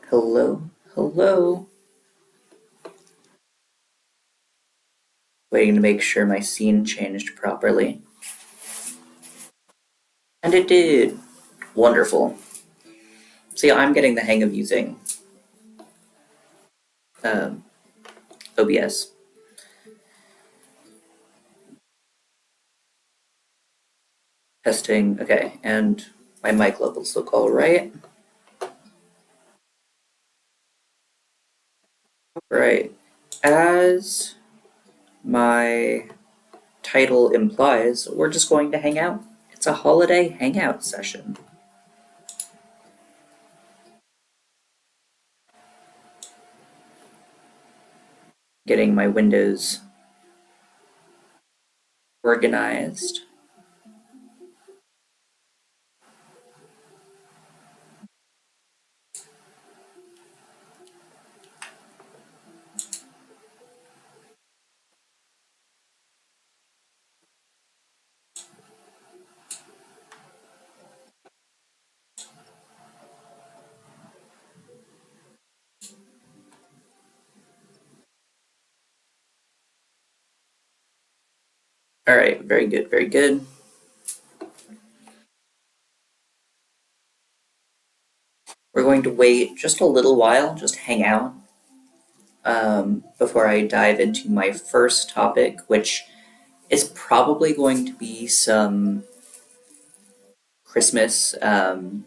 Hello, hello. Waiting to make sure my scene changed properly. And it did. Wonderful. See, I'm getting the hang of using um, OBS. Testing. Okay, and my mic levels look all right. Right. As my title implies, we're just going to hang out. It's a holiday hangout session. Getting my windows organized. All right, very good, very good. We're going to wait just a little while, just hang out, before I dive into my first topic, which is probably going to be some Christmas or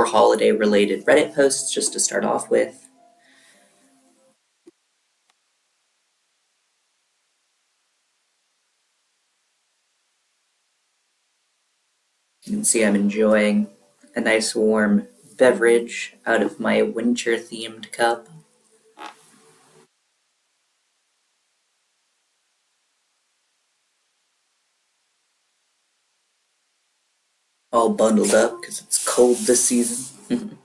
holiday related Reddit posts just to start off with. You can see I'm enjoying a nice warm beverage out of my winter themed cup. All bundled up because it's cold this season.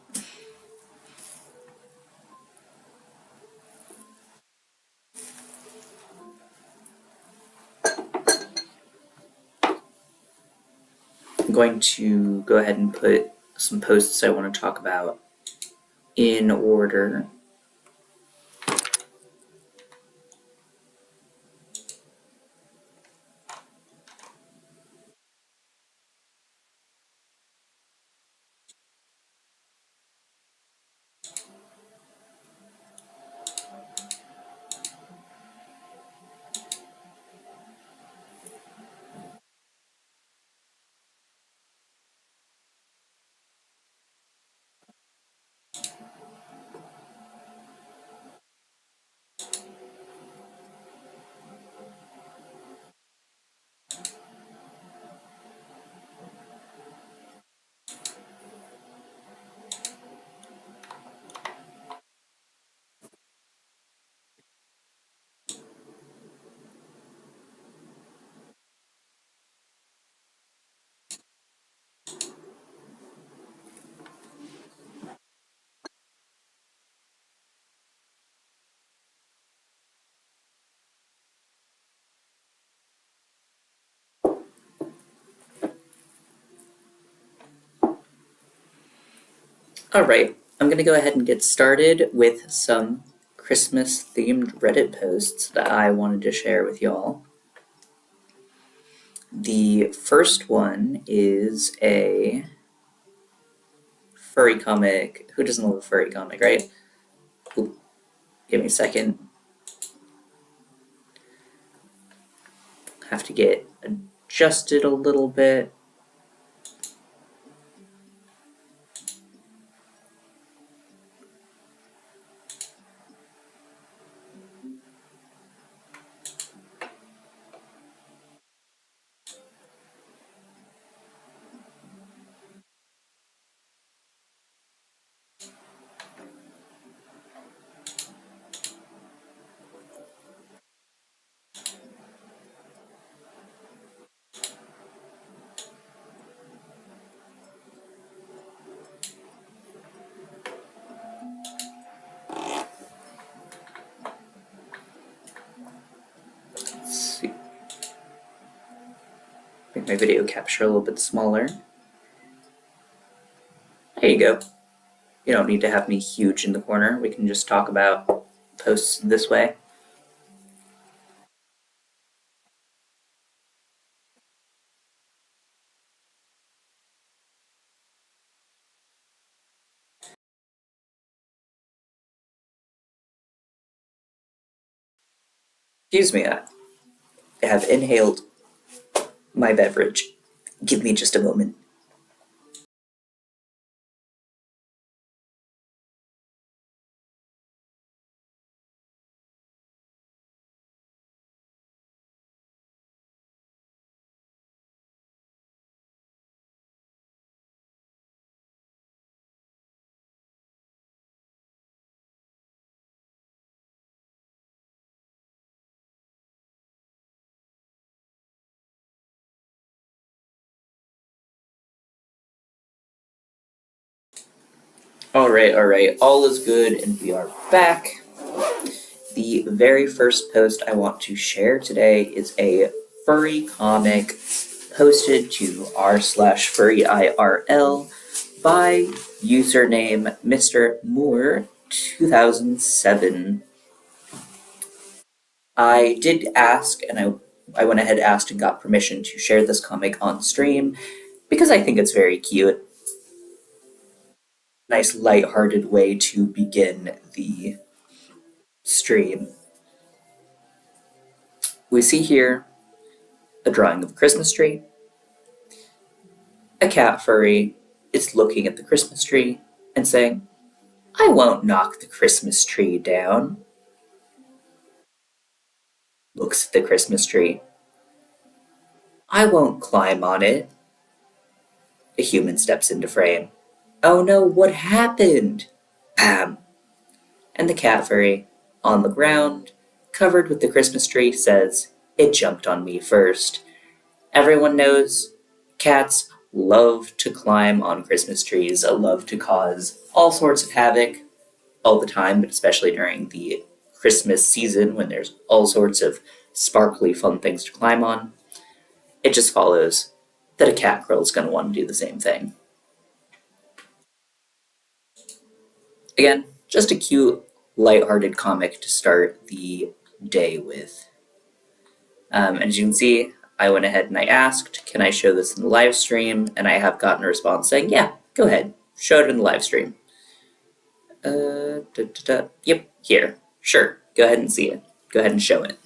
I'm going to go ahead and put some posts I want to talk about in order. Alright, I'm going to go ahead and get started with some Christmas themed Reddit posts that I wanted to share with y'all. The first one is a furry comic. Who doesn't love a furry comic, right? Ooh, give me a second. Have to get adjusted a little bit. Let's see. Make my video capture a little bit smaller. There you go. You don't need to have me huge in the corner. We can just talk about posts this way. Excuse me, I have inhaled my beverage. Give me just a moment. All right. All is good, and we are back. The very first post I want to share today is a furry comic posted to r/furryirl by username Mr. Moore 2007. I did ask, and I went ahead, asked, and got permission to share this comic on stream because I think it's very cute. Nice, light-hearted way to begin the stream. We see here a drawing of a Christmas tree. A cat furry is looking at the Christmas tree and saying, I won't knock the Christmas tree down. Looks at the Christmas tree. I won't climb on it. A human steps into frame. Oh no, what happened? Bam! And the cat furry, on the ground, covered with the Christmas tree, says, It jumped on me first. Everyone knows cats love to climb on Christmas trees, love to cause all sorts of havoc all the time, but especially during the Christmas season when there's all sorts of sparkly fun things to climb on. It just follows that a cat girl is going to want to do the same thing. Again, just a cute, lighthearted comic to start the day with. And as you can see, I went ahead and I asked, can I show this in the live stream? And I have gotten a response saying, yeah, go ahead, show it in the live stream. Yep, here. Sure, go ahead and see it. Go ahead and show it.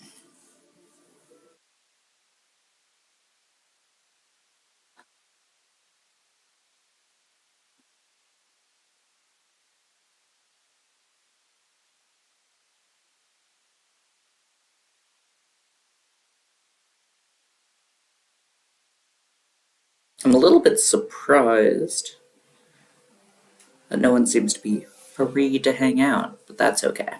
I'm a little bit surprised that no one seems to be free to hang out, but that's okay.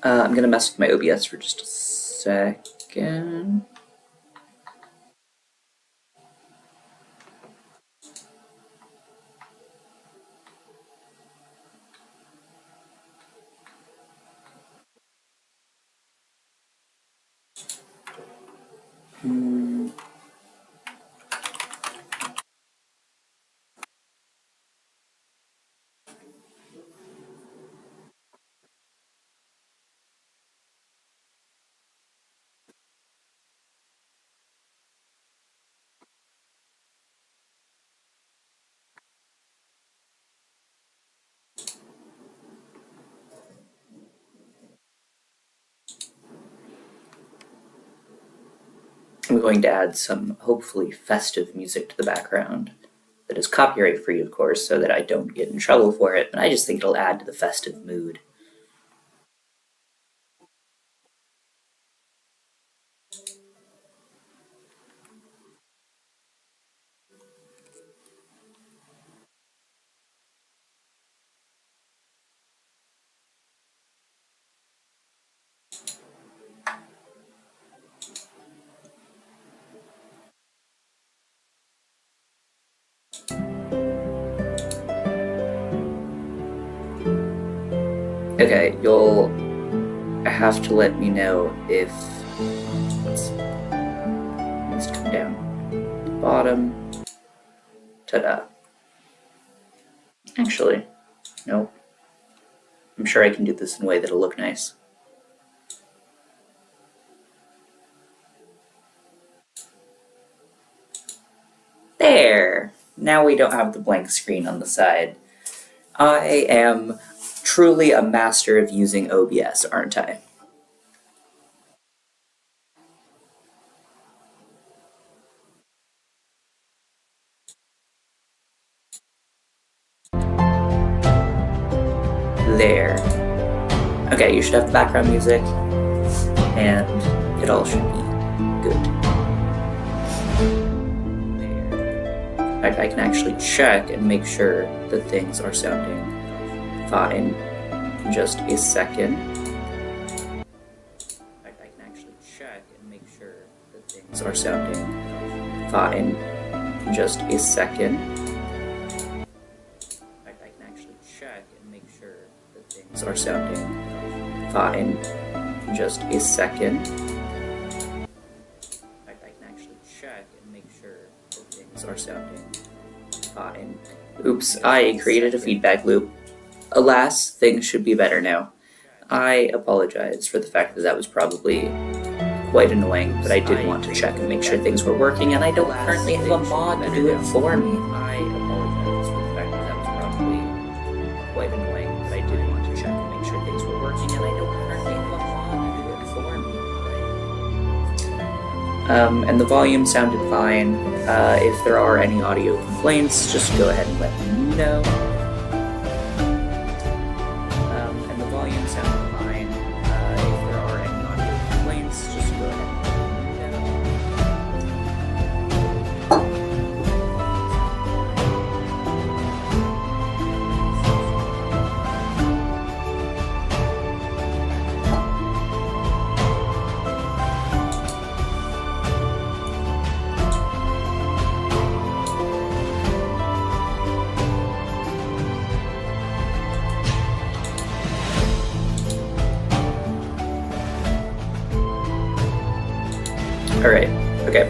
I'm gonna mess with my OBS for just a second. Hmm. I'm going to add some hopefully festive music to the background that is copyright free, of course, so that I don't get in trouble for it, but I just think it'll add to the festive mood. Okay, you'll have to let me know if it needs to come down to the bottom. Ta-da. Actually, nope. I'm sure I can do this in a way that'll look nice. There! Now we don't have the blank screen on the side. I am truly a master of using OBS, aren't I? There. Okay, you should have the background music, and it all should be good. There. I can actually check and make sure that things are sounding fine. In just a second. I can actually check and make sure that things are sounding fine. In just a second. I can actually check and make sure that things are sounding fine. In just a second. I can actually check and make sure that things are sounding fine. Oops, I created a feedback loop. Alas, things should be better now. I apologize for the fact that was probably quite annoying, but I did want to check and make sure things were working, and I don't currently have a mod to do it for me. I apologize for the fact that was probably quite annoying, but I did want to check and make sure things were working, and I don't currently have a mod to do it for me. And the volume sounded fine. If there are any audio complaints, just go ahead and let me know. Alright, okay.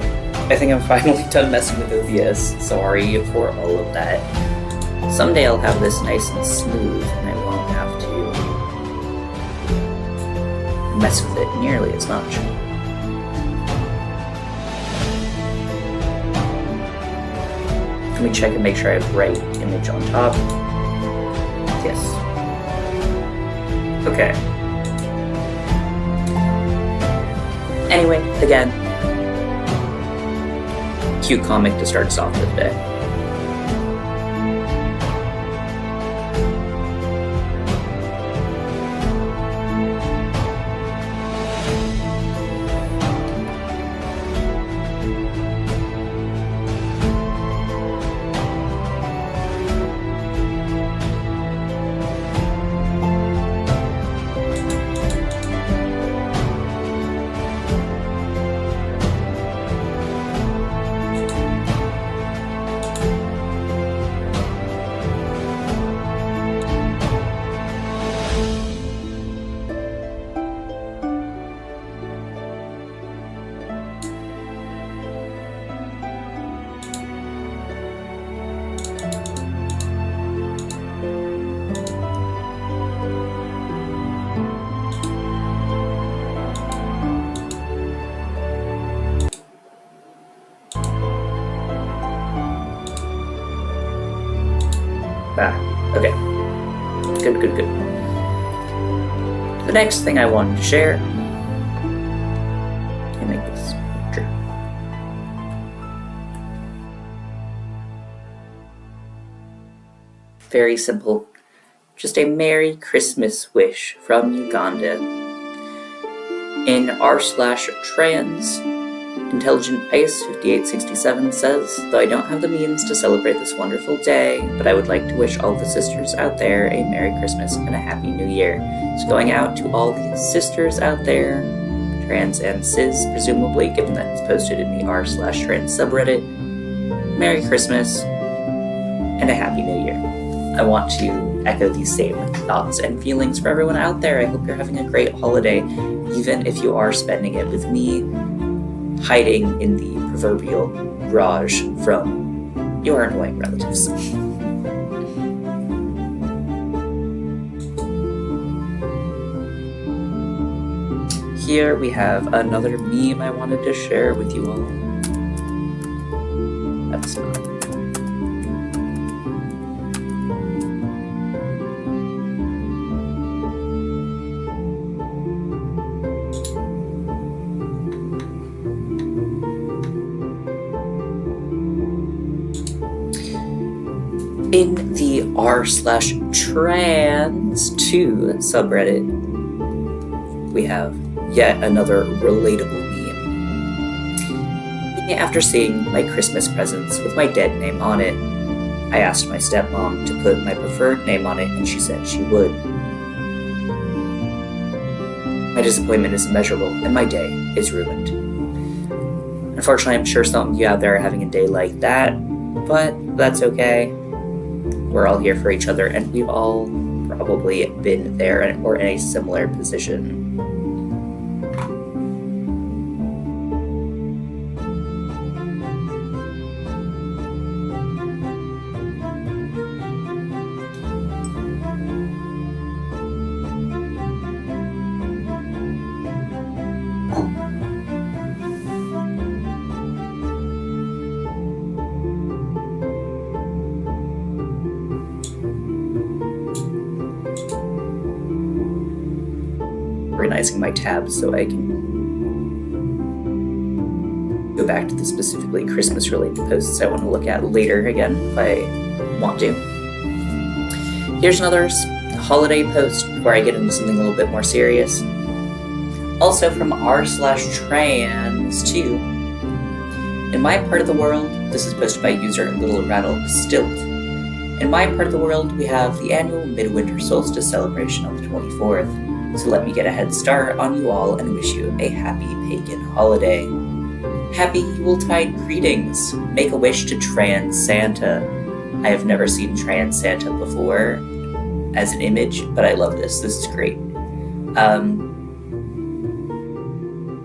I think I'm finally done messing with OBS. Sorry for all of that. Someday I'll have this nice and smooth, and I won't have to mess with it nearly as much. Let me check and make sure I have the right image on top. Yes. Okay. Anyway, again, cute comic to start us off with today. Okay. Good. The next thing I wanted to share, let me make this picture. Very simple. Just a Merry Christmas wish from Uganda. In r/trans, Intelligent Ice 5867 says, though I don't have the means to celebrate this wonderful day, but I would like to wish all the sisters out there a Merry Christmas and a Happy New Year. It's going out to all the sisters out there, trans and cis, presumably, given that it's posted in the r/trans subreddit. Merry Christmas and a Happy New Year. I want to echo these same thoughts and feelings for everyone out there. I hope you're having a great holiday, even if you are spending it with me, hiding in the proverbial garage from your annoying relatives. Here we have another meme I wanted to share with you all. That's not. In the r/trans2 subreddit, we have yet another relatable meme. After seeing my Christmas presents with my dead name on it, I asked my stepmom to put my preferred name on it, and she said she would. My disappointment is immeasurable, and my day is ruined. Unfortunately, I'm sure some of you out there are having a day like that, but that's okay. We're all here for each other, and we've all probably been there or in a similar position. Organizing my tabs so I can go back to the specifically Christmas related posts I want to look at later again if I want to. Here's another holiday post where I get into something a little bit more serious. Also from r/trans2. In my part of the world, this is posted by user Little Rattle Stilt. In my part of the world, we have the annual midwinter solstice celebration on the 24th. So let me get a head start on you all and wish you a happy pagan holiday. Happy Yuletide greetings. Make a wish to Trans Santa. I have never seen Trans Santa before as an image, but I love this. This is great.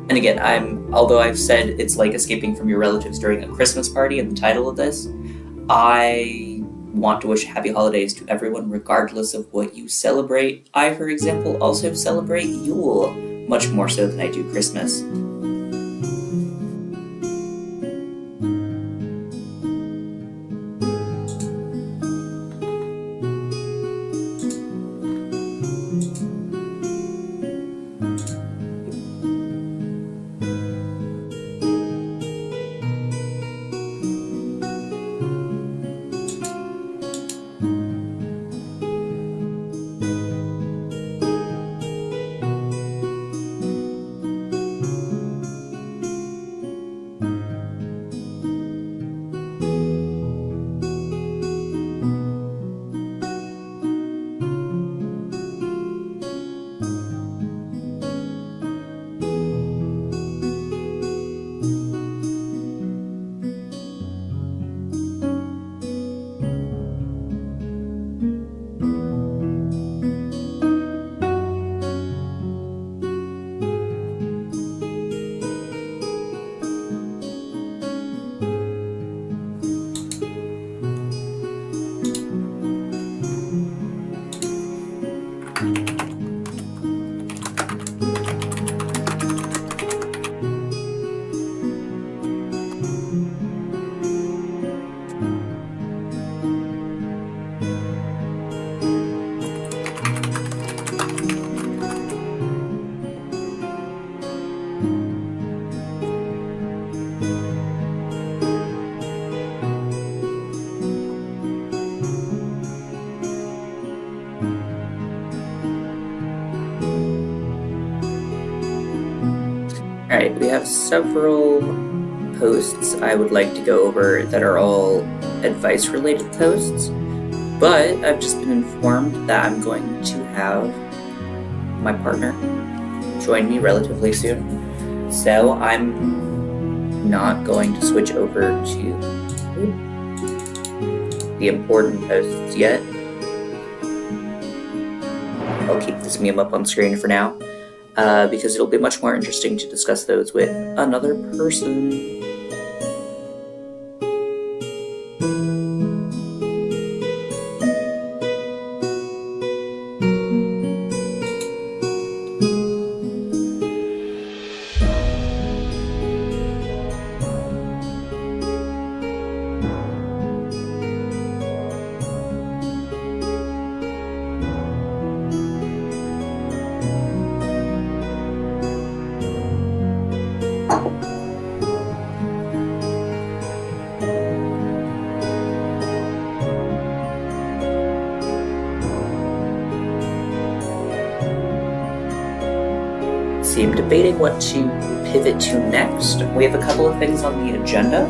And again, although I've said it's like escaping from your relatives during a Christmas party in the title of this, I want to wish happy holidays to everyone regardless of what you celebrate. I, for example, also celebrate Yule much more so than I do Christmas. Alright, we have several posts I would like to go over that are all advice-related posts, but I've just been informed that I'm going to have my partner join me relatively soon, so I'm not going to switch over to the important posts yet. I'll keep this meme up on screen for now, because it'll be much more interesting to discuss those with another person. I'm debating what to pivot to next. We have a couple of things on the agenda.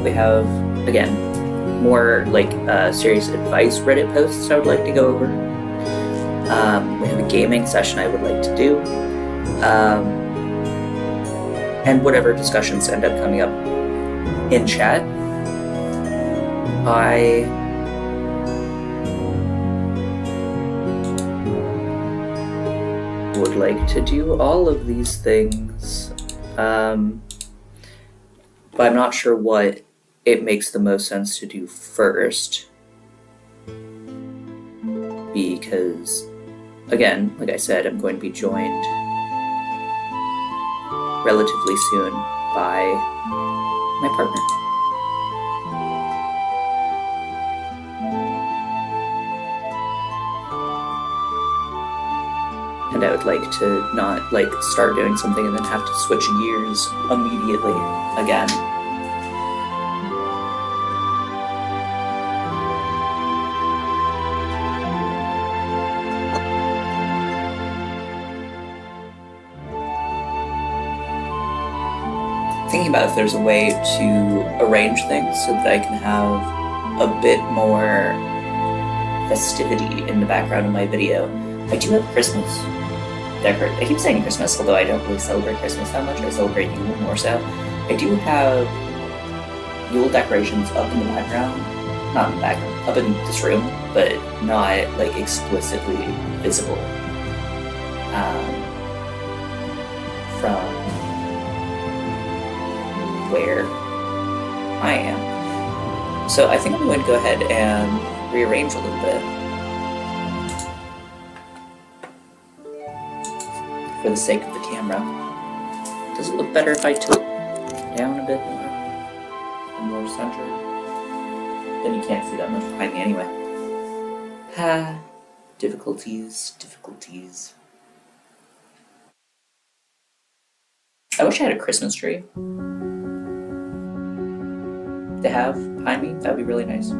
We have, again, more like serious advice Reddit posts I would like to go over. We have a gaming session I would like to do. And whatever discussions end up coming up in chat. I would like to do all of these things, but I'm not sure what it makes the most sense to do first, because, again, like I said, I'm going to be joined relatively soon by my partner. And I would like to not start doing something and then have to switch gears immediately again. Thinking about if there's a way to arrange things so that I can have a bit more festivity in the background of my video. I do have Christmas. I keep saying Christmas, although I don't really celebrate Christmas that much. I celebrate Yule more so. I do have Yule decorations up in the background. Not in the background, up in this room, but not explicitly visible from where I am. So I think I'm going to go ahead and rearrange a little bit. For the sake of the camera. Does it look better if I tilt down a bit more centered? Then you can't see that much behind me anyway. Difficulties. I wish I had a Christmas tree to have behind me. That would be really nice.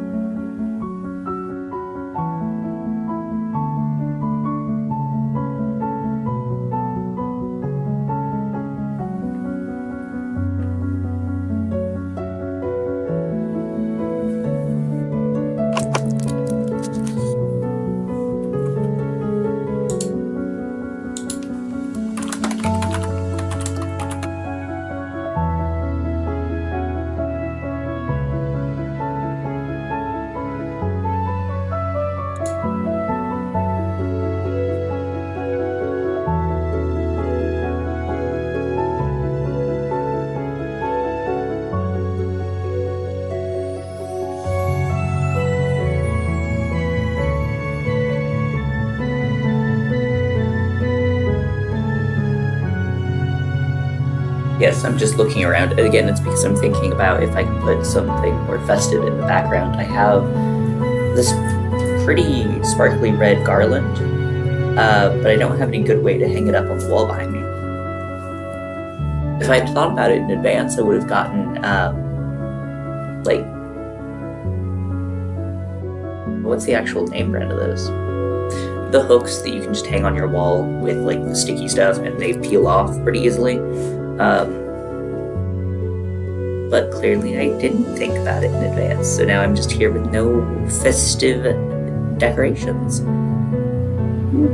Yes, I'm just looking around. Again, it's because I'm thinking about if I can put something more festive in the background. I have this pretty sparkly red garland, but I don't have any good way to hang it up on the wall behind me. If I had thought about it in advance, I would have gotten, what's the actual name brand of those? The hooks that you can just hang on your wall with, the sticky stuff, and they peel off pretty easily. But clearly I didn't think about it in advance, so now I'm just here with no festive decorations.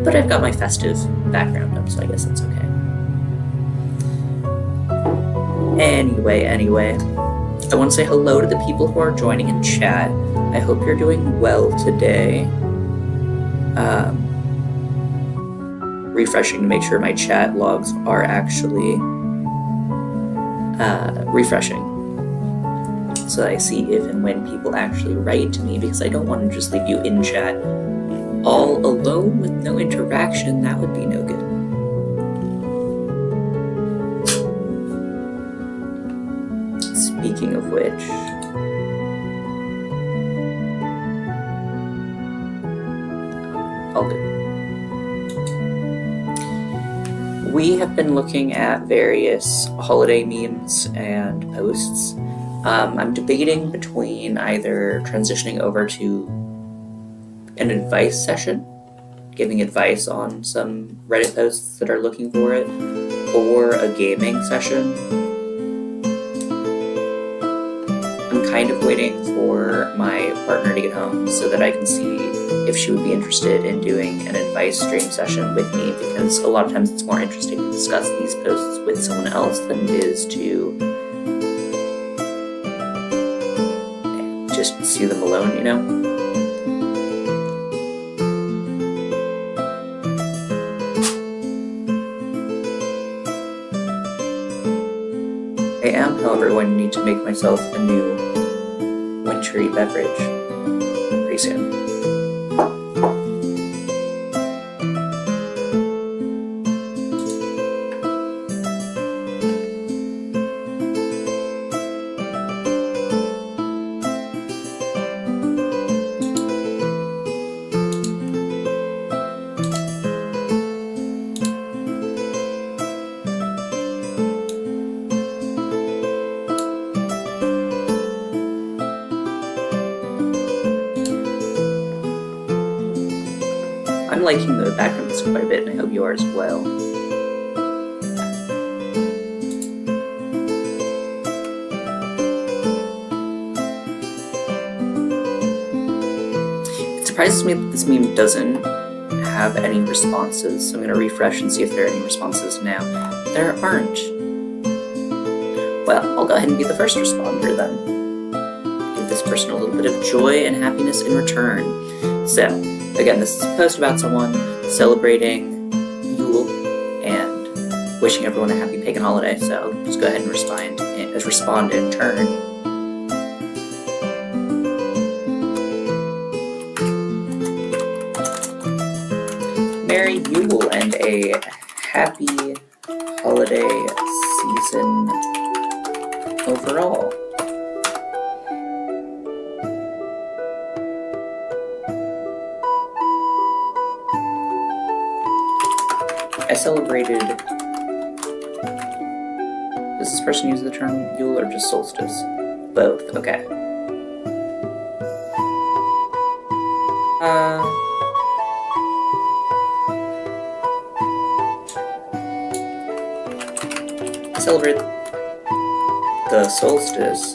But I've got my festive background up, so I guess that's okay. Anyway, I want to say hello to the people who are joining in chat. I hope you're doing well today. refreshing to make sure my chat logs are actually refreshing, so that I see if and when people actually write to me, because I don't want to just leave you in chat all alone with no interaction. That would be no good. Speaking of which, I'll do. We have been looking at various holiday memes and posts. I'm debating between either transitioning over to an advice session, giving advice on some Reddit posts that are looking for it, or a gaming session. I'm kind of waiting for my partner to get home so that I can see if she would be interested in doing an advice stream session with me, because a lot of times it's more interesting to discuss these posts with someone else than it is to just see them alone, you know? I am, however, going to need to make myself a new wintry beverage pretty soon. I'm liking the backgrounds quite a bit, and I hope you are as well. It surprises me that this meme doesn't have any responses, so I'm going to refresh and see if there are any responses now. There aren't. Well, I'll go ahead and be the first responder then. Give this person a little bit of joy and happiness in return. So, again, this is a post about someone celebrating Yule and wishing everyone a happy pagan holiday, so I'll just go ahead and respond in turn. Merry Yule and a happy holiday season overall. I celebrated. Does this person use the term Yule or just solstice? Both, okay. I celebrate the solstice.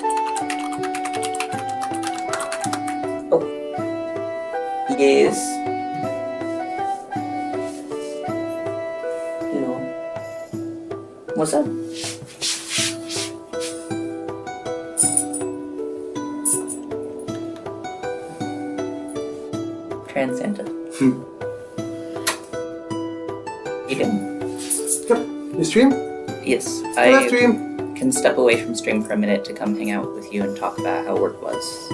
Oh. Yes. What's up? Trans Santa. You can. Yep. You stream? Yes. I stream. Can step away from stream for a minute to come hang out with you and talk about how work was.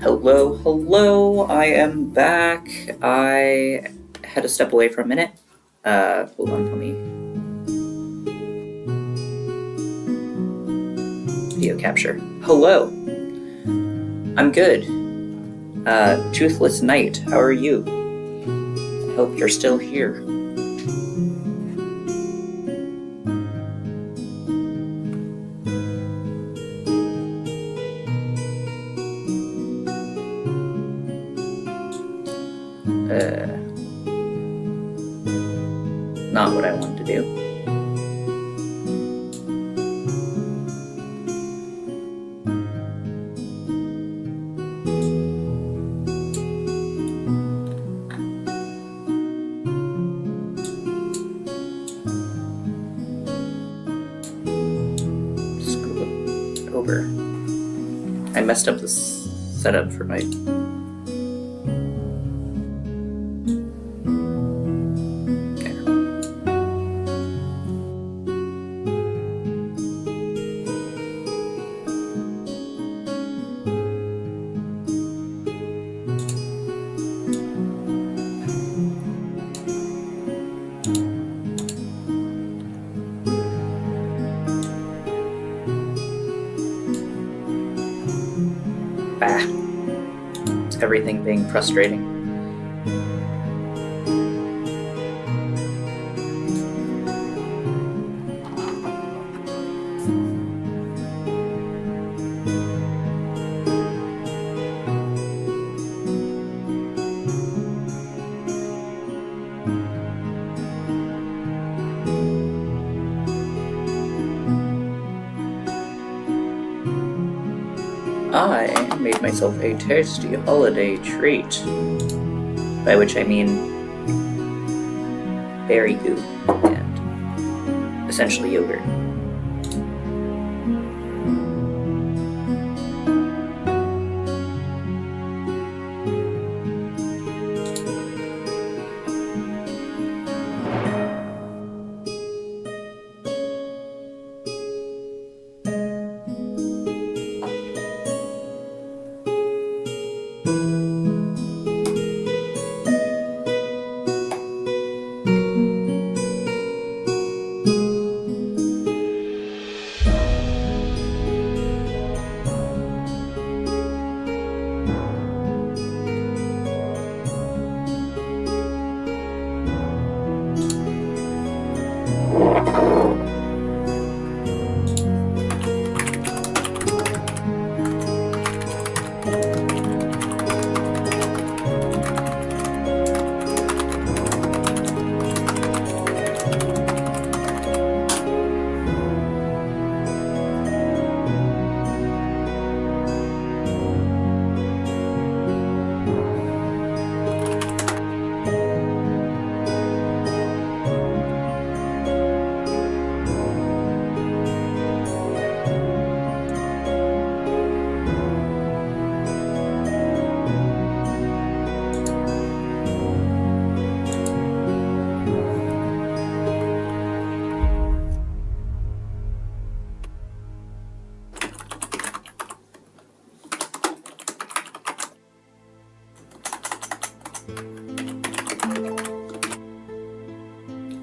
Hello, I am back. I had to step away for a minute. Hold on, let me... Video capture. Hello. I'm good. Toothless Knight, how are you? I hope you're still here. Not what I wanted to do. Screw it over. I messed up this setup for my... It's everything being frustrating. I made myself a tasty holiday treat, by which I mean berry goo and essentially yogurt.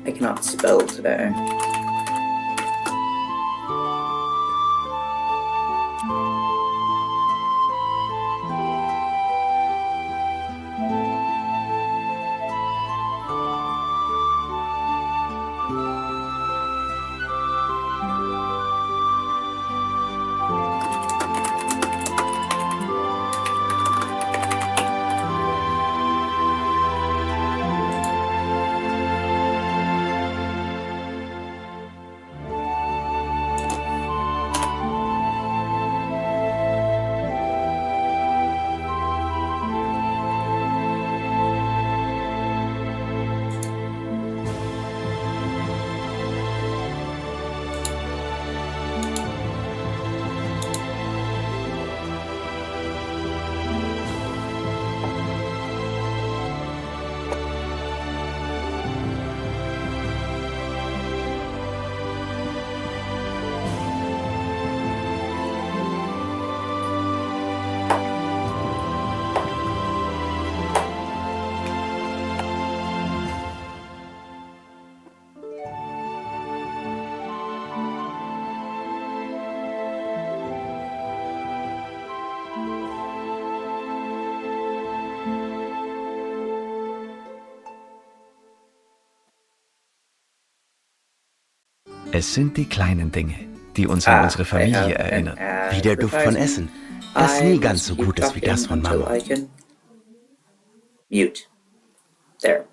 I cannot spell today. Es sind die kleinen Dinge, die uns an unsere I Familie have an erinnern. Wie der Duft von advertisement. Essen, das I nie ganz must so keep gut ist wie das talking von until Mama. I can mute. There.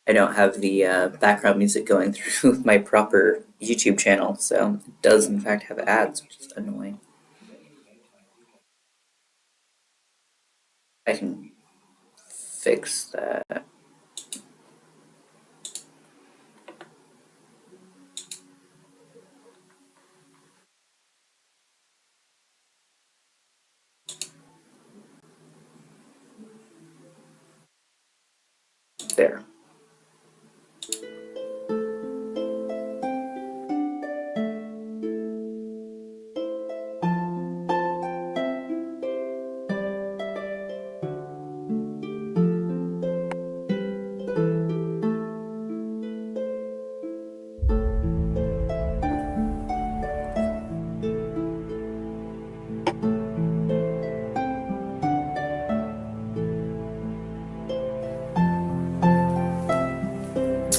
I don't have the background music going through my proper YouTube channel, so it does in fact have ads, which is annoying. I can fix that. There.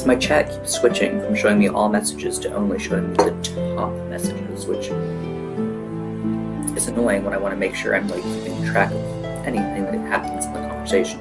My chat keeps switching from showing me all messages to only showing me the top messages, which is annoying when I want to make sure I'm like keeping track of anything that happens in the conversation.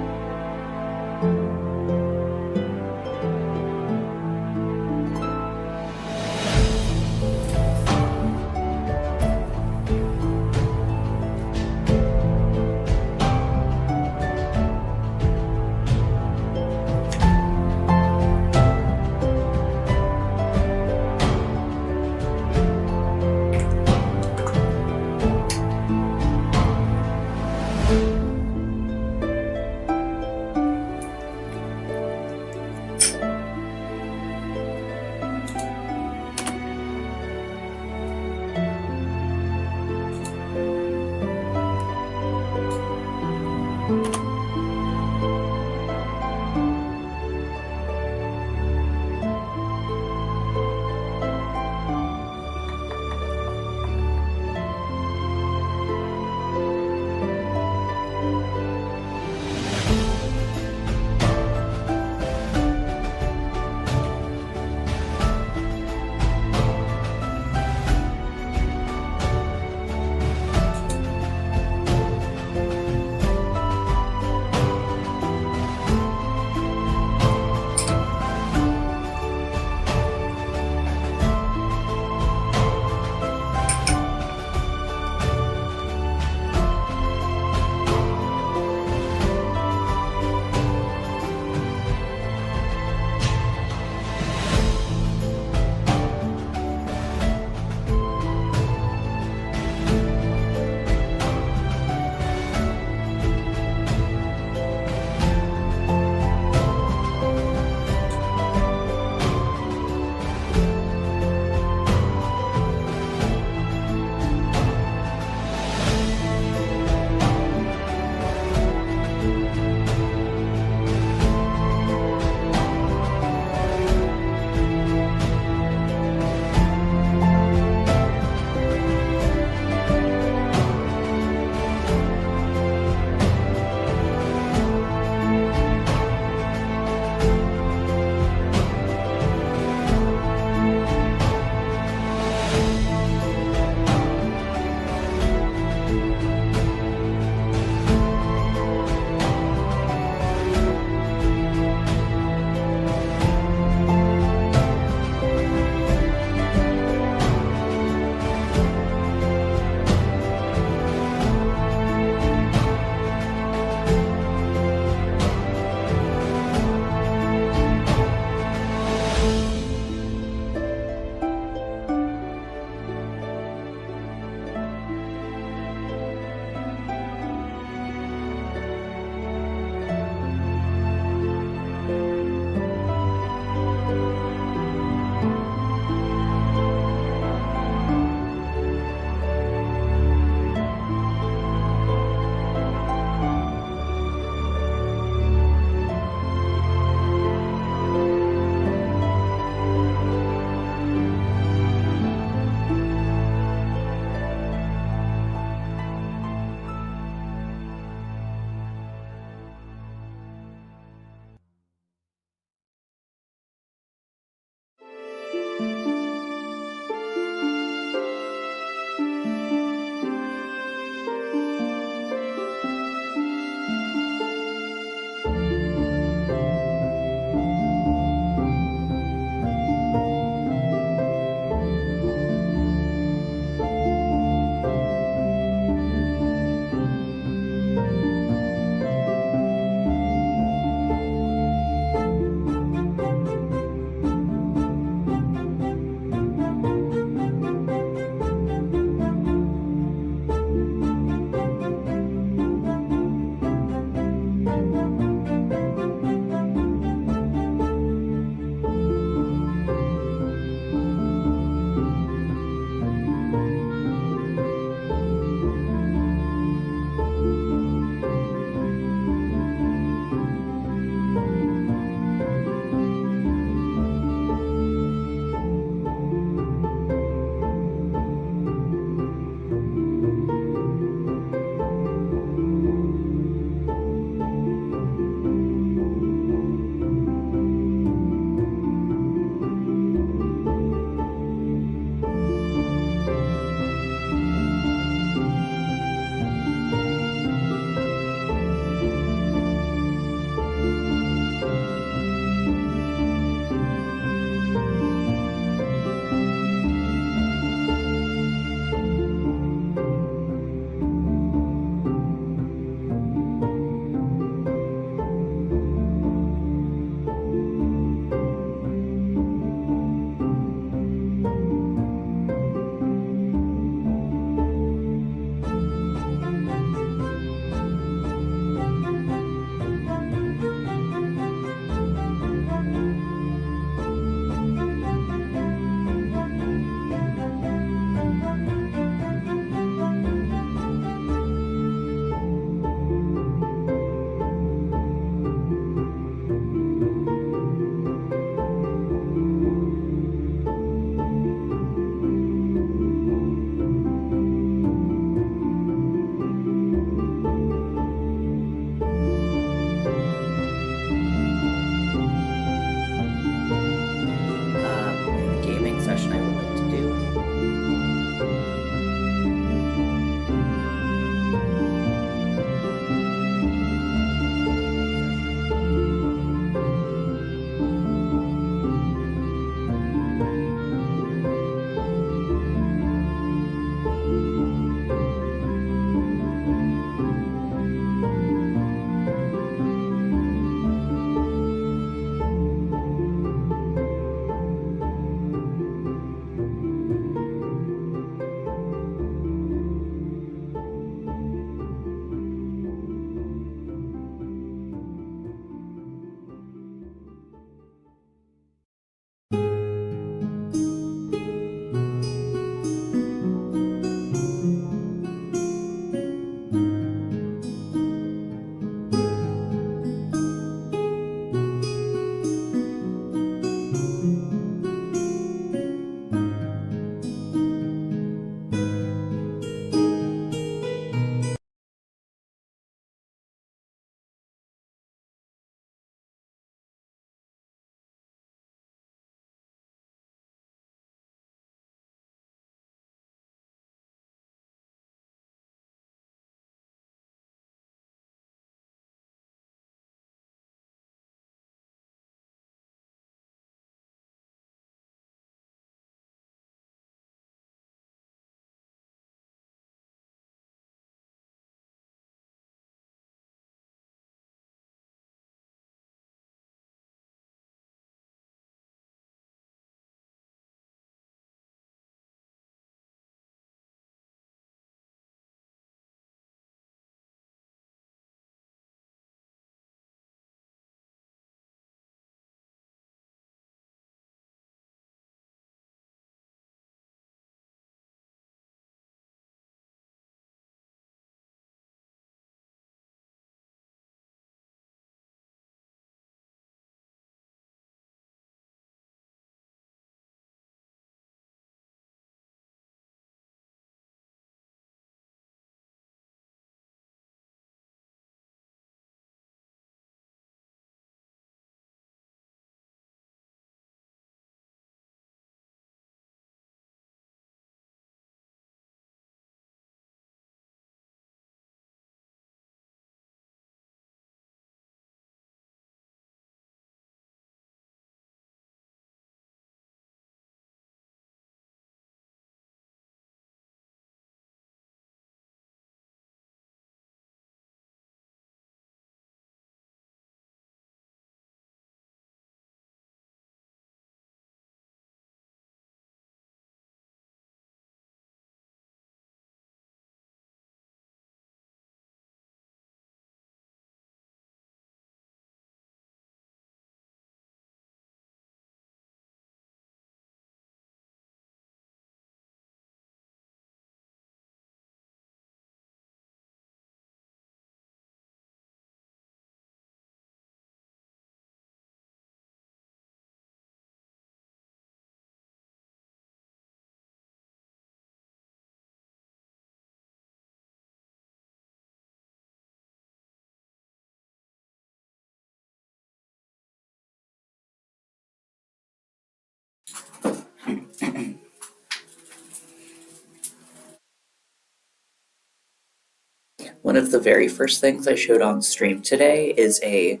One of the very first things I showed on stream today is a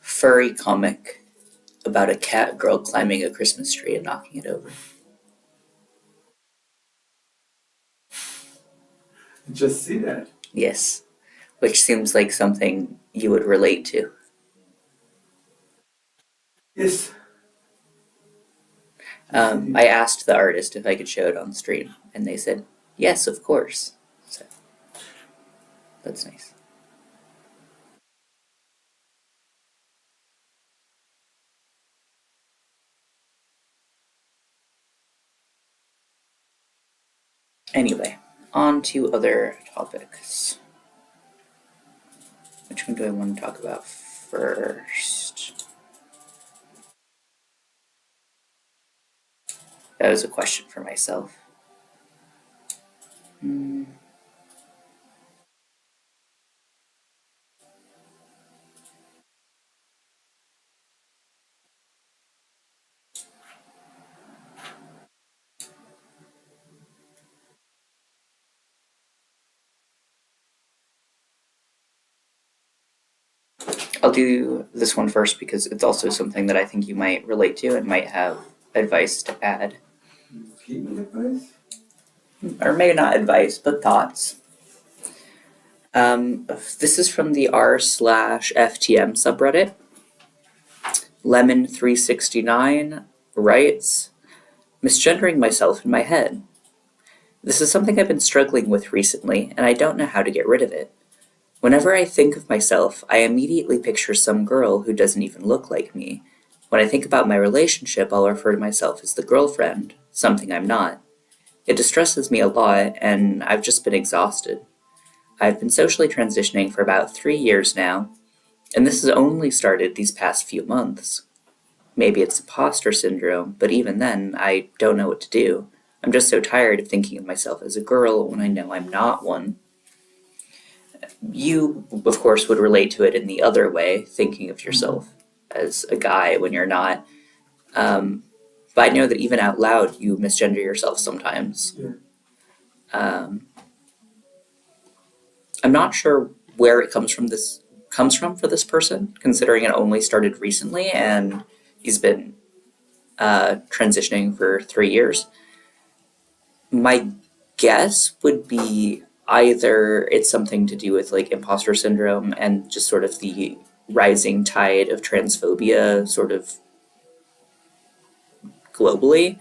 furry comic about a cat girl climbing a Christmas tree and knocking it over. Just see that. Yes, which seems like something you would relate to. Yes. I asked the artist if I could show it on stream, and they said, yes, of course. So, that's nice. Anyway, on to other topics. Which one do I want to talk about first? That was a question for myself. I'll do this one first because it's also something that I think you might relate to and might have advice to add. Give me advice? Or maybe not advice, but thoughts. This is from the r/FTM subreddit. Lemon369 writes, misgendering myself in my head. This is something I've been struggling with recently, and I don't know how to get rid of it. Whenever I think of myself, I immediately picture some girl who doesn't even look like me. When I think about my relationship, I'll refer to myself as the girlfriend, something I'm not. It distresses me a lot, and I've just been exhausted. I've been socially transitioning for about 3 years now, and this has only started these past few months. Maybe it's imposter syndrome, but even then, I don't know what to do. I'm just so tired of thinking of myself as a girl when I know I'm not one. You, of course, would relate to it in the other way, thinking of yourself as a guy when you're not. But I know that even out loud, you misgender yourself sometimes. Yeah. I'm not sure where it comes from for this person, considering it only started recently and he's been transitioning for 3 years. My guess would be either it's something to do with like imposter syndrome and just sort of the rising tide of transphobia sort of globally.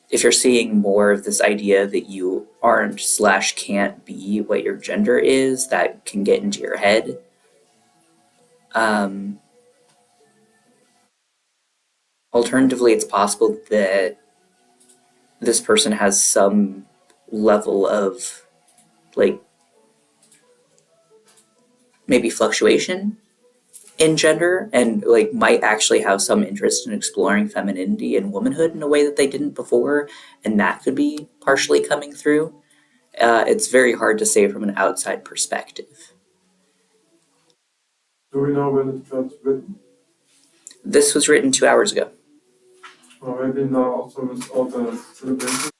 If you're seeing more of this idea that you aren't/can't be what your gender is, that can get into your head. Alternatively, it's possible that this person has some level of like maybe fluctuation in gender and like might actually have some interest in exploring femininity and womanhood in a way that they didn't before, and that could be partially coming through. It's very hard to say from an outside perspective. Do we know when it got written? This was written 2 hours ago. Or maybe now also with all the celebrations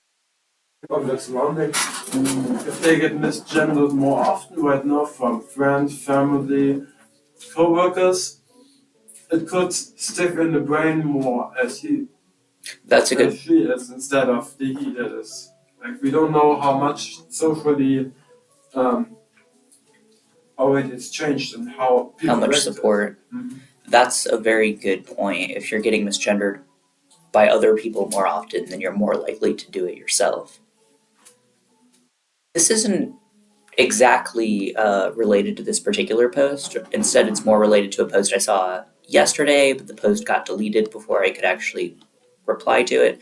on that surrounding. If they get misgendered more often right now from friends, family, co-workers, it could stick in the brain more as he That's a good. as she is instead of the he that is. Like we don't know how much socially how it has changed and how people How much react to it. support. Mhm. That's a very good point. If you're getting misgendered by other people more often, then you're more likely to do it yourself. This isn't exactly related to this particular post. Instead, it's more related to a post I saw yesterday, but the post got deleted before I could actually reply to it,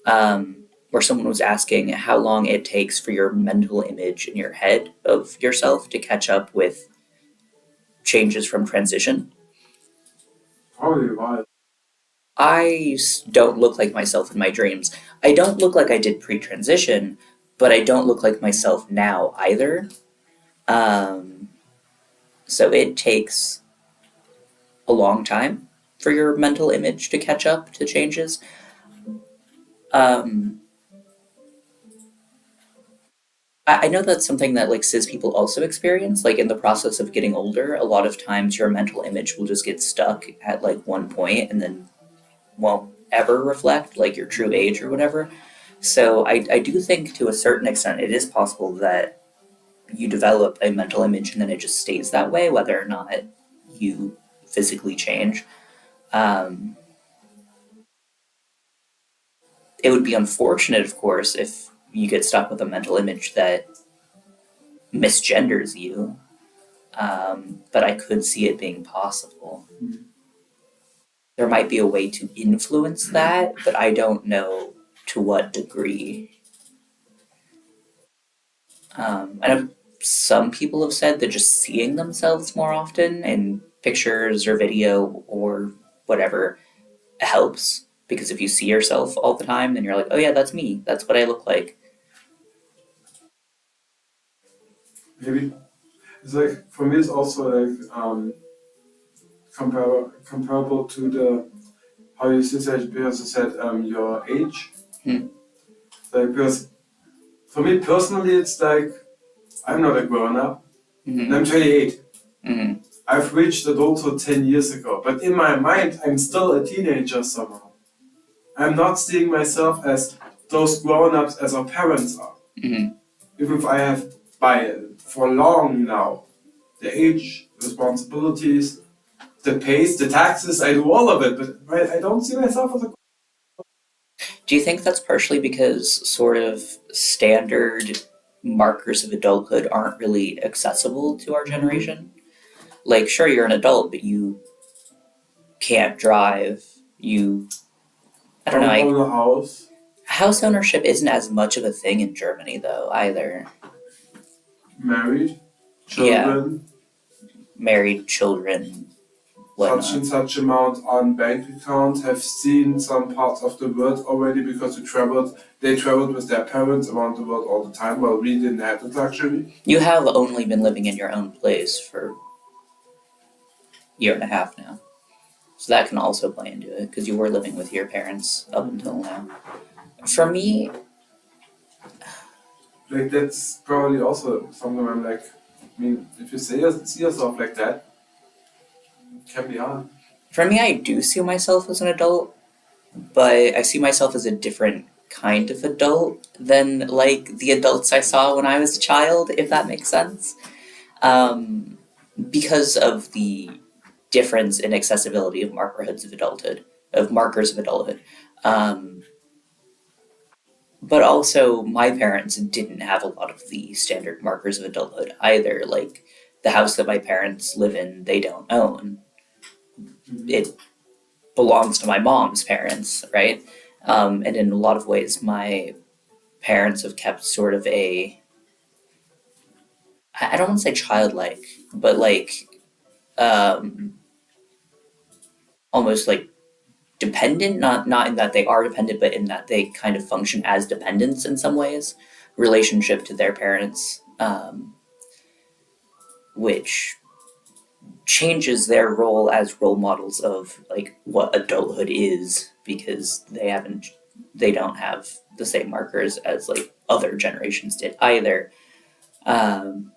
where someone was asking how long it takes for your mental image in your head of yourself to catch up with changes from transition. Probably right. I don't look like myself in my dreams. I don't look like I did pre-transition, but I don't look like myself now either. So it takes a long time for your mental image to catch up to changes. Um, I know that's something that like cis people also experience. Like in the process of getting older, a lot of times your mental image will just get stuck at like one point and then won't ever reflect like your true age or whatever. So I do think to a certain extent it is possible that you develop a mental image and then it just stays that way, whether or not you physically change. Um, it would be unfortunate, of course, if you get stuck with a mental image that misgenders you, but I could see it being possible. There might be a way to influence that, but I don't know to what degree. I know some people have said that just seeing themselves more often in pictures or video or whatever helps because if you see yourself all the time, then you're like, oh yeah, that's me. That's what I look like. Maybe it's like for me, it's also like comparable to the how you said because you said your age. Hmm. Like because for me personally, it's like I'm not a grown up. And I'm 28. Mm-hmm. I've reached adulthood 10 years ago, but in my mind, I'm still a teenager somehow. I'm not seeing myself as those grown ups as our parents are. Mm-hmm. Even if I have, by for long now, the age, responsibilities, the pace, the taxes, I do all of it, but I don't see myself as a. Do you think that's partially because sort of standard markers of adulthood aren't really accessible to our generation? Like, sure, you're an adult, but you can't drive. I don't know. Own a house. House ownership isn't as much of a thing in Germany, though, either. Married, Yeah, children, married, children, such and whatnot. such amount on bank account, have seen some parts of the world already because they traveled with their parents around the world all the time while we didn't have it luxury. You have only been living in your own place for a year and a half now. So that can also play into it, because you were living with your parents up until now. For me, Like that's probably also something I'm like, I mean, if you see yourself like that, it can be hard. I do see myself as an adult, but I see myself as a different kind of adult than like the adults I saw when I was a child, if that makes sense. Um, because of the difference in accessibility of markers of adulthood. Um, but also, my parents didn't have a lot of the standard markers of adulthood either. Like the house that my parents live in, they don't own. It belongs to my mom's parents, right? And in a lot of ways, my parents have kept sort of I don't want to say childlike, but like um, almost like dependent, not in that they are dependent, but in that they kind of function as dependents in some ways, relationship to their parents, which changes their role as role models of like what adulthood is because they don't have the same markers as like other generations did either. Um,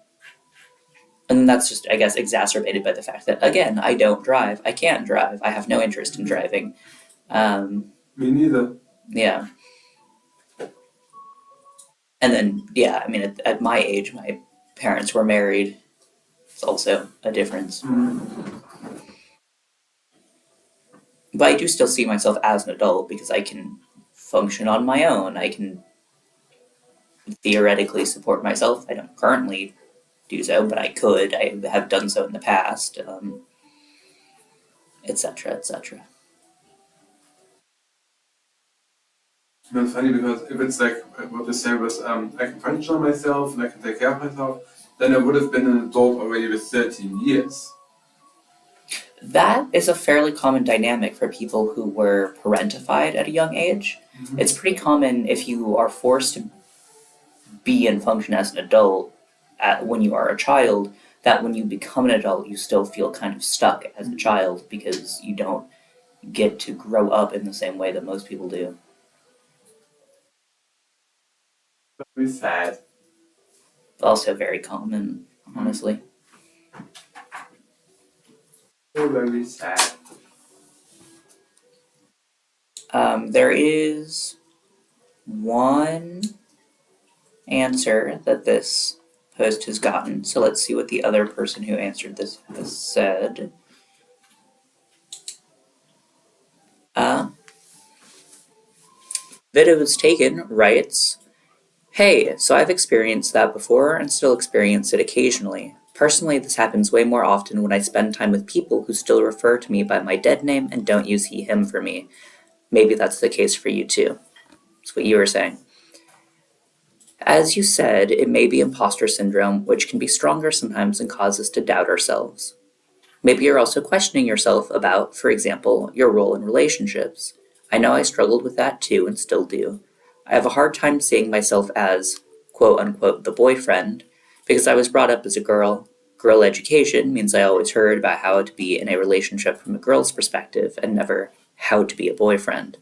and that's just, I guess, exacerbated by the fact that again, I don't drive, I can't drive, I have no interest in driving. Me neither. Yeah, and then yeah, I mean, at my age, my parents were married. It's also a difference, but I do still see myself as an adult because I can function on my own. I can theoretically support myself. I don't currently do so, but I could. I have done so in the past, etc., etc. It's funny because if it's like what they say was I can function on myself and I can take care of myself, then I would have been an adult already with 13 years. That is a fairly common dynamic for people who were parentified at a young age. Mm-hmm. It's pretty common if you are forced to be and function as an adult when you are a child, that when you become an adult, you still feel kind of stuck as a child because you don't get to grow up in the same way that most people do. Very sad. Also very common, honestly. So very sad. There is one answer that this post has gotten. So let's see what the other person who answered this has said. Video was taken writes, "Hey, so I've experienced that before and still experience it occasionally. Personally, this happens way more often when I spend time with people who still refer to me by my dead name and don't use he, him for me. Maybe that's the case for you too." That's what you were saying. As you said, it may be imposter syndrome, which can be stronger sometimes and cause us to doubt ourselves. Maybe you're also questioning yourself about, for example, your role in relationships. I know I struggled with that too and still do. I have a hard time seeing myself as, quote unquote, the boyfriend, because I was brought up as a girl. Girl education means I always heard about how to be in a relationship from a girl's perspective and never how to be a boyfriend.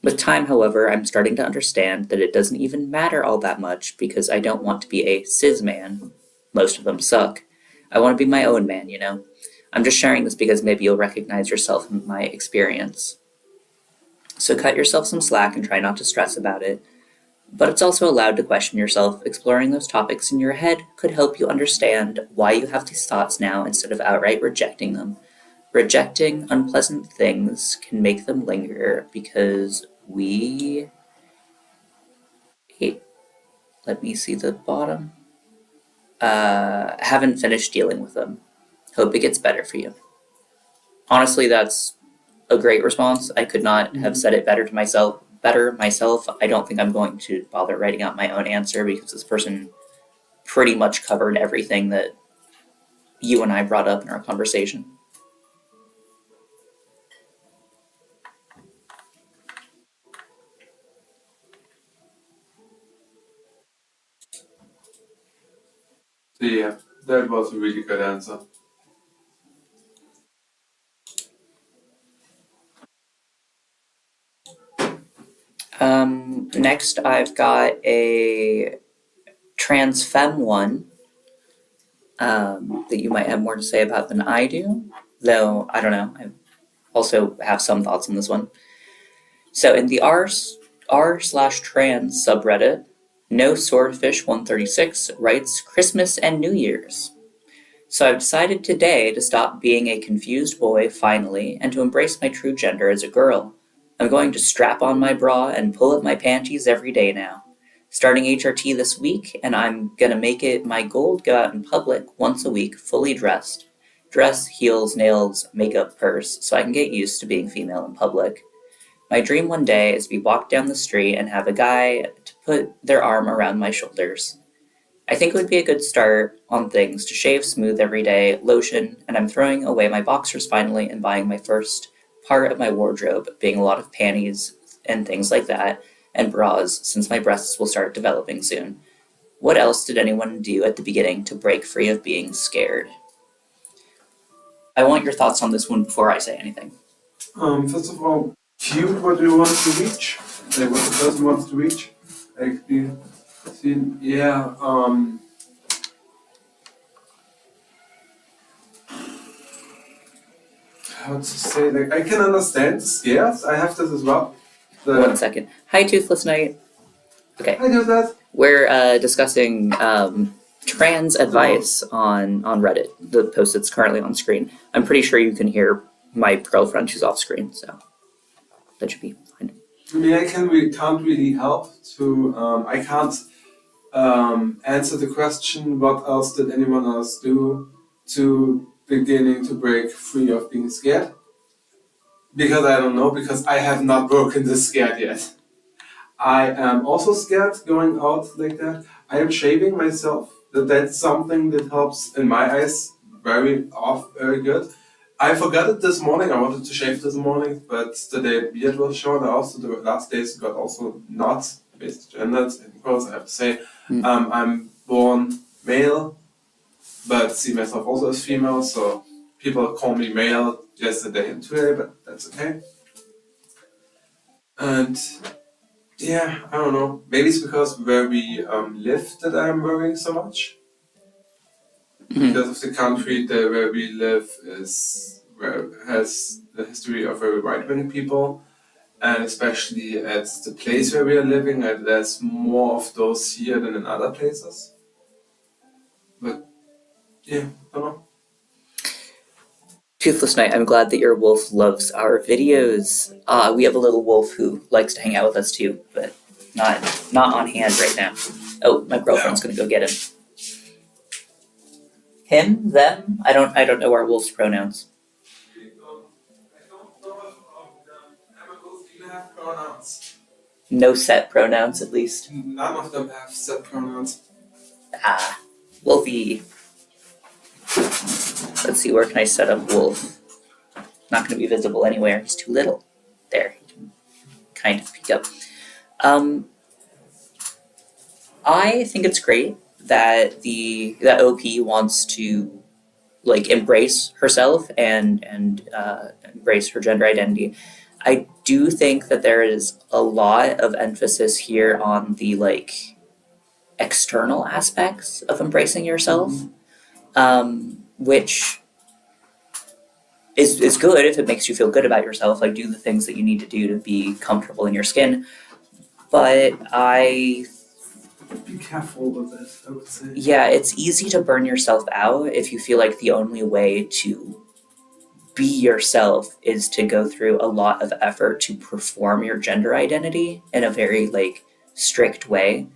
With time, however, I'm starting to understand that it doesn't even matter all that much because I don't want to be a cis man. Most of them suck. I want to be my own man, you know? I'm just sharing this because maybe you'll recognize yourself in my experience. So cut yourself some slack and try not to stress about it. But it's also allowed to question yourself. Exploring those topics in your head could help you understand why you have these thoughts now instead of outright rejecting them. Rejecting unpleasant things can make them linger because we let me see the bottom. Haven't finished dealing with them. Hope it gets better for you. Honestly, that's a great response. I could not have said it better myself. I don't think I'm going to bother writing out my own answer because this person pretty much covered everything that you and I brought up in our conversation. So yeah, that was a really good answer. Next, I've got a trans femme one that you might have more to say about than I do, though I don't know. I also have some thoughts on this one. So in the r/trans subreddit, no swordfish 136 writes Christmas and New Year's. So I've decided today to stop being a confused boy finally and to embrace my true gender as a girl. I'm going to strap on my bra and pull up my panties every day now. Starting HRT this week, and I'm gonna make it my goal to go out in public once a week fully dressed. Dress, heels, nails, makeup, purse, so I can get used to being female in public. My dream one day is to walk down the street and have a guy to put their arm around my shoulders. I think it would be a good start on things to shave smooth every day, lotion, and I'm throwing away my boxers finally and buying my first part of my wardrobe, being a lot of panties and things like that, and bras, since my breasts will start developing soon. What else did anyone do at the beginning to break free of being scared? I want your thoughts on this one before I say anything. First of all, cute what you want to reach, like what the person wants to reach. Like the scene, yeah. How to say? Like I can understand the scares. I have this as well. 1 second. Hi, Toothless Knight. Okay. I do that. We're discussing trans advice on Reddit, the post that's currently on screen. I'm pretty sure you can hear my girlfriend. She's off screen, so that should be fine. I mean, can't really help to. I can't answer the question. What else did anyone else do to beginning to break free of being scared? Because I don't know. Because I have not broken this scared yet. I am also scared going out like that. I am shaving myself. That's something that helps in my eyes very good. I forgot it this morning. I wanted to shave this morning, but the day beard was shown. Also, the last days got also not misgendered because I have to say I'm born male, but see myself also as female. So people call me male yesterday and today, but that's okay. And Yeah, I don't know. Maybe it's because where we live that I'm worrying so much. Mhm. Because of the country that where we live is where has the history of very right-wing people, and especially at the place where we are living, and there's more of those here than in other places. But yeah, I don't know. Toothless Knight, I'm glad that your wolf loves our videos. We have a little wolf who likes to hang out with us too, but not on hand right now. Oh, my girlfriend's gonna go get him. Him, them. I don't know our wolf's pronouns. I don't know if animals even have pronouns. No set pronouns, at least. None of them have set pronouns. Ah, Wolfie. Let's see, where can I set up wolf? Not gonna be visible anywhere. He's too little. There, he can kind of peek up. I think it's great that that OP wants to like embrace herself and embrace her gender identity. I do think that there is a lot of emphasis here on the like external aspects of embracing yourself, which is good if it makes you feel good about yourself. Like do the things that you need to do to be comfortable in your skin. But Be careful with this, I would say. yeah, it's easy to burn yourself out if you feel like the only way to be yourself is to go through a lot of effort to perform your gender identity in a very like strict way.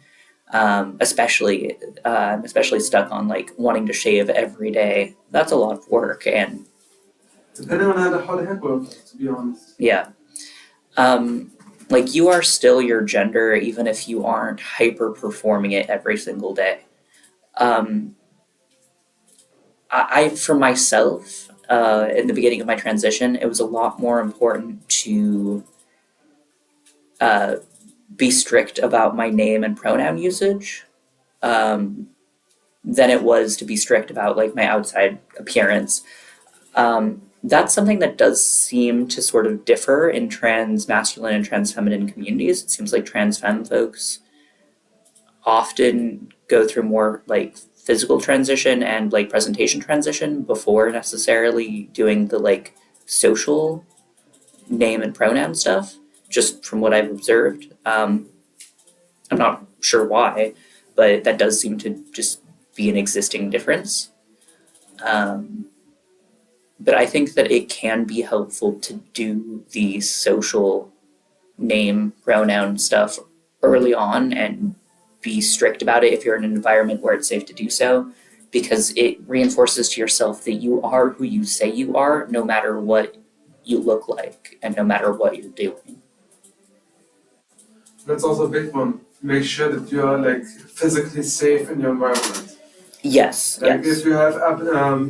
Especially stuck on like wanting to shave every day. That's a lot of work, and Depending on how the head works, to be honest. yeah, like you are still your gender even if you aren't hyper performing it every single day. Um, I for myself, in the beginning of my transition, it was a lot more important to uh, be strict about my name and pronoun usage um, than it was to be strict about like my outside appearance. That's something that does seem to sort of differ in trans masculine and trans feminine communities. It seems like trans femme folks often go through more like physical transition and like presentation transition before necessarily doing the like social name and pronoun stuff, just from what I've observed. I'm not sure why, but that does seem to just be an existing difference. Um, but I think that it can be helpful to do the social name pronoun stuff early on and be strict about it if you're in an environment where it's safe to do so, because it reinforces to yourself that you are who you say you are no matter what you look like and no matter what you're doing. That's also a big one. Make sure that you are like physically safe in your environment. Yes, Like yes. if you have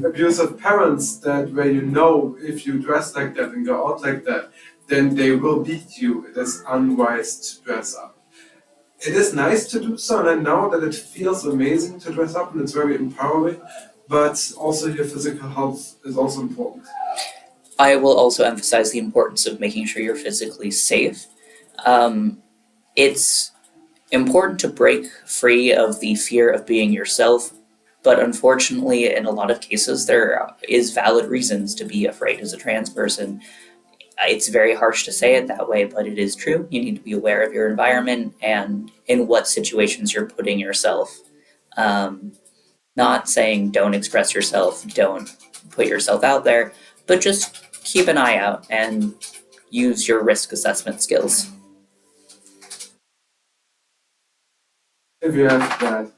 abusive parents that where you know if you dress like that and go out like that, then they will beat you. It is unwise to dress up. It is nice to do so, and I know that it feels amazing to dress up and it's very empowering, but also your physical health is also important. I will also emphasize the importance of making sure you're physically safe. It's important to break free of the fear of being yourself, but unfortunately, in a lot of cases, there is valid reasons to be afraid as a trans person. It's very harsh to say it that way, but it is true. You need to be aware of your environment and in what situations you're putting yourself. Um, Not saying don't express yourself, don't put yourself out there, but just keep an eye out and use your risk assessment skills. If you have that.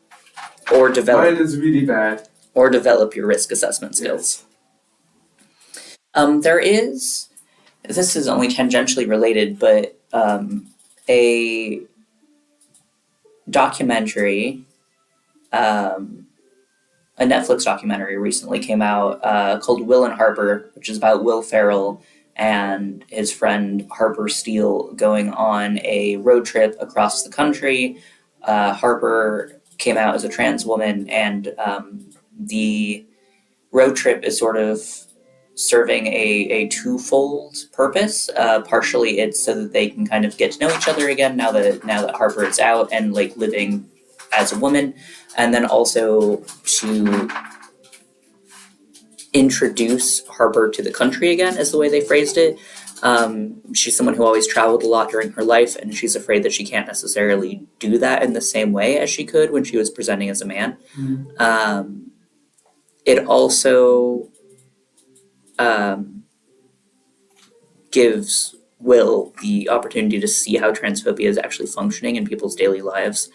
Or develop Mine is really bad. your risk assessment skills. There is, this is only tangentially related, but a documentary, a Netflix documentary recently came out called Will and Harper, which is about Will Ferrell and his friend Harper Steele going on a road trip across the country. Harper came out as a trans woman, and the road trip is sort of serving a twofold purpose. Partially, it's so that they can kind of get to know each other again now that Harper is out and like living as a woman, and then also to introduce Harper to the country again, is the way they phrased it. She's someone who always traveled a lot during her life, and she's afraid that she can't necessarily do that in the same way as she could when she was presenting as a man. It also um, gives Will the opportunity to see how transphobia is actually functioning in people's daily lives.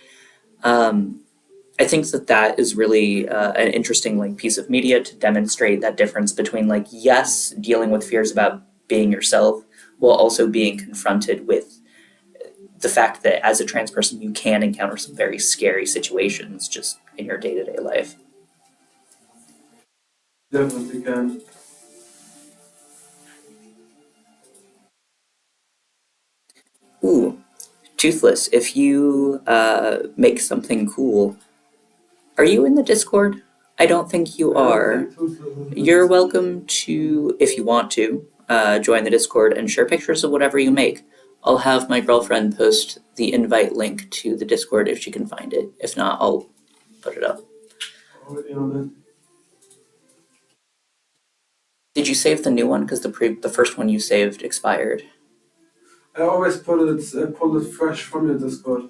Um, I think that is really an interesting like piece of media to demonstrate that difference between like yes, dealing with fears about being yourself while also being confronted with the fact that as a trans person you can encounter some very scary situations just in your day-to-day life. Definitely can. Ooh, Toothless, if you make something cool, are you in the Discord? I don't think you are. You're welcome to, if you want to, join the Discord and share pictures of whatever you make. I'll have my girlfriend post the invite link to the Discord if she can find it. If not, I'll put it up. Did you save the new one? Because the first one you saved expired. I always pull it fresh from your Discord.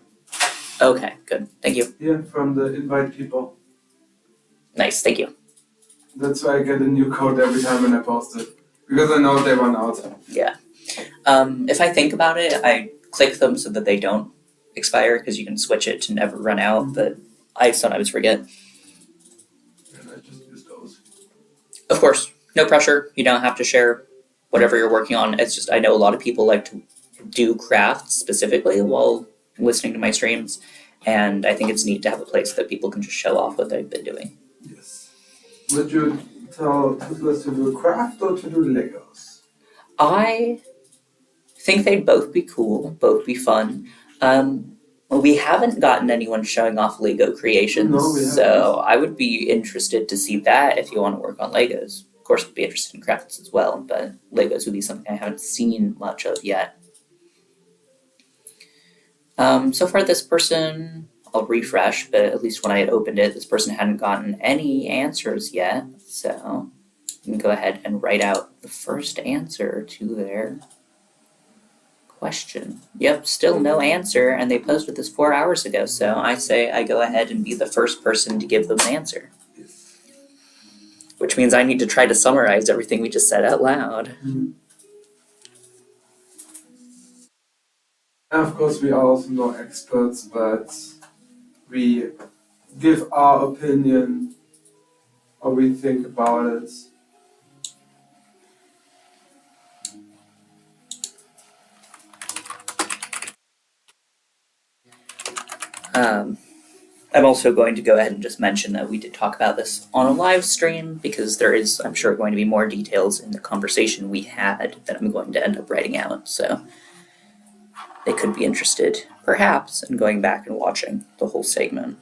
Okay, good. Thank you. Yeah, from the invite people. Nice, thank you. That's why I get a new code every time when I post it. Because I know they run out. Yeah. If I think about it, I click them so that they don't expire because you can switch it to never run out, but I sometimes forget. And I just use those. Of course, no pressure. You don't have to share whatever you're working on. It's just I know a lot of people like to do crafts specifically while listening to my streams, and I think it's neat to have a place that people can just show off what they've been doing. Yes. Would you tell Toothless to do craft or to do Legos? I think they'd both be cool, both be fun. We haven't gotten anyone showing off Lego creations, No, we haven't. so I would be interested to see that if you want to work on Legos. Of course, I'd be interested in crafts as well, but Legos would be something I haven't seen much of yet. So far, this person, I'll refresh, but at least when I had opened it, this person hadn't gotten any answers yet. So you can go ahead and write out the first answer to their question. Yep, still no answer, and they posted this 4 hours ago, so I say I go ahead and be the first person to give them an answer. Which means I need to try to summarize everything we just said out loud. Mm-hmm. And of course, we are also no experts, but we give our opinion, or we think about it. I'm also going to go ahead and just mention that we did talk about this on a live stream because there is, I'm sure, going to be more details in the conversation we had that I'm going to end up writing out. So they could be interested, perhaps, in going back and watching the whole segment.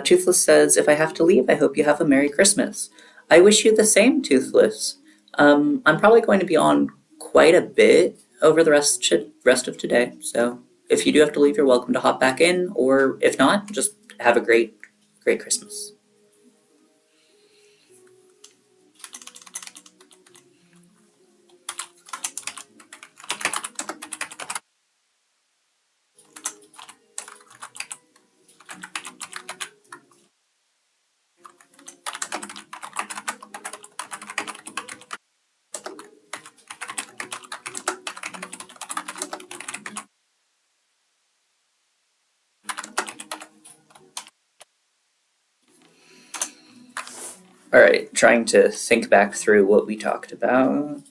Toothless says, if I have to leave, I hope you have a Merry Christmas. I wish you the same, Toothless. I'm probably going to be on quite a bit over the rest of today, so if you do have to leave, you're welcome to hop back in, or if not, just have a great Christmas. All right, trying to think back through what we talked about.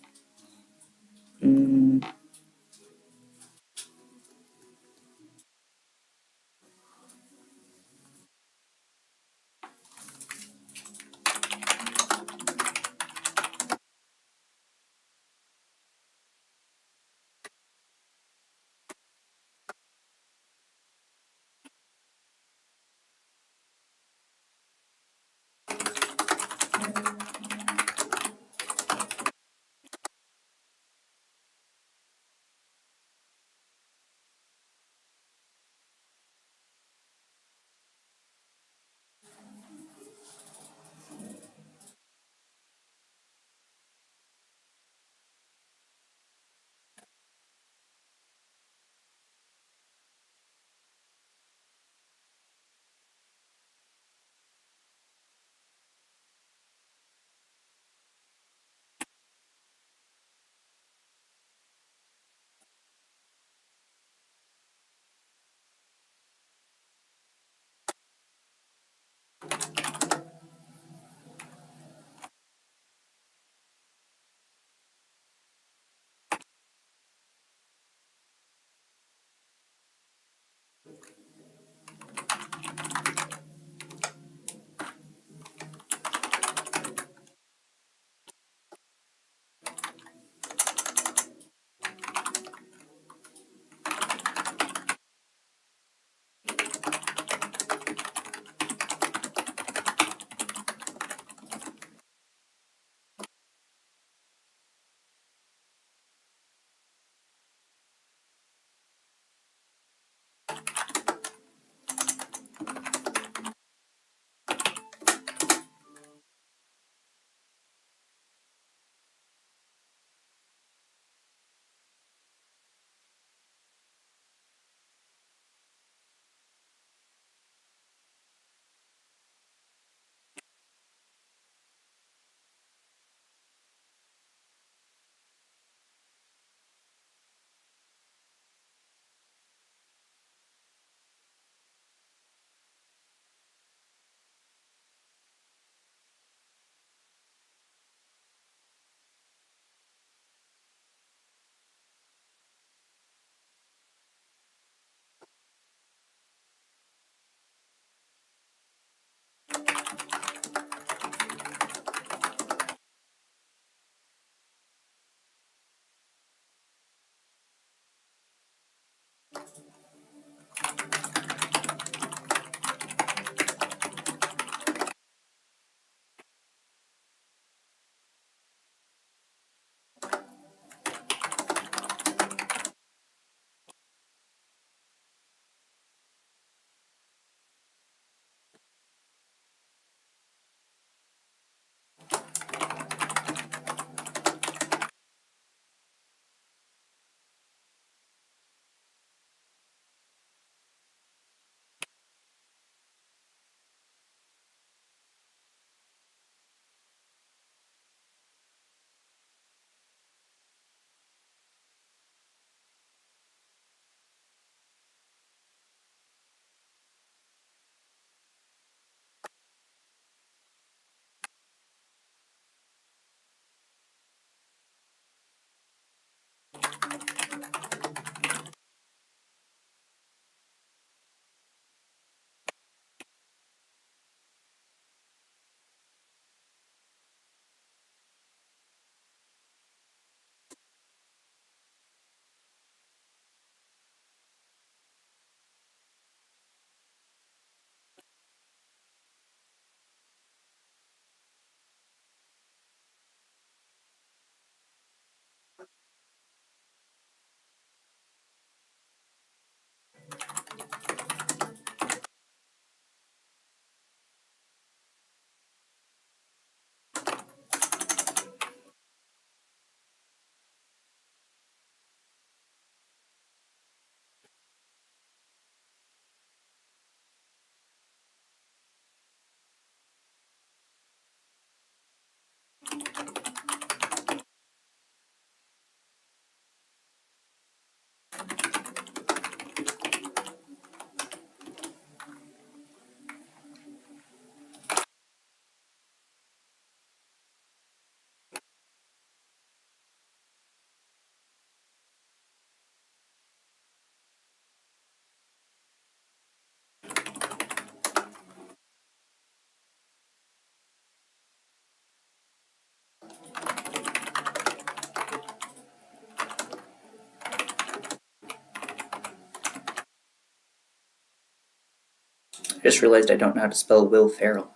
I just realized I don't know how to spell Will Ferrell.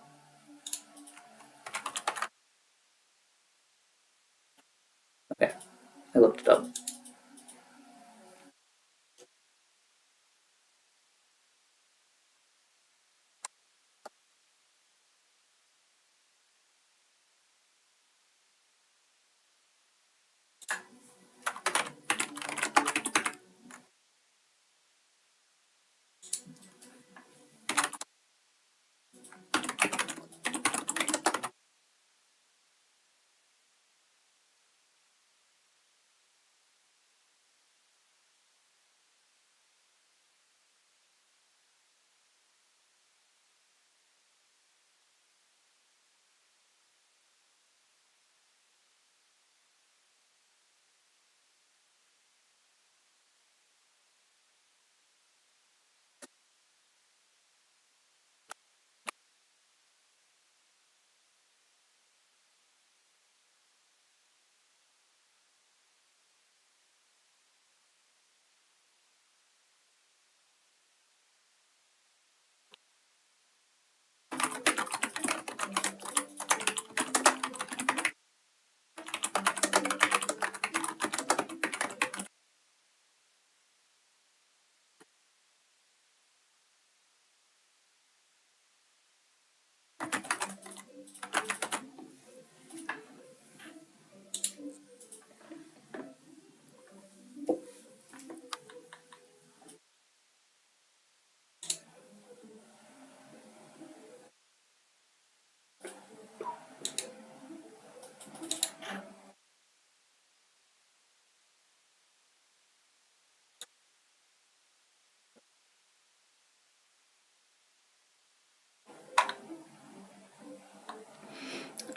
Okay, I looked it up.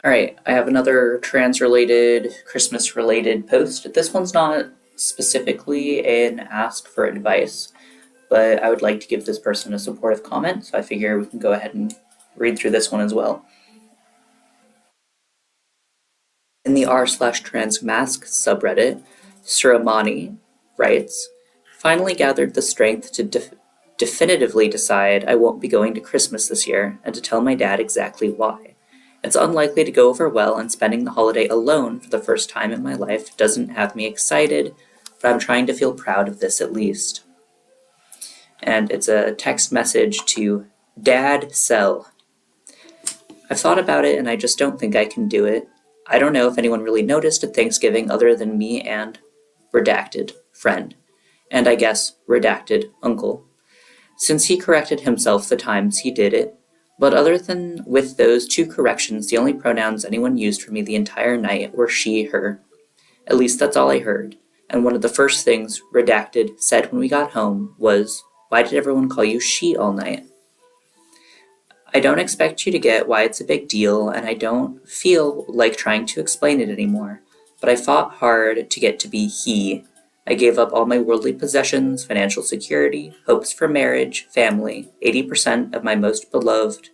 Alright, I have another trans related, Christmas related post. This one's not specifically an ask for advice, but I would like to give this person a supportive comment, so I figure we can go ahead and read through this one as well. In the r/trans mask subreddit, Suramani writes, finally gathered the strength to definitively decide I won't be going to Christmas this year and to tell my dad exactly why. It's unlikely to go over well, and spending the holiday alone for the first time in my life doesn't have me excited, but I'm trying to feel proud of this at least. And it's a text message to Dad Cell. I've thought about it and I just don't think I can do it. I don't know if anyone really noticed at Thanksgiving other than me and redacted friend, and I guess redacted uncle, since he corrected himself the times he did it. But other than with those two corrections, the only pronouns anyone used for me the entire night were she, her. At least that's all I heard. And one of the first things redacted said when we got home was, why did everyone call you she all night? I don't expect you to get why it's a big deal, and I don't feel like trying to explain it anymore, but I fought hard to get to be he. I gave up all my worldly possessions, financial security, hopes for marriage, family, 80% of my most beloved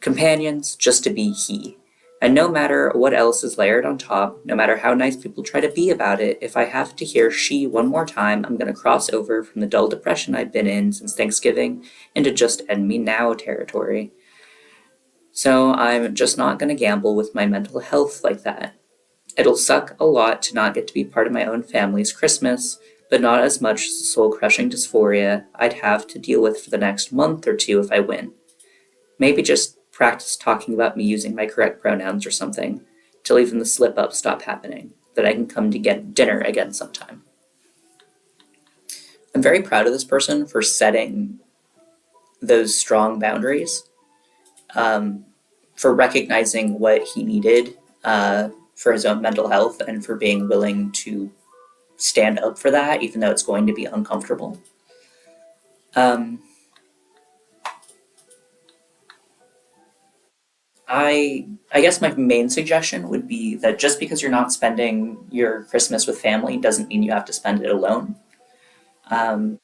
companions, just to be he. And no matter what else is layered on top, no matter how nice people try to be about it, if I have to hear she one more time, I'm gonna cross over from the dull depression I've been in since Thanksgiving into just end me now territory. So I'm just not gonna gamble with my mental health like that. It'll suck a lot to not get to be part of my own family's Christmas, but not as much as the soul-crushing dysphoria I'd have to deal with for the next month or two if I win. Maybe just practice talking about me using my correct pronouns or something, till even the slip-ups stop happening, that I can come to get dinner again sometime. I'm very proud of this person for setting those strong boundaries, for recognizing what he needed for his own mental health, and for being willing to stand up for that, even though it's going to be uncomfortable. I guess my main suggestion would be that just because you're not spending your Christmas with family doesn't mean you have to spend it alone. Um,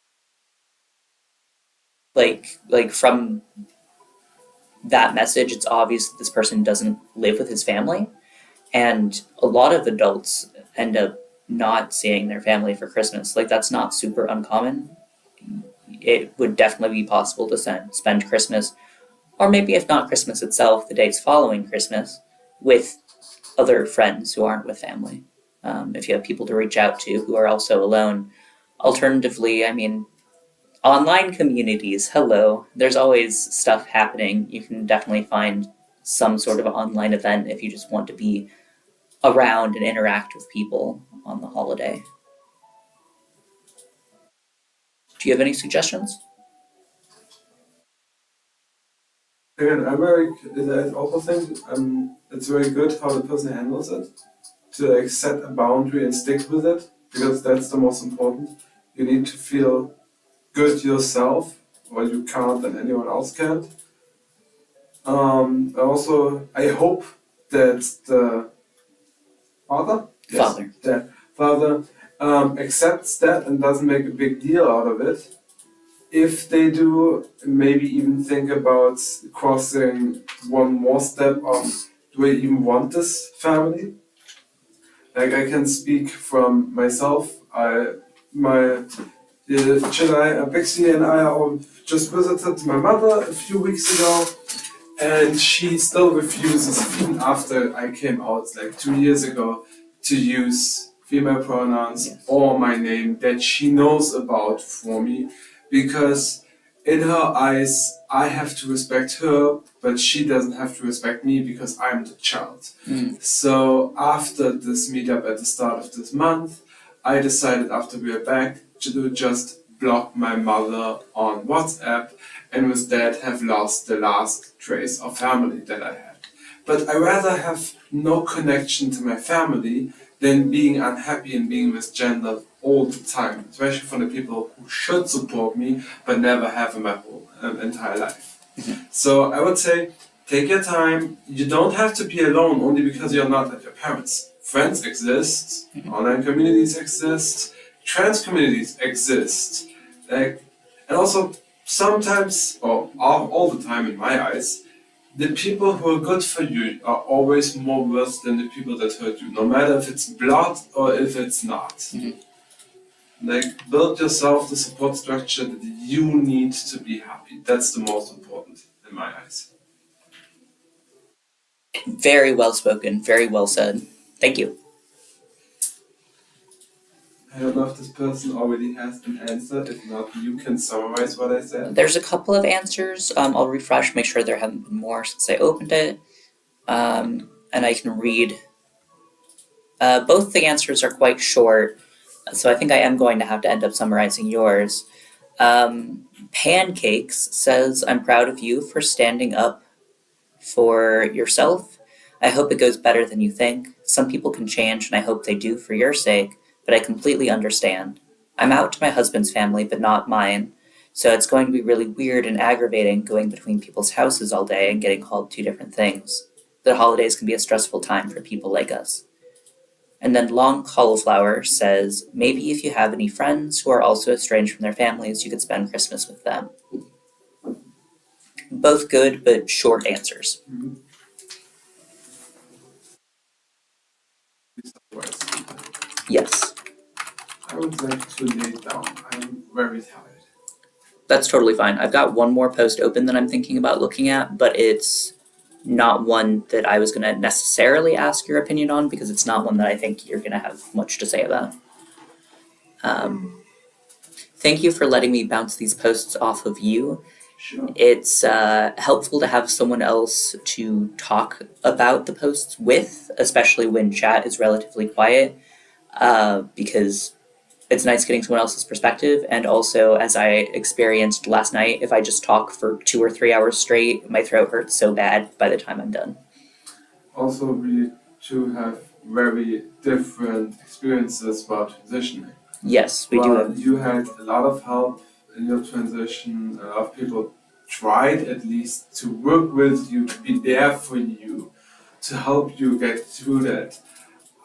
like from that message, it's obvious that this person doesn't live with his family, and a lot of adults end up not seeing their family for Christmas. Like that's not super uncommon. it would definitely be possible to spend Christmas, or maybe if not Christmas itself, the days following Christmas, with other friends who aren't with family. If you have people to reach out to who are also alone. Alternatively, I mean, online communities, hello. There's always stuff happening. You can definitely find some sort of online event if you just want to be around and interact with people on the holiday. Do you have any suggestions? Again, I also think it's very good how the person handles it, to like set a boundary and stick with it, because that's the most important. You need to feel good yourself, or you can't and anyone else can't. I hope that the father, Father. the father accepts that and doesn't make a big deal out of it. If they do, maybe even think about crossing one more step of, do I even want this family? Like, I can speak from myself. Bixie and I all just visited my mother a few weeks ago, and she still refuses, even after I came out like 2 years ago, to use female pronouns or my name that she knows about for me, because in her eyes I have to respect her, but she doesn't have to respect me because I'm the child. So after this meetup at the start of this month, I decided after we are back to just block my mother on WhatsApp, and with that have lost the last trace of family that I had. But I rather have no connection to my family than being unhappy and being misgendered all the time, especially from the people who should support me but never have in my whole entire life. So I would say, take your time. You don't have to be alone only because you're not at your parents. Friends exist, online communities exist, trans communities exist. And also, sometimes, or all the time in my eyes, the people who are good for you are always more worse than the people that hurt you, no matter if it's blood or if it's not. Like, build yourself the support structure that you need to be happy. That's the most important in my eyes. Very well spoken, very well said. Thank you. I don't know if this person already has an answer. If not, you can summarize what I said. There's a couple of answers. I'll refresh, make sure there haven't been more since I opened it. And I can read. Both the answers are quite short, so I think I am going to have to end up summarizing yours. Pancakes says, I'm proud of you for standing up for yourself. I hope it goes better than you think. Some people can change, and I hope they do for your sake, but I completely understand. I'm out to my husband's family, but not mine, so it's going to be really weird and aggravating going between people's houses all day and getting called two different things. The holidays can be a stressful time for people like us. And then Long Cauliflower says, maybe if you have any friends who are also estranged from their families, you could spend Christmas with them. Both good, but short answers. Yes. I would like to lay down. I'm very tired. That's totally fine. I've got one more post open that I'm thinking about looking at, but it's not one that I was going to necessarily ask your opinion on because it's not one that I think you're going to have much to say about. Thank you for letting me bounce these posts off of you. Sure. It's helpful to have someone else to talk about the posts with, especially when chat is relatively quiet, because it's nice getting someone else's perspective. And also, as I experienced last night, if I just talk for 2 or 3 hours straight, my throat hurts so bad by the time I'm done. Also, we two have very different experiences about transitioning. Yes, we do have. You had a lot of help in your transition. A lot of people tried at least to work with you, to be there for you, to help you get through that.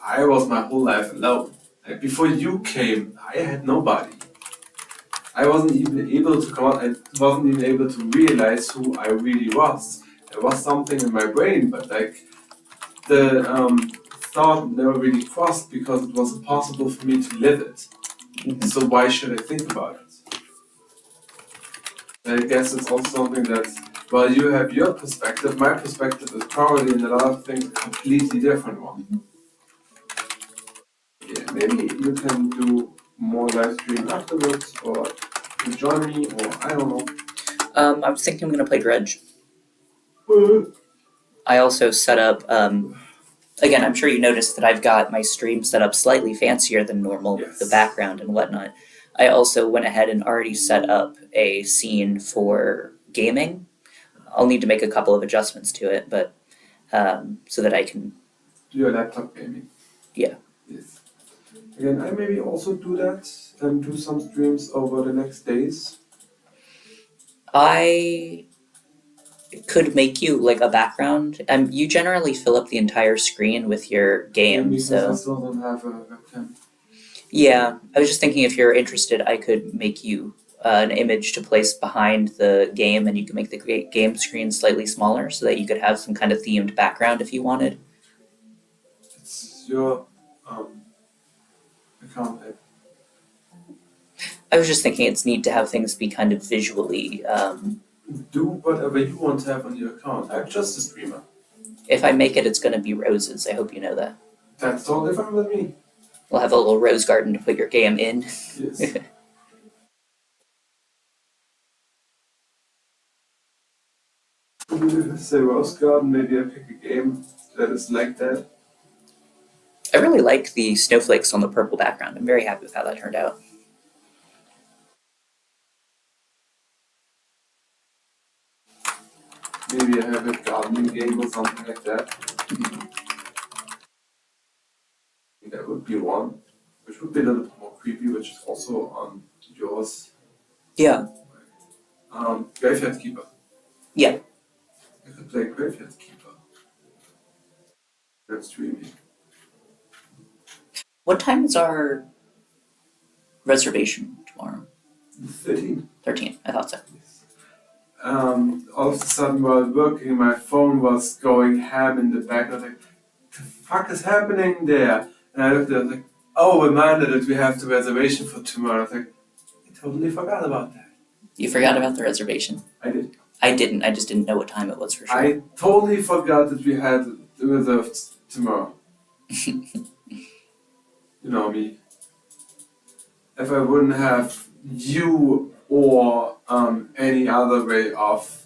I was my whole life alone. Like, before you came, I had nobody. I wasn't even able to come out. I wasn't even able to realize who I really was. There was something in my brain, but like the thought never really crossed because it was impossible for me to live it. So why should I think about it? I guess it's also something that, while you have your perspective, my perspective is probably in a lot of things a completely different one. Yeah, maybe you can do more live stream afterwards, or you join me, or I don't know. I was thinking I'm gonna play Dredge. I also set up, again, I'm sure you noticed that I've got my stream set up slightly fancier than normal, Yes. the background and whatnot. I also went ahead and already set up a scene for gaming. I'll need to make a couple of adjustments to it, but so that I can. Do your laptop gaming. Yeah. Yes. Again, I maybe also do that and do some streams over the next days. I could make you like a background. You generally fill up the entire screen with your game, Because so I still don't have a webcam. yeah. I was just thinking if you're interested, I could make you an image to place behind the game, and you can make the game screen slightly smaller so that you could have some kind of themed background if you wanted. It's your account. I was just thinking it's neat to have things be kind of visually. Do whatever you want to have on your account. I'm just a streamer. If I make it, it's going to be roses. I hope you know that. That's totally fine with me. We'll have a little rose garden to put your game in. Yes. Say Rose Garden, maybe I pick a game that is like that. I really like the snowflakes on the purple background. I'm very happy with how that turned out. Maybe I have a gardening game or something like that. That would be one, which would be a little bit more creepy, which is also on yours. Yeah. Graveyard Keeper. Yeah. I could play Graveyard Keeper. That's streaming. What time is our reservation tomorrow? 13. 13. I thought so. All of a sudden while working, my phone was going ham in the back. I was like, the fuck is happening there? And I looked at it, I was like, oh, reminder that we have the reservation for tomorrow. I was like, I totally forgot about that. You forgot about the reservation? I did. I didn't. I just didn't know what time it was for sure. I totally forgot that we had the reserved tomorrow. You know me. If I wouldn't have you or any other way of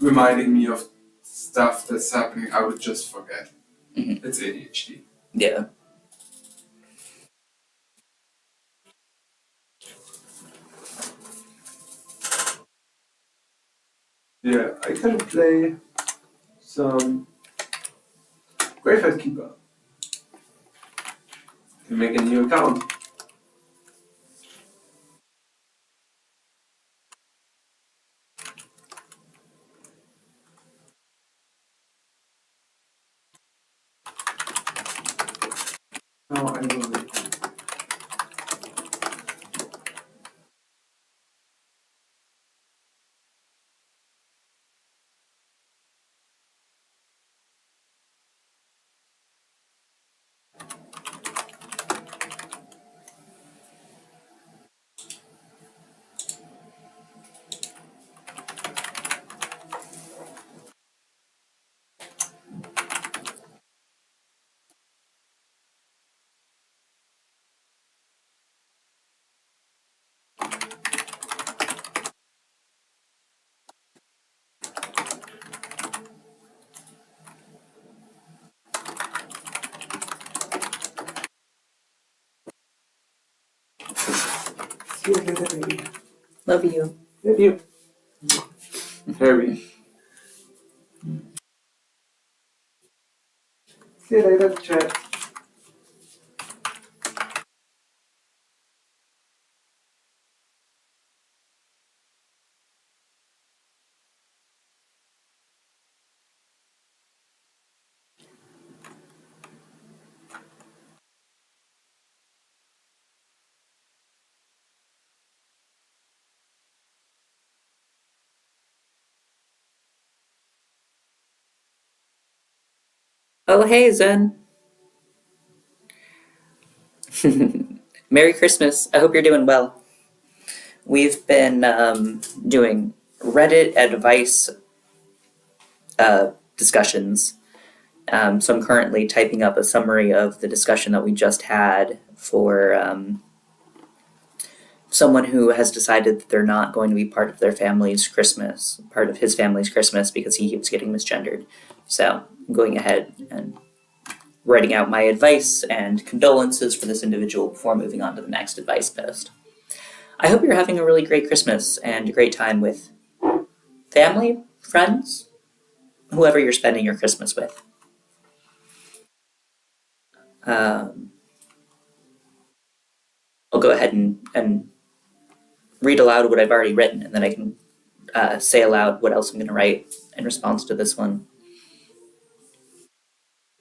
reminding me of stuff that's happening, I would just forget. Mhm. It's ADHD. Yeah. Yeah, I can play some Graveyard Keeper. I can make a new account. Now I will make it. See you later, baby. Love you. Love you. Harry. See you later, chat. Oh, hey, Zen. Merry Christmas. I hope you're doing well. We've been doing Reddit advice discussions. So I'm currently typing up a summary of the discussion that we just had for someone who has decided that they're not going to be part of their family's Christmas, part of his family's Christmas, because he keeps getting misgendered. So I'm going ahead and writing out my advice and condolences for this individual before moving on to the next advice post. I hope you're having a really great Christmas and a great time with family, friends, whoever you're spending your Christmas with. I'll go ahead and read aloud what I've already written, and then I can say aloud what else I'm going to write in response to this one.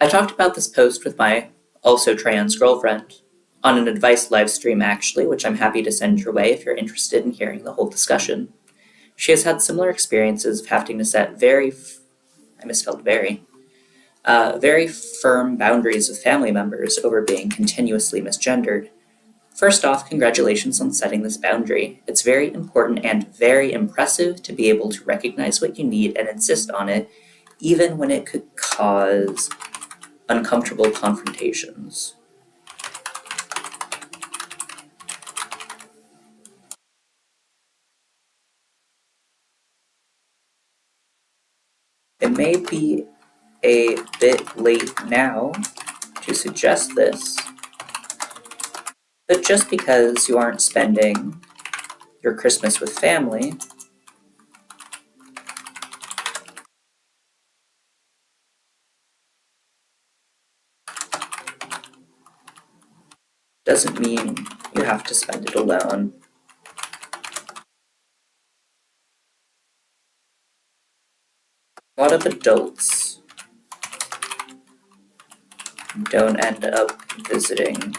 I talked about this post with my also trans girlfriend on an advice live stream, actually, which I'm happy to send your way if you're interested in hearing the whole discussion. She has had similar experiences of having to set very firm boundaries with family members over being continuously misgendered. First off, congratulations on setting this boundary. It's very important and very impressive to be able to recognize what you need and insist on it, even when it could cause uncomfortable confrontations. It may be a bit late now to suggest this, but just because you aren't spending your Christmas with family doesn't mean you have to spend it alone. A lot of adults don't end up visiting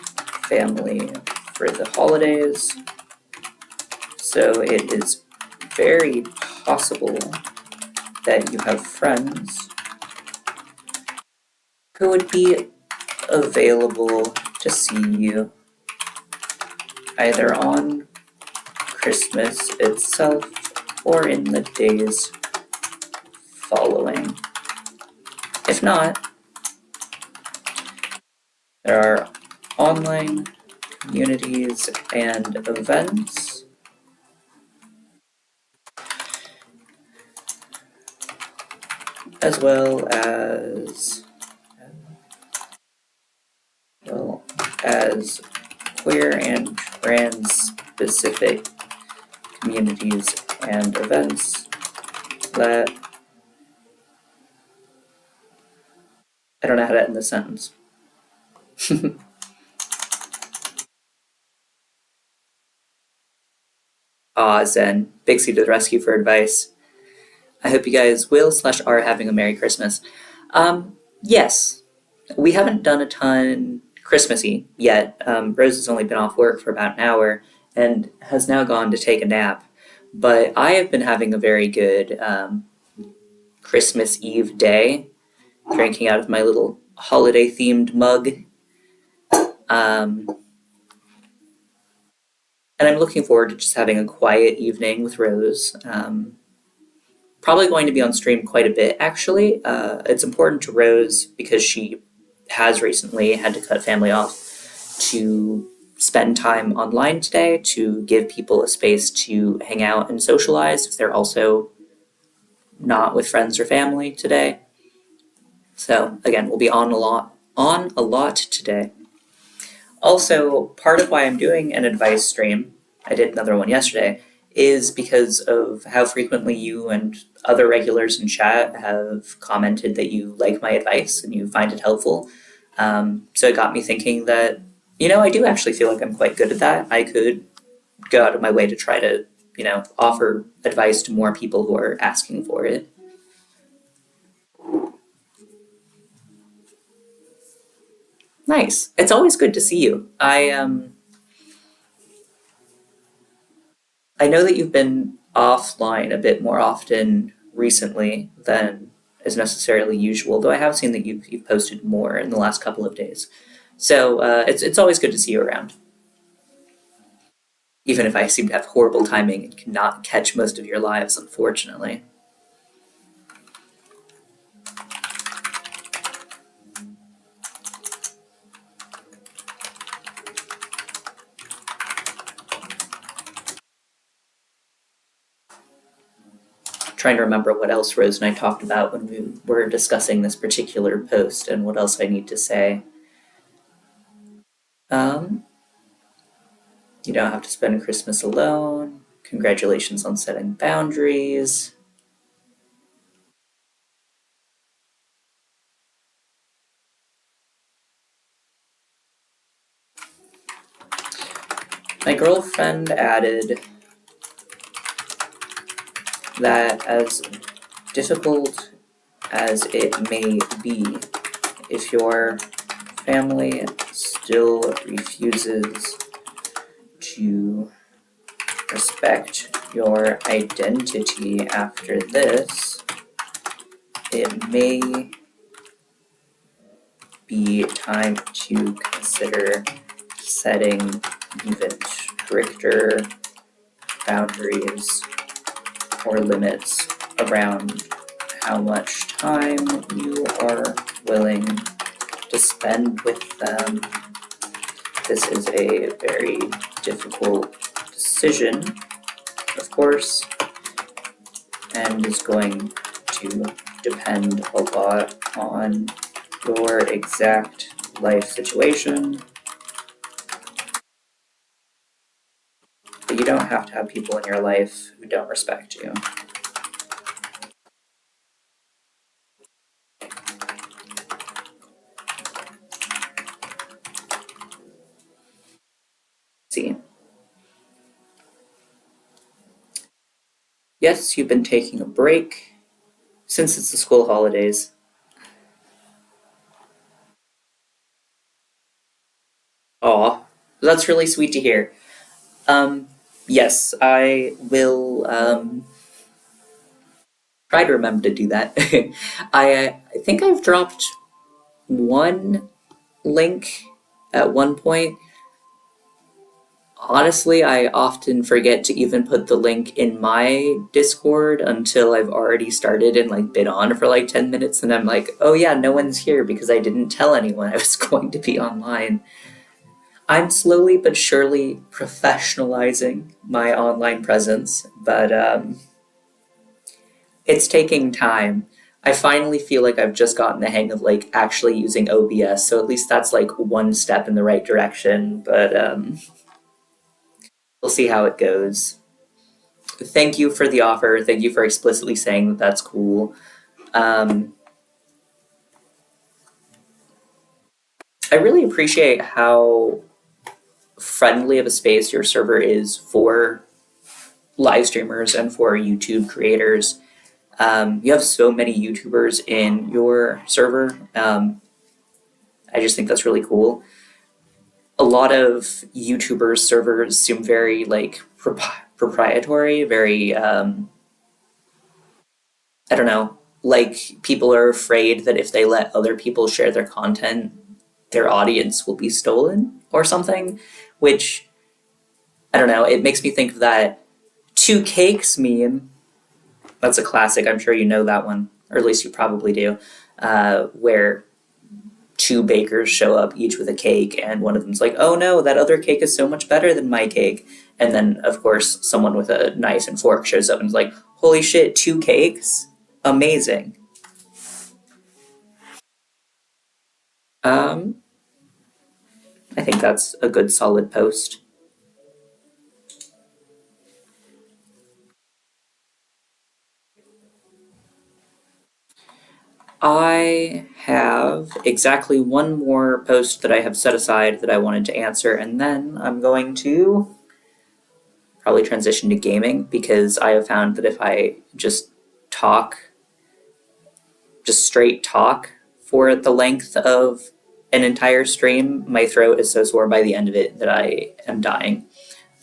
family for the holidays, so it is very possible that you have friends who would be available to see you either on Christmas itself or in the days following. If not, there are online communities and events as well as queer and trans specific communities and events that I don't know how to end the sentence. Zen. Bixie to the rescue for advice. I hope you guys will/are having a Merry Christmas. Yes, we haven't done a ton Christmassy yet. Rose has only been off work for about an hour and has now gone to take a nap. But I have been having a very good Christmas Eve day, drinking out of my little holiday-themed mug. And I'm looking forward to just having a quiet evening with Rose. Probably going to be on stream quite a bit, actually. It's important to Rose because she has recently had to cut family off to spend time online today to give people a space to hang out and socialize if they're also not with friends or family today. So again, we'll be on a lot today. Also, part of why I'm doing an advice stream, I did another one yesterday, is because of how frequently you and other regulars in chat have commented that you like my advice and you find it helpful. So it got me thinking that, I do actually feel like I'm quite good at that. I could go out of my way to try to, offer advice to more people who are asking for it. Nice. It's always good to see you. I know that you've been offline a bit more often recently than is necessarily usual, though I have seen that you've posted more in the last couple of days. So it's always good to see you around. even if I seem to have horrible timing and cannot catch most of your lives, unfortunately. Trying to remember what else Rose and I talked about when we were discussing this particular post and what else I need to say. Um, you don't have to spend Christmas alone. Congratulations on setting boundaries. My girlfriend added that as difficult as it may be, if your family still refuses to respect your identity after this, it may be time to consider setting even stricter boundaries or limits around how much time you are willing to spend with them. This is a very difficult decision, of course, and is going to depend a lot on your exact life situation. But you don't have to have people in your life who don't respect you. See. Yes, you've been taking a break since it's the school holidays. Aw, that's really sweet to hear. Yes, I will try to remember to do that. I think I've dropped one link at one point. Honestly, I often forget to even put the link in my Discord until I've already started and like been on for like 10 minutes, and I'm like, oh yeah, no one's here because I didn't tell anyone I was going to be online. I'm slowly but surely professionalizing my online presence, but it's taking time. I finally feel like I've just gotten the hang of like actually using OBS, so at least that's like one step in the right direction, but we'll see how it goes. Thank you for the offer. Thank you for explicitly saying that that's cool. I really appreciate how friendly of a space your server is for live streamers and for YouTube creators. You have so many YouTubers in your server. I just think that's really cool. A lot of YouTubers' servers seem very like proprietary, very I don't know, like people are afraid that if they let other people share their content, their audience will be stolen or something, which I don't know, it makes me think of that two cakes meme. That's a classic. I'm sure you know that one, or at least you probably do, where two bakers show up each with a cake, and one of them's like, oh no, that other cake is so much better than my cake. And then, of course, someone with a knife and fork shows up and is like, holy shit, two cakes? Amazing. Um, I think that's a good solid post. I have exactly one more post that I have set aside that I wanted to answer, and then I'm going to probably transition to gaming because I have found that if I just talk, just straight talk for the length of an entire stream, my throat is so sore by the end of it that I am dying.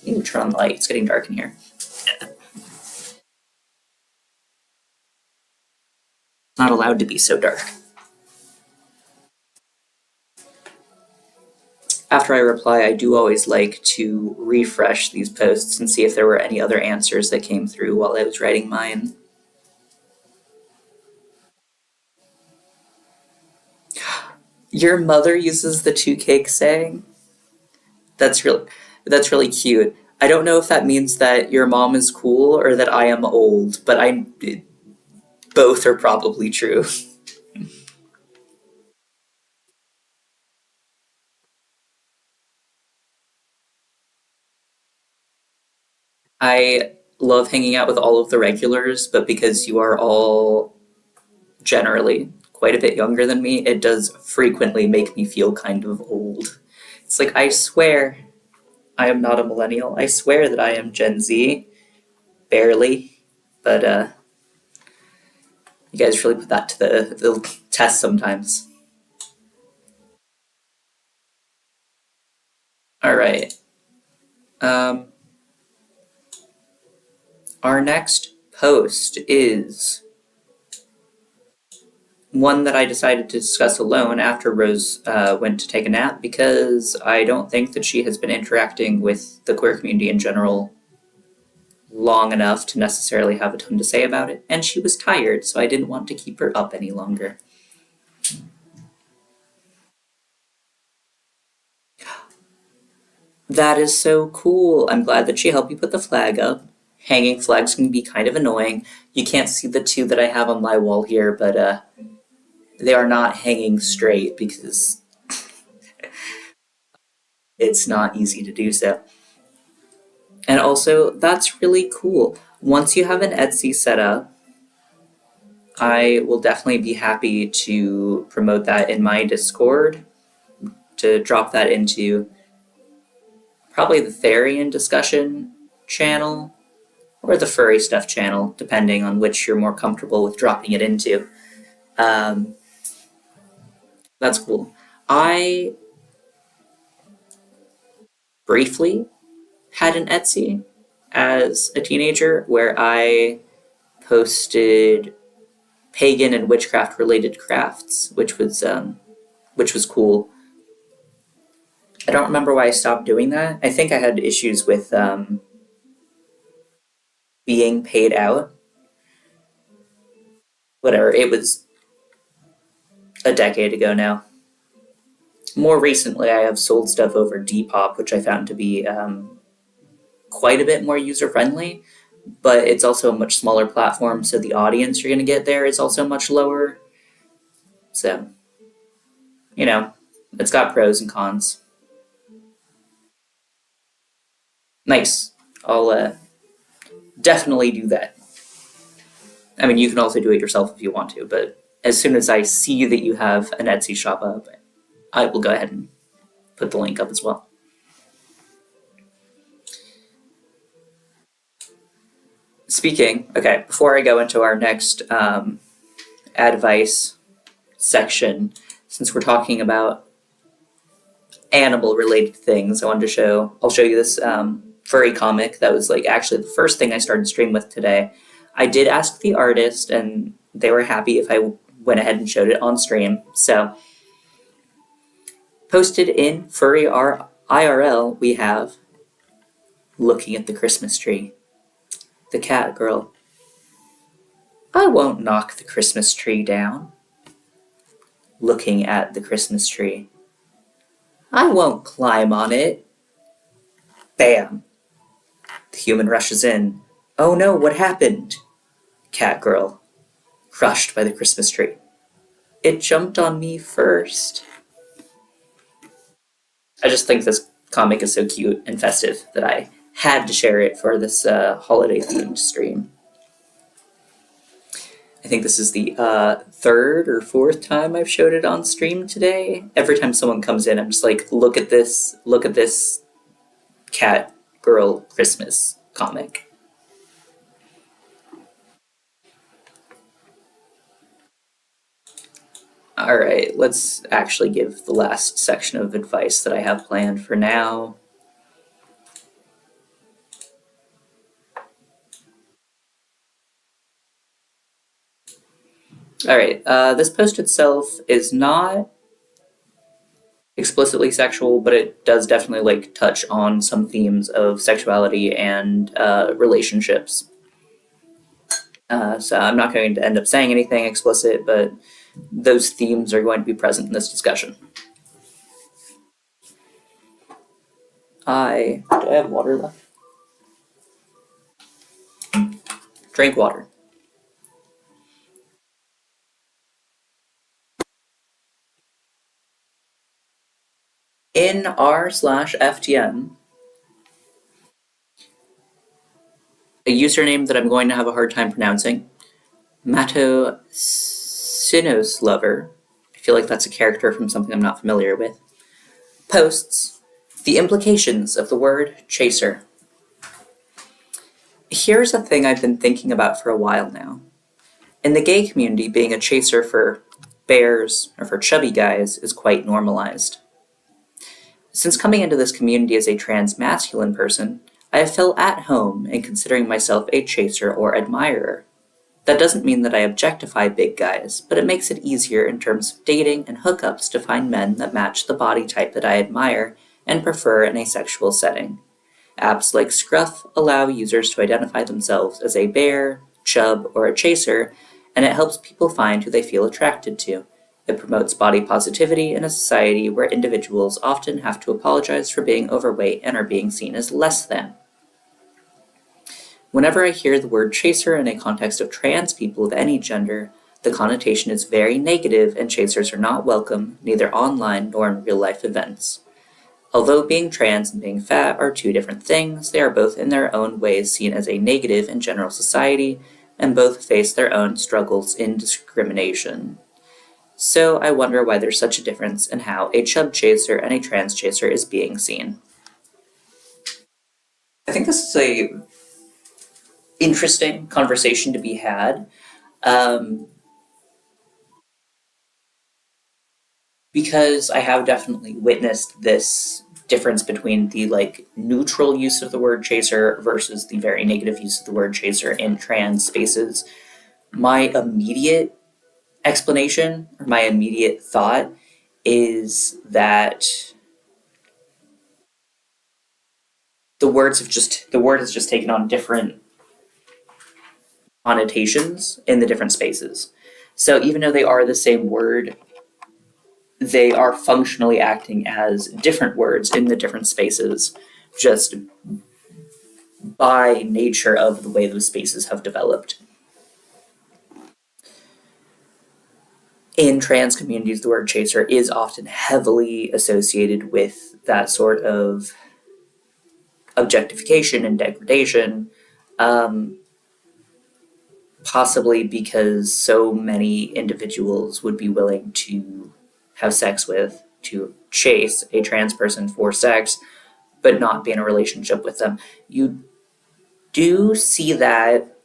You turn on the light, it's getting dark in here. It's not allowed to be so dark. After I reply, I do always like to refresh these posts and see if there were any other answers that came through while I was writing mine. Your mother uses the two cake saying? That's really that's really cute. I don't know if that means that your mom is cool or that I am old, but I both are probably true. I love hanging out with all of the regulars, but because you are all generally quite a bit younger than me, it does frequently make me feel kind of old. It's like, I swear I am not a millennial. I swear that I am Gen Z, barely, but you guys really put that to the test sometimes. All right. Um, our next post is one that I decided to discuss alone after Rose went to take a nap because I don't think that she has been interacting with the queer community in general long enough to necessarily have a ton to say about it. And she was tired, so I didn't want to keep her up any longer. That is so cool. I'm glad that she helped you put the flag up. Hanging flags can be kind of annoying. You can't see the two that I have on my wall here, but they are not hanging straight because it's not easy to do so. And also, that's really cool. Once you have an Etsy set up, I will definitely be happy to promote that in my Discord, to drop that into probably the Therian discussion channel or the furry stuff channel, depending on which you're more comfortable with dropping it into. Um, that's cool. I briefly had an Etsy as a teenager where I posted pagan and witchcraft related crafts, which was cool. I don't remember why I stopped doing that. I think I had issues with being paid out. Whatever, it was a decade ago now. More recently, I have sold stuff over Depop, which I found to be quite a bit more user friendly, but it's also a much smaller platform, so the audience you're going to get there is also much lower. So, you know, it's got pros and cons. Nice. I'll definitely do that. I mean, you can also do it yourself if you want to, but as soon as I see that you have an Etsy shop up, I will go ahead and put the link up as well. Speaking, okay, before I go into our next advice section, since we're talking about animal related things, I'll show you this furry comic that was like actually the first thing I started stream with today. I did ask the artist and they were happy if I went ahead and showed it on stream. So posted in Furry IRL, we have looking at the Christmas tree. The cat girl. I won't knock the Christmas tree down. Looking at the Christmas tree. I won't climb on it. Bam. The human rushes in. Oh no, what happened? Cat girl. Crushed by the Christmas tree. It jumped on me first. I just think this comic is so cute and festive that I had to share it for this holiday themed stream. I think this is the third or fourth time I've showed it on stream today. Every time someone comes in, I'm just like, look at this cat girl Christmas comic. All right, let's actually give the last section of advice that I have planned for now. All right, this post itself is not explicitly sexual, but it does definitely like touch on some themes of sexuality and relationships. So I'm not going to end up saying anything explicit, but those themes are going to be present in this discussion. Do I have water left? Drink water. In r/ftm, a username that I'm going to have a hard time pronouncing, Mato Sinos Lover, I feel like that's a character from something I'm not familiar with, posts the implications of the word chaser. Here's a thing I've been thinking about for a while now. In the gay community, being a chaser for bears or for chubby guys is quite normalized. Since coming into this community as a trans masculine person, I have felt at home in considering myself a chaser or admirer. That doesn't mean that I objectify big guys, but it makes it easier in terms of dating and hookups to find men that match the body type that I admire and prefer in a sexual setting. Apps like Scruff allow users to identify themselves as a bear, chub, or a chaser, and it helps people find who they feel attracted to. It promotes body positivity in a society where individuals often have to apologize for being overweight and are being seen as less than. Whenever I hear the word chaser in a context of trans people of any gender, the connotation is very negative and chasers are not welcome, neither online nor in real-life events. Although being trans and being fat are two different things, they are both in their own ways seen as a negative in general society, and both face their own struggles in discrimination. So I wonder why there's such a difference in how a chub chaser and a trans chaser is being seen. I think this is a interesting conversation to be had, because I have definitely witnessed this difference between the like neutral use of the word chaser versus the very negative use of the word chaser in trans spaces. My immediate explanation or my immediate thought is that the word has just taken on different connotations in the different spaces. So even though they are the same word, they are functionally acting as different words in the different spaces, just by nature of the way those spaces have developed. In trans communities, the word chaser is often heavily associated with that sort of objectification and degradation, possibly because so many individuals would be willing to have sex with, to chase a trans person for sex, but not be in a relationship with them. You do see that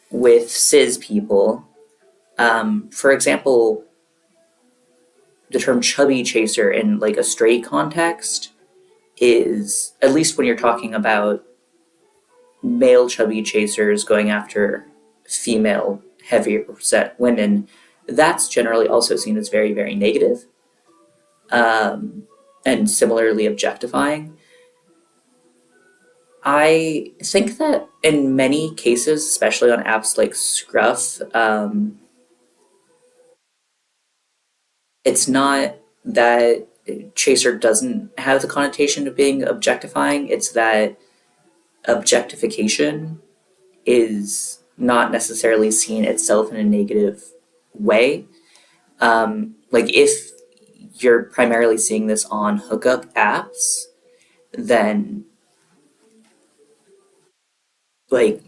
with cis people. For example, the term chubby chaser in like a straight context is, at least when you're talking about male chubby chasers going after female heavier set women, that's generally also seen as very, very negative, and similarly objectifying. I think that in many cases, especially on apps like Scruff, it's not that chaser doesn't have the connotation of being objectifying, it's that objectification is not necessarily seen itself in a negative way. Like if you're primarily seeing this on hookup apps, then like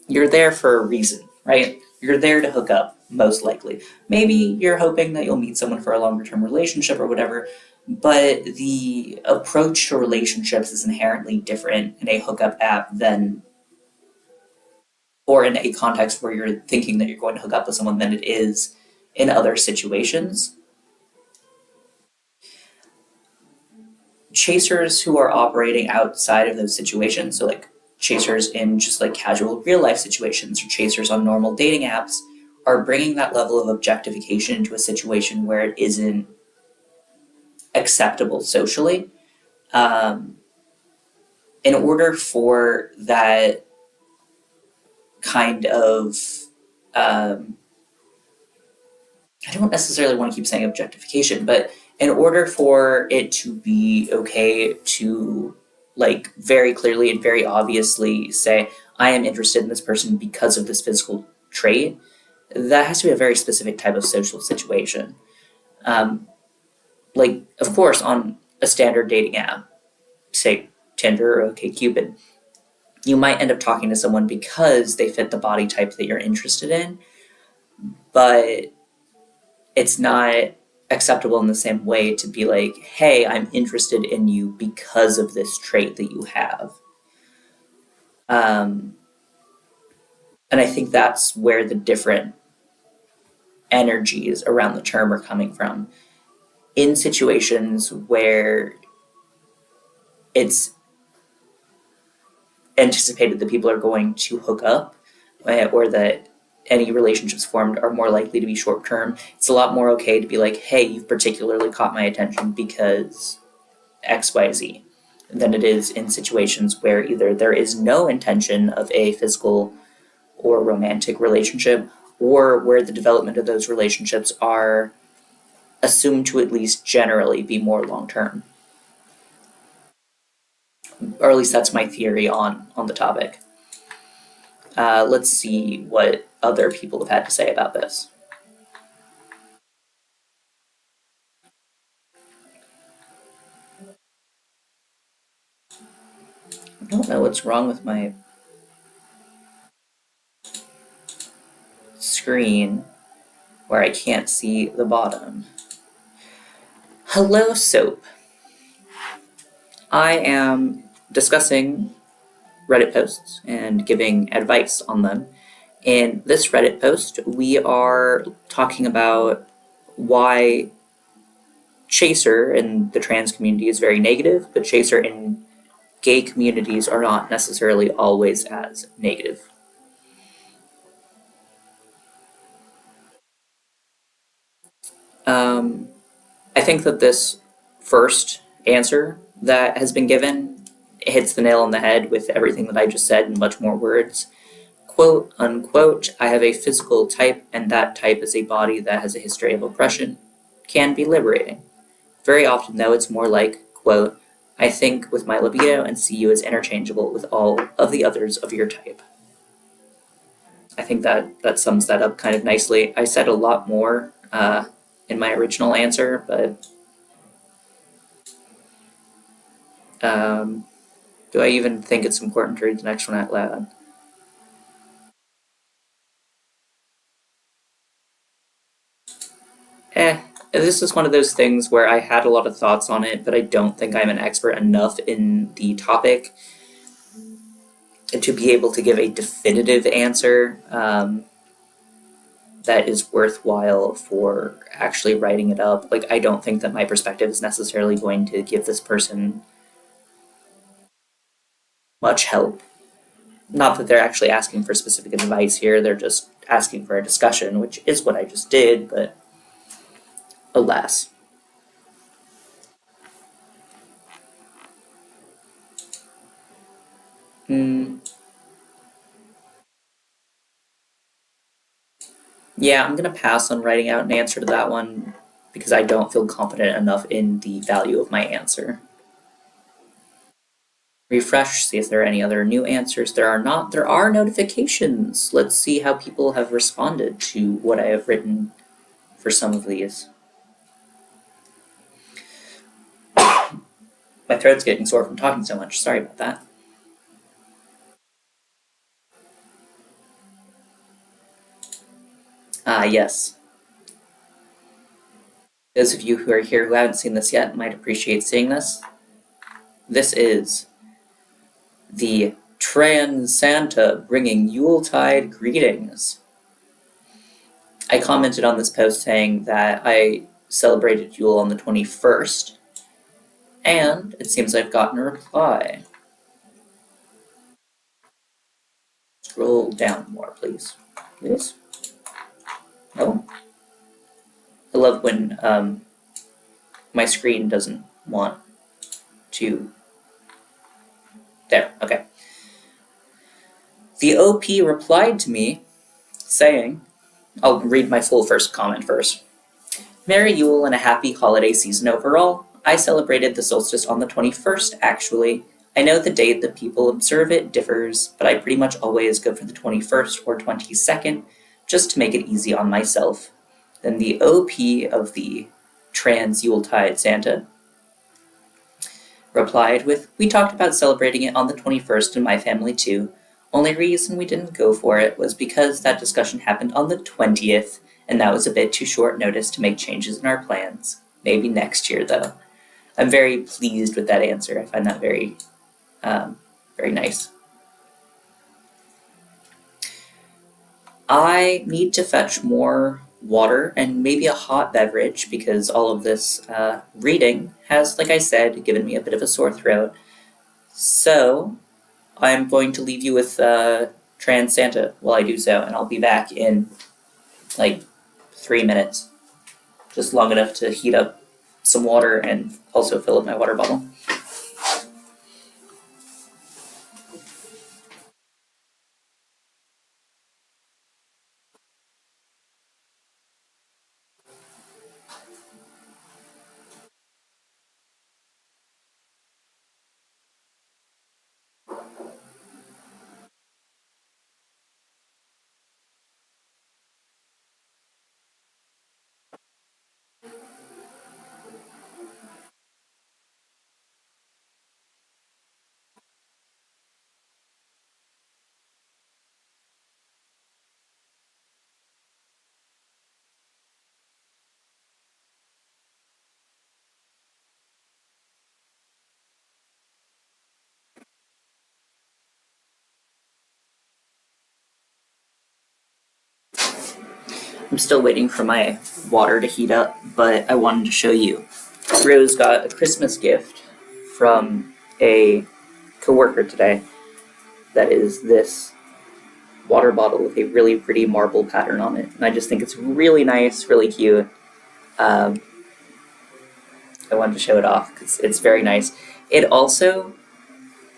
you're there for a reason, right? You're there to hook up, most likely. Maybe you're hoping that you'll meet someone for a longer term relationship or whatever, but the approach to relationships is inherently different in a hookup app than, or in a context where you're thinking that you're going to hook up with someone, than it is in other situations. Chasers who are operating outside of those situations, so like chasers in just like casual real life situations or chasers on normal dating apps, are bringing that level of objectification into a situation where it isn't acceptable socially. In order for that kind of, I don't necessarily want to keep saying objectification, but in order for it to be okay to like very clearly and very obviously say, I am interested in this person because of this physical trait, that has to be a very specific type of social situation. Like, of course, on a standard dating app, say Tinder or OkCupid, you might end up talking to someone because they fit the body type that you're interested in, but it's not acceptable in the same way to be like, hey, I'm interested in you because of this trait that you have. And I think that's where the different energies around the term are coming from. In situations where it's anticipated that people are going to hook up, or that any relationships formed are more likely to be short term, it's a lot more okay to be like, hey, you've particularly caught my attention because XYZ, than it is in situations where either there is no intention of a physical or romantic relationship, or where the development of those relationships are assumed to at least generally be more long term. Or at least that's my theory on the topic. Let's see what other people have had to say about this. I don't know what's wrong with my screen where I can't see the bottom. Hello, Soap. I am discussing Reddit posts and giving advice on them. In this Reddit post, we are talking about why chaser in the trans community is very negative, but chaser in gay communities are not necessarily always as negative. I think that this first answer that has been given hits the nail on the head with everything that I just said in much more words. Quote unquote, I have a physical type, and that type is a body that has a history of oppression, can be liberating. Very often, though, it's more like, quote, I think with my libido and see you as interchangeable with all of the others of your type. I think that sums that up kind of nicely. I said a lot more in my original answer, but do I even think it's important to read the next one out loud? This is one of those things where I had a lot of thoughts on it, but I don't think I'm an expert enough in the topic to be able to give a definitive answer that is worthwhile for actually writing it up. Like, I don't think that my perspective is necessarily going to give this person much help. Not that they're actually asking for specific advice here, they're just asking for a discussion, which is what I just did, but alas. Yeah, I'm gonna pass on writing out an answer to that one because I don't feel confident enough in the value of my answer. Refresh, see if there are any other new answers. There are not. There are notifications. Let's see how people have responded to what I have written for some of these. My throat's getting sore from talking so much. Sorry about that. Yes. Those of you who are here who haven't seen this yet might appreciate seeing this. This is the Trans Santa bringing Yuletide greetings. I commented on this post saying that I celebrated Yule on the 21st, and it seems I've gotten a reply. Scroll down more, please. Please? No? I love when My screen doesn't want to. There, okay. The OP replied to me saying, I'll read my full first comment first. Merry Yule and a happy holiday season overall. I celebrated the solstice on the 21st, actually. I know the date that people observe it differs, but I pretty much always go for the 21st or 22nd, just to make it easy on myself. Then the OP of the trans Yuletide Santa replied with, we talked about celebrating it on the 21st in my family too. Only reason we didn't go for it was because that discussion happened on the 20th, and that was a bit too short notice to make changes in our plans. Maybe next year, though. I'm very pleased with that answer. I find that very nice. I need to fetch more water and maybe a hot beverage because all of this reading has, like I said, given me a bit of a sore throat. So I'm going to leave you with Trans Santa while I do so, and I'll be back in like 3 minutes. Just long enough to heat up some water and also fill up my water bottle. I'm still waiting for my water to heat up, but I wanted to show you. Rose got a Christmas gift from a coworker today that is this water bottle with a really pretty marble pattern on it. And I just think it's really nice, really cute. I wanted to show it off because it's very nice. It also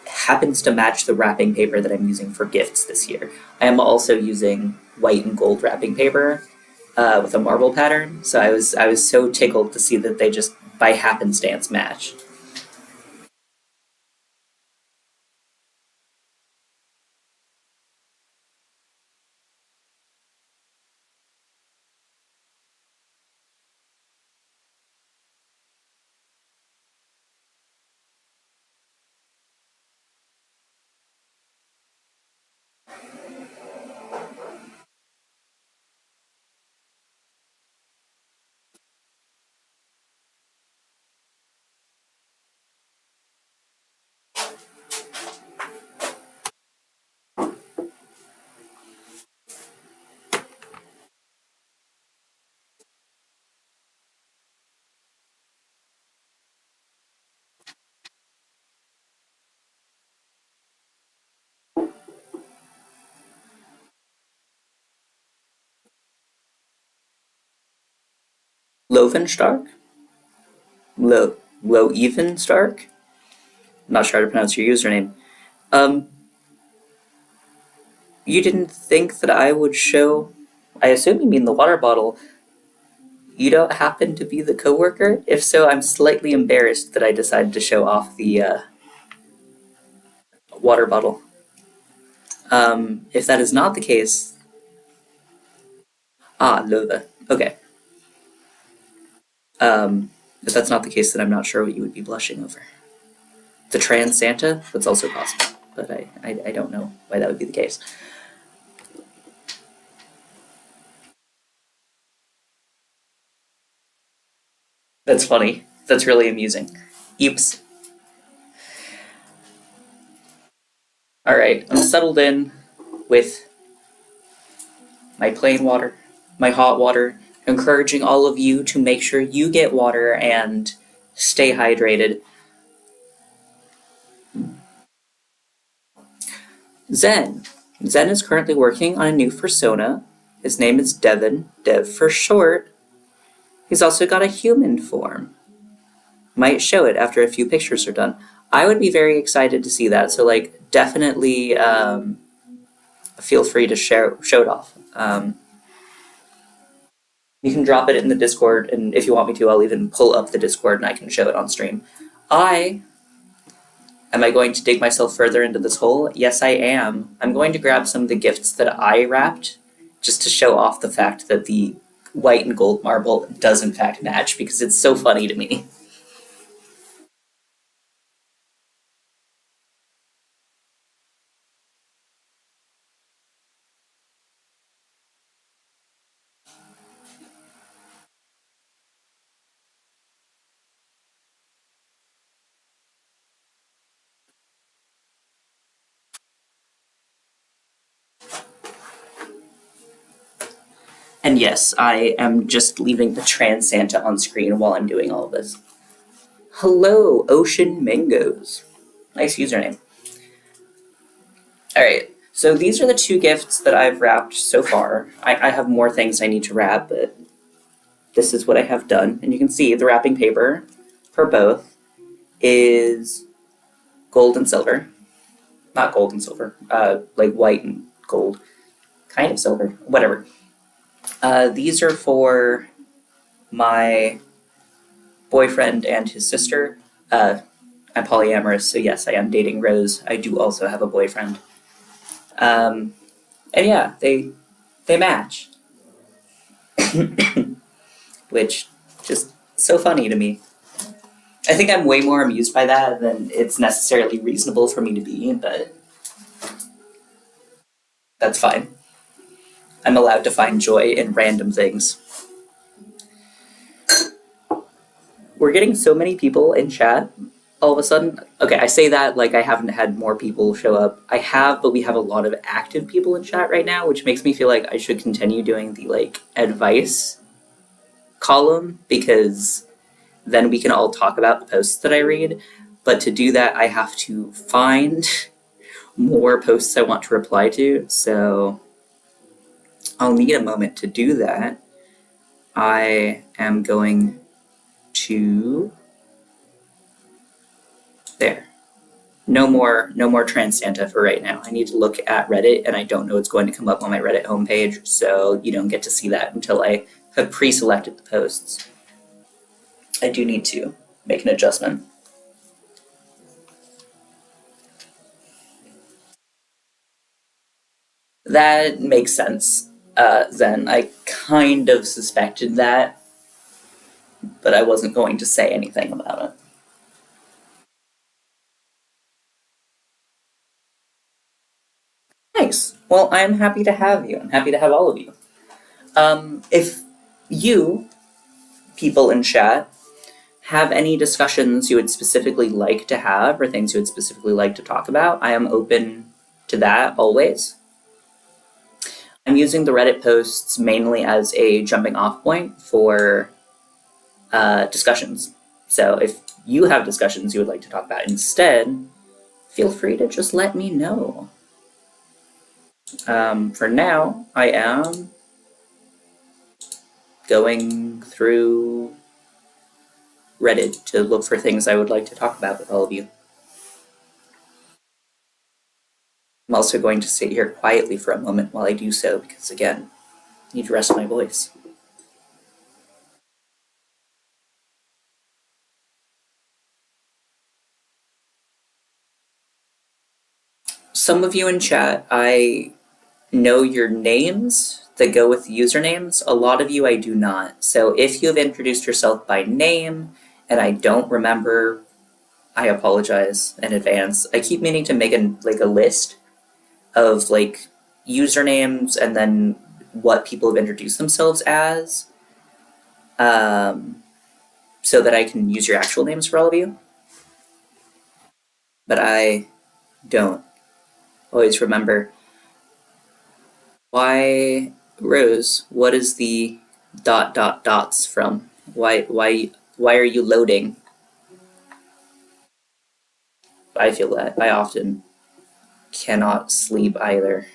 happens to match the wrapping paper that I'm using for gifts this year. I am also using white and gold wrapping paper with a marble pattern, so I was so tickled to see that they just by happenstance match. Loevenstark? Loevenstark? I'm not sure how to pronounce your username. Um, you didn't think that I would show. I assume you mean the water bottle. You don't happen to be the coworker? If so, I'm slightly embarrassed that I decided to show off the water bottle. If that is not the case, Lova. Okay. If that's not the case, then I'm not sure what you would be blushing over. The trans Santa? That's also possible, but I don't know why that would be the case. That's funny. That's really amusing. Oops. Alright, I'm settled in with my plain water, my hot water, encouraging all of you to make sure you get water and stay hydrated. Zen. Zen is currently working on a new persona. His name is Devin, Dev for short. He's also got a human form. might show it after a few pictures are done. I would be very excited to see that. So like definitely feel free to show it off. You can drop it in the Discord, and if you want me to, I'll even pull up the Discord and I can show it on stream. Am I going to dig myself further into this hole? Yes, I am. I'm going to grab some of the gifts that I wrapped just to show off the fact that the white and gold marble does in fact match, because it's so funny to me. And yes, I am just leaving the Trans Santa on screen while I'm doing all of this. Hello, Ocean Mangoes. Nice username. Alright, so these are the two gifts that I've wrapped so far. I have more things I need to wrap, but this is what I have done. And you can see the wrapping paper for both is gold and silver. Not gold and silver, like white and gold. Kind of silver, whatever. These are for my boyfriend and his sister. I'm polyamorous, so yes, I am dating Rose. I do also have a boyfriend. And yeah, they match. Which just so funny to me. I think I'm way more amused by that than it's necessarily reasonable for me to be, but that's fine. I'm allowed to find joy in random things. We're getting so many people in chat all of a sudden. Okay, I say that like I haven't had more people show up. I have, but we have a lot of active people in chat right now, which makes me feel like I should continue doing the like advice column, because then we can all talk about the posts that I read. But to do that, I have to find more posts I want to reply to, so I'll need a moment to do that. I am going to... There. No more Trans Santa for right now. I need to look at Reddit, and I don't know what's going to come up on my Reddit homepage, so you don't get to see that until I have pre-selected the posts. I do need to make an adjustment. That makes sense, Zen. I kind of suspected that, but I wasn't going to say anything about it. Nice. Well, I'm happy to have you. I'm happy to have all of you. If you, people in chat, have any discussions you would specifically like to have or things you would specifically like to talk about, I am open to that always. I'm using the Reddit posts mainly as a jumping off point for discussions. So if you have discussions you would like to talk about instead, feel free to just let me know. For now, I am going through Reddit to look for things I would like to talk about with all of you. I'm also going to sit here quietly for a moment while I do so, because again, I need to rest my voice. Some of you in chat, I know your names that go with usernames. A lot of you I do not. So if you have introduced yourself by name and I don't remember, I apologize in advance. I keep meaning to make a list of like usernames and then what people have introduced themselves as, so that I can use your actual names for all of you. But I don't always remember. Why, Rose, what is the ... dots from? Why are you loading? I feel that I often cannot sleep either.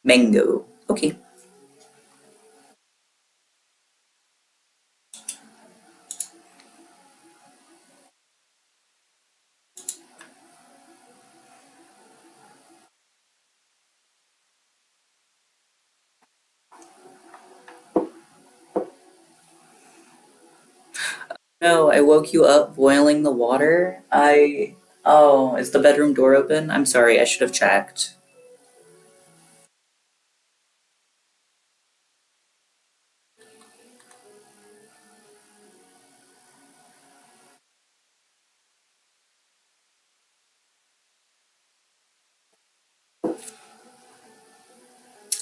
Mango. Okay. No, I woke you up boiling the water. Oh, is the bedroom door open? I'm sorry, I should have checked.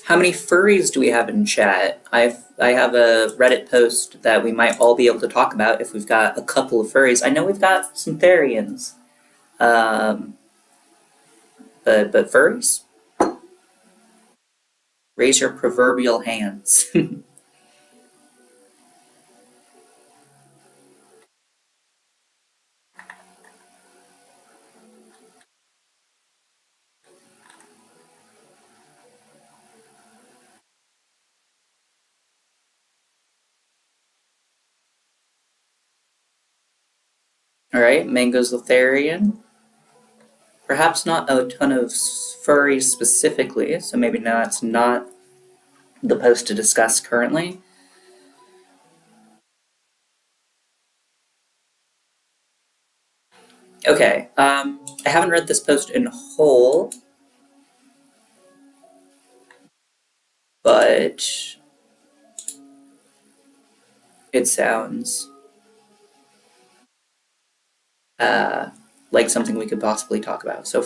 How many furries do we have in chat? I have a Reddit post that we might all be able to talk about if we've got a couple of furries. I know we've got some Therians. Um, but furries? Raise your proverbial hands. Alright, Mango's the Therian. Perhaps not a ton of furries specifically, so maybe that's not the post to discuss currently. Okay, I haven't read this post in whole, but it sounds like something we could possibly talk about. So,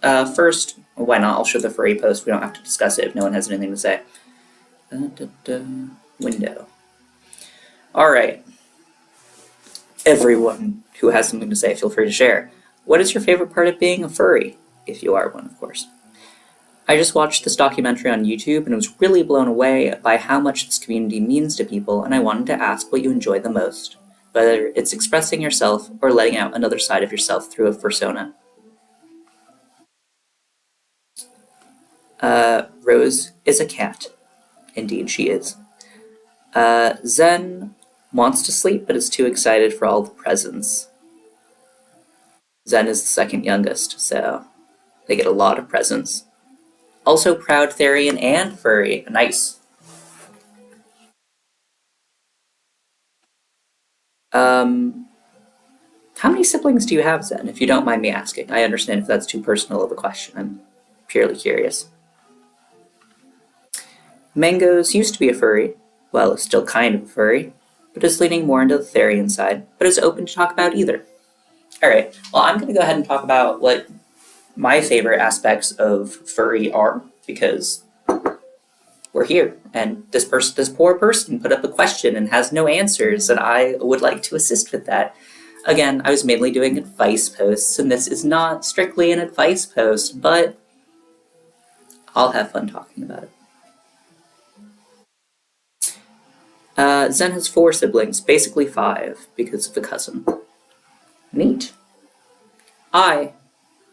first, why not? I'll show the furry post. We don't have to discuss it if no one has anything to say. Window. Alright. Everyone who has something to say, feel free to share. What is your favorite part of being a furry? If you are one, of course. I just watched this documentary on YouTube and was really blown away by how much this community means to people, and I wanted to ask what you enjoy the most, whether it's expressing yourself or letting out another side of yourself through a persona. Rose is a cat. Indeed, she is. Zen wants to sleep but is too excited for all the presents. Zen is the second youngest, so they get a lot of presents. Also proud Therian and furry. Nice. How many siblings do you have, Zen, if you don't mind me asking? I understand if that's too personal of a question. I'm purely curious. Mangoes used to be a furry. Well, still kind of a furry, but is leaning more into the Therian side, but is open to talk about either. Alright, well, I'm going to go ahead and talk about what my favorite aspects of furry are, because we're here, and this poor person put up a question and has no answers, and I would like to assist with that. Again, I was mainly doing advice posts, and this is not strictly an advice post, but I'll have fun talking about it. Zen has 4 siblings, basically 5, because of the cousin. Neat. I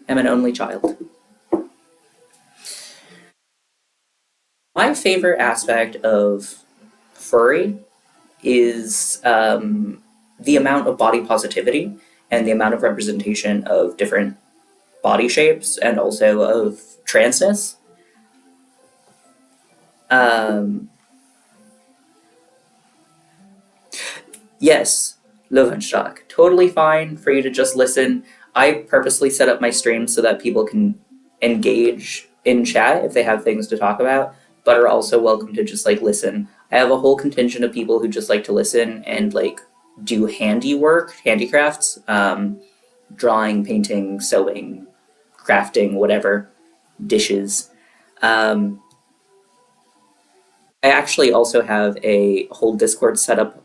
am an only child. My favorite aspect of furry is the amount of body positivity and the amount of representation of different body shapes and also of transness. Yes, Löwenstock, totally fine for you to just listen. I purposely set up my streams so that people can engage in chat if they have things to talk about, but are also welcome to just like listen. I have a whole contingent of people who just like to listen and like do handiwork, handicrafts, drawing, painting, sewing, crafting, whatever, dishes. I actually also have a whole Discord set up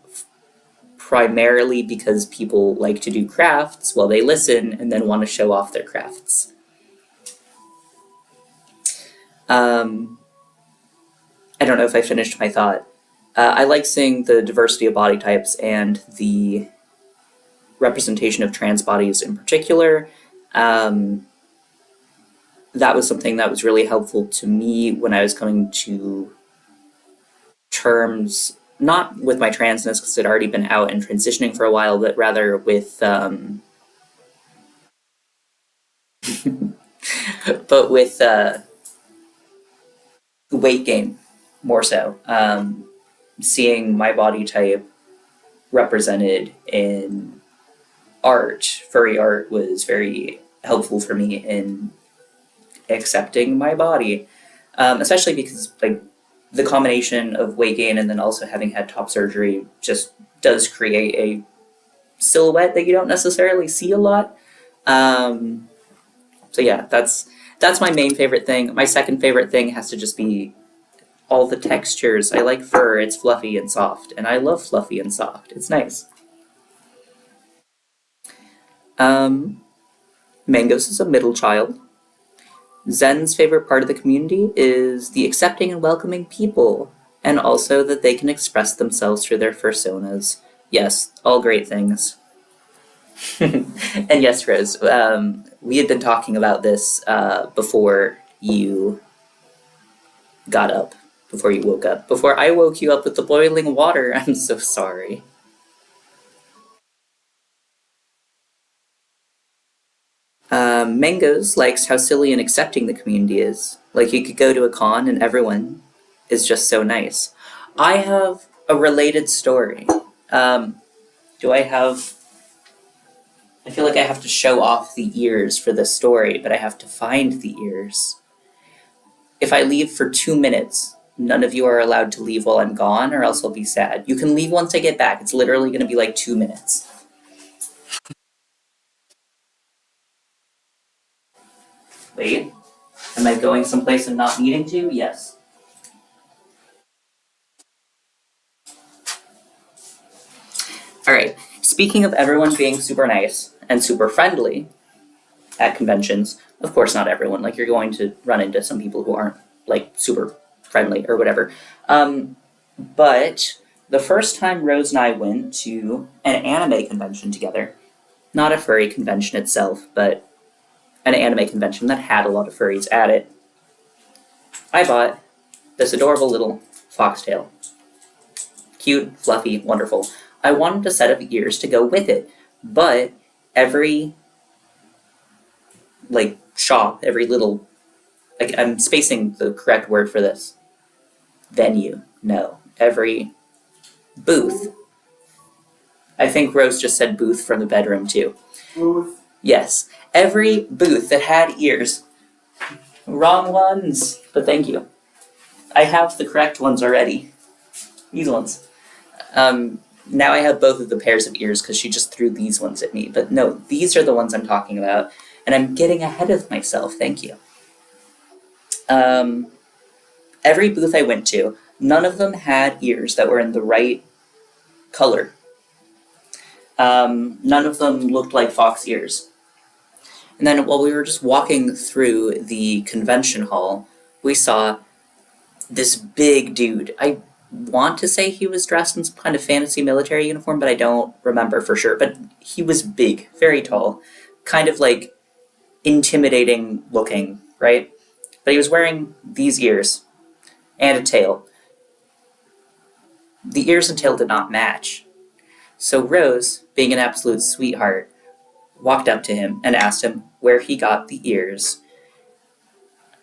primarily because people like to do crafts while they listen and then want to show off their crafts. I don't know if I finished my thought. I like seeing the diversity of body types and the representation of trans bodies in particular. that was something that was really helpful to me when I was coming to terms, not with my transness because I'd already been out and transitioning for a while, but rather with but with weight gain more so. Seeing my body type represented in art, furry art, was very helpful for me in accepting my body, especially because like the combination of weight gain and then also having had top surgery just does create a silhouette that you don't necessarily see a lot. So yeah, that's my main favorite thing. My second favorite thing has to just be all the textures. I like fur. It's fluffy and soft, and I love fluffy and soft. It's nice. Mangos is a middle child. Zen's favorite part of the community is the accepting and welcoming people, and also that they can express themselves through their personas. Yes, all great things. And yes, Rose, we had been talking about this before you got up, before you woke up, before I woke you up with the boiling water. I'm so sorry. Mangoes likes how silly and accepting the community is. Like, you could go to a con and everyone is just so nice. I have a related story. Do I have... I feel like I have to show off the ears for this story, but I have to find the ears. If I leave for 2 minutes, none of you are allowed to leave while I'm gone, or else I'll be sad. You can leave once I get back. It's literally going to be like 2 minutes. Wait, am I going someplace and not needing to? Yes. Alright, speaking of everyone being super nice and super friendly at conventions, of course not everyone, like you're going to run into some people who aren't like super friendly or whatever. But the first time Rose and I went to an anime convention together, not a furry convention itself, but an anime convention that had a lot of furries at it, I bought this adorable little foxtail. Cute, fluffy, wonderful. I wanted a set of ears to go with it, but every shop, every little, I'm spacing the correct word for this. Venue, no. Every booth. I think Rose just said booth from the bedroom too. Booth. Yes. Every booth that had ears. Wrong ones, but thank you. I have the correct ones already. These ones. Now I have both of the pairs of ears because she just threw these ones at me. But no, these are the ones I'm talking about. And I'm getting ahead of myself, thank you. Every booth I went to, none of them had ears that were in the right color. None of them looked like fox ears. And then while we were just walking through the convention hall, we saw this big dude. I want to say he was dressed in some kind of fantasy military uniform, but I don't remember for sure. But he was big, very tall, kind of like intimidating looking, right? But he was wearing these ears and a tail. The ears and tail did not match. So Rose, being an absolute sweetheart, walked up to him and asked him where he got the ears.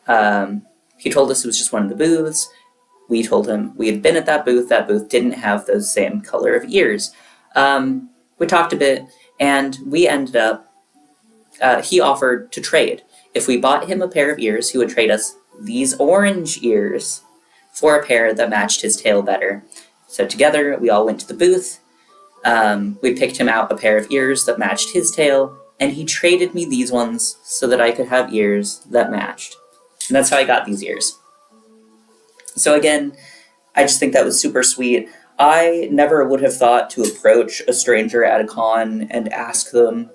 He told us it was just one of the booths. We told him we had been at that booth. That booth didn't have those same color of ears. We talked a bit, and we ended up, he offered to trade. If we bought him a pair of ears, he would trade us these orange ears for a pair that matched his tail better. So together, we all went to the booth. We picked him out a pair of ears that matched his tail, and he traded me these ones so that I could have ears that matched. And that's how I got these ears. So again, I just think that was super sweet. I never would have thought to approach a stranger at a con and ask them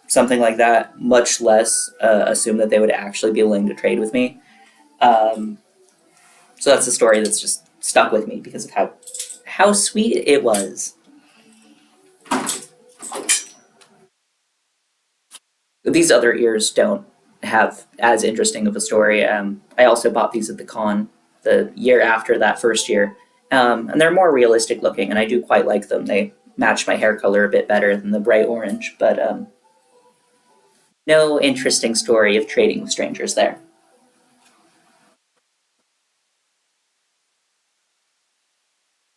something like that, much less assume that they would actually be willing to trade with me. So that's a story that's just stuck with me because of how sweet it was. These other ears don't have as interesting of a story. I also bought these at the con the year after that first year, and they're more realistic looking, and I do quite like them. They match my hair color a bit better than the bright orange, but no interesting story of trading with strangers there.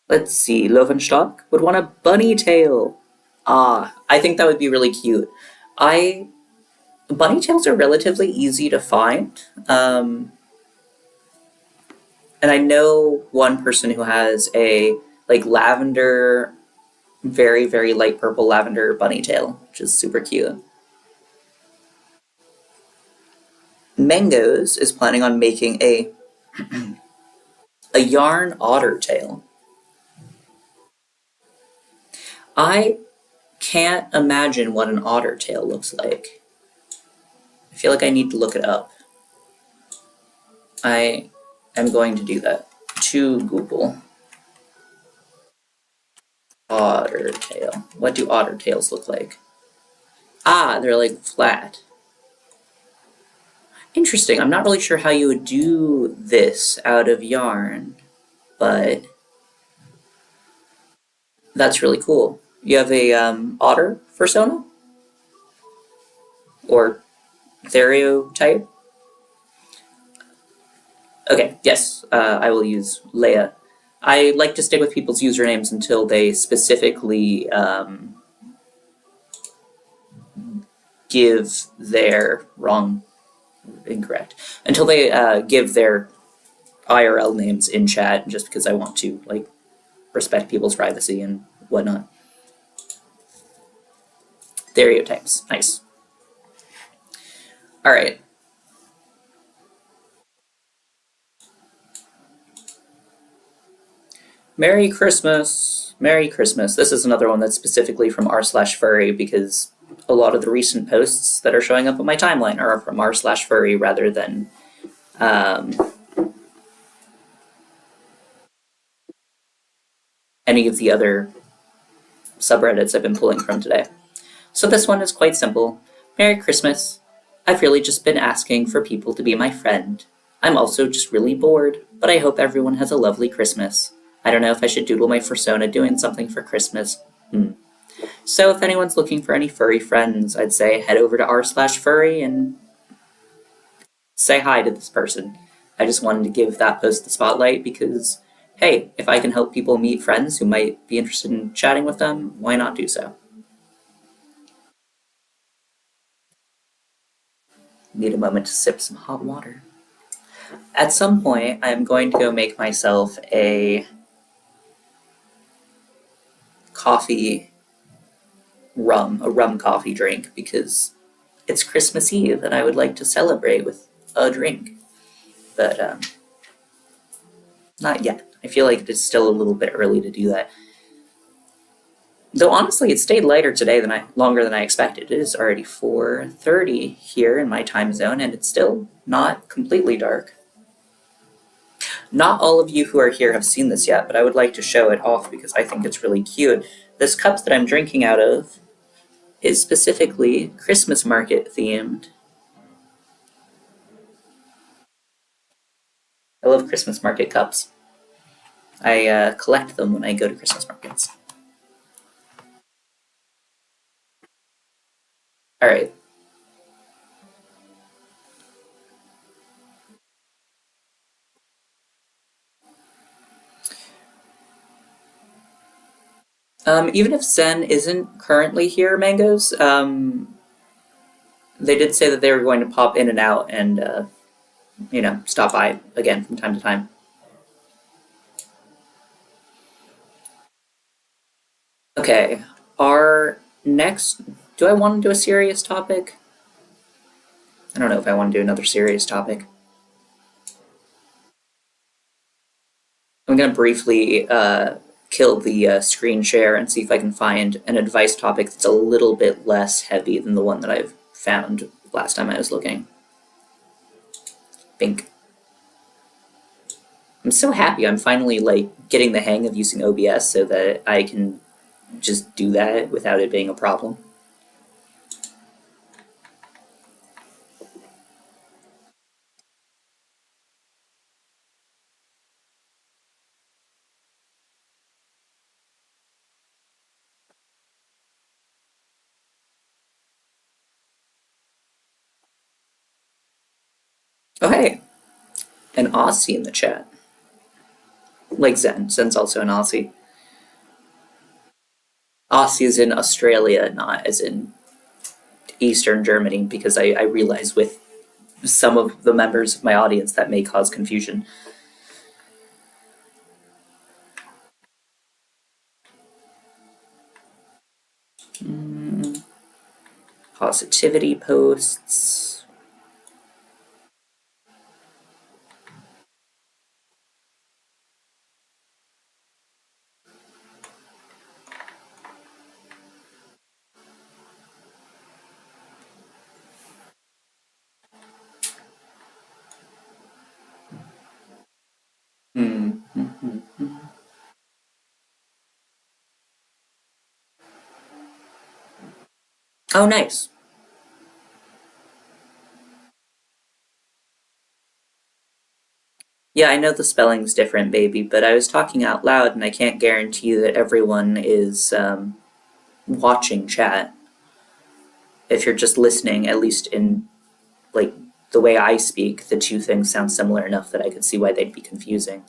Let's see, Lovenstock would want a bunny tail. Ah, I think that would be really cute. I Bunny tails are relatively easy to find. And I know one person who has a like lavender, very, very light purple lavender bunny tail, which is super cute. Mangoes is planning on making a yarn otter tail. I can't imagine what an otter tail looks like. I feel like I need to look it up. I am going to do that. To Google. Otter tail. What do otter tails look like? Ah, they're like flat. Interesting. I'm not really sure how you would do this out of yarn, but that's really cool. You have a otter fursona? Or stereotype? Okay, yes, I will use Leia. I like to stick with people's usernames until they specifically give their incorrect, until they give their IRL names in chat, just because I want to like respect people's privacy and whatnot. Stereotypes, nice. All right. Merry Christmas. Merry Christmas. This is another one that's specifically from r/furry because a lot of the recent posts that are showing up on my timeline are from r/furry rather than any of the other subreddits I've been pulling from today. So this one is quite simple. Merry Christmas. I've really just been asking for people to be my friend. I'm also just really bored, but I hope everyone has a lovely Christmas. I don't know if I should doodle my fursona doing something for Christmas. So if anyone's looking for any furry friends, I'd say head over to r/furry and say hi to this person. I just wanted to give that post the spotlight because, hey, if I can help people meet friends who might be interested in chatting with them, why not do so? Need a moment to sip some hot water. At some point, I'm going to go make myself a rum coffee drink, because it's Christmas Eve and I would like to celebrate with a drink. But not yet. I feel like it's still a little bit early to do that. Though honestly, it stayed lighter today longer than I expected. It is already 4:30 here in my time zone, and it's still not completely dark. Not all of you who are here have seen this yet, but I would like to show it off because I think it's really cute. This cup that I'm drinking out of is specifically Christmas market themed. I love Christmas market cups. I collect them when I go to Christmas markets. All right. Even if Zen isn't currently here, Mangoes, they did say that they were going to pop in and out and, stop by again from time to time. Okay, our next... Do I want to do a serious topic? I don't know if I want to do another serious topic. I'm going to briefly kill the screen share and see if I can find an advice topic that's a little bit less heavy than the one that I've found last time I was looking. Bink. I'm so happy I'm finally getting the hang of using OBS so that I can just do that without it being a problem. Oh, hey, an Aussie in the chat. Like Zen. Zen's also an Aussie. Aussie is in Australia, not as in Eastern Germany, because I realize with some of the members of my audience that may cause confusion. Positivity posts. Oh, nice. Yeah, I know the spelling's different, baby, but I was talking out loud and I can't guarantee that everyone is watching chat. If you're just listening, at least in like the way I speak, the two things sound similar enough that I could see why they'd be confusing.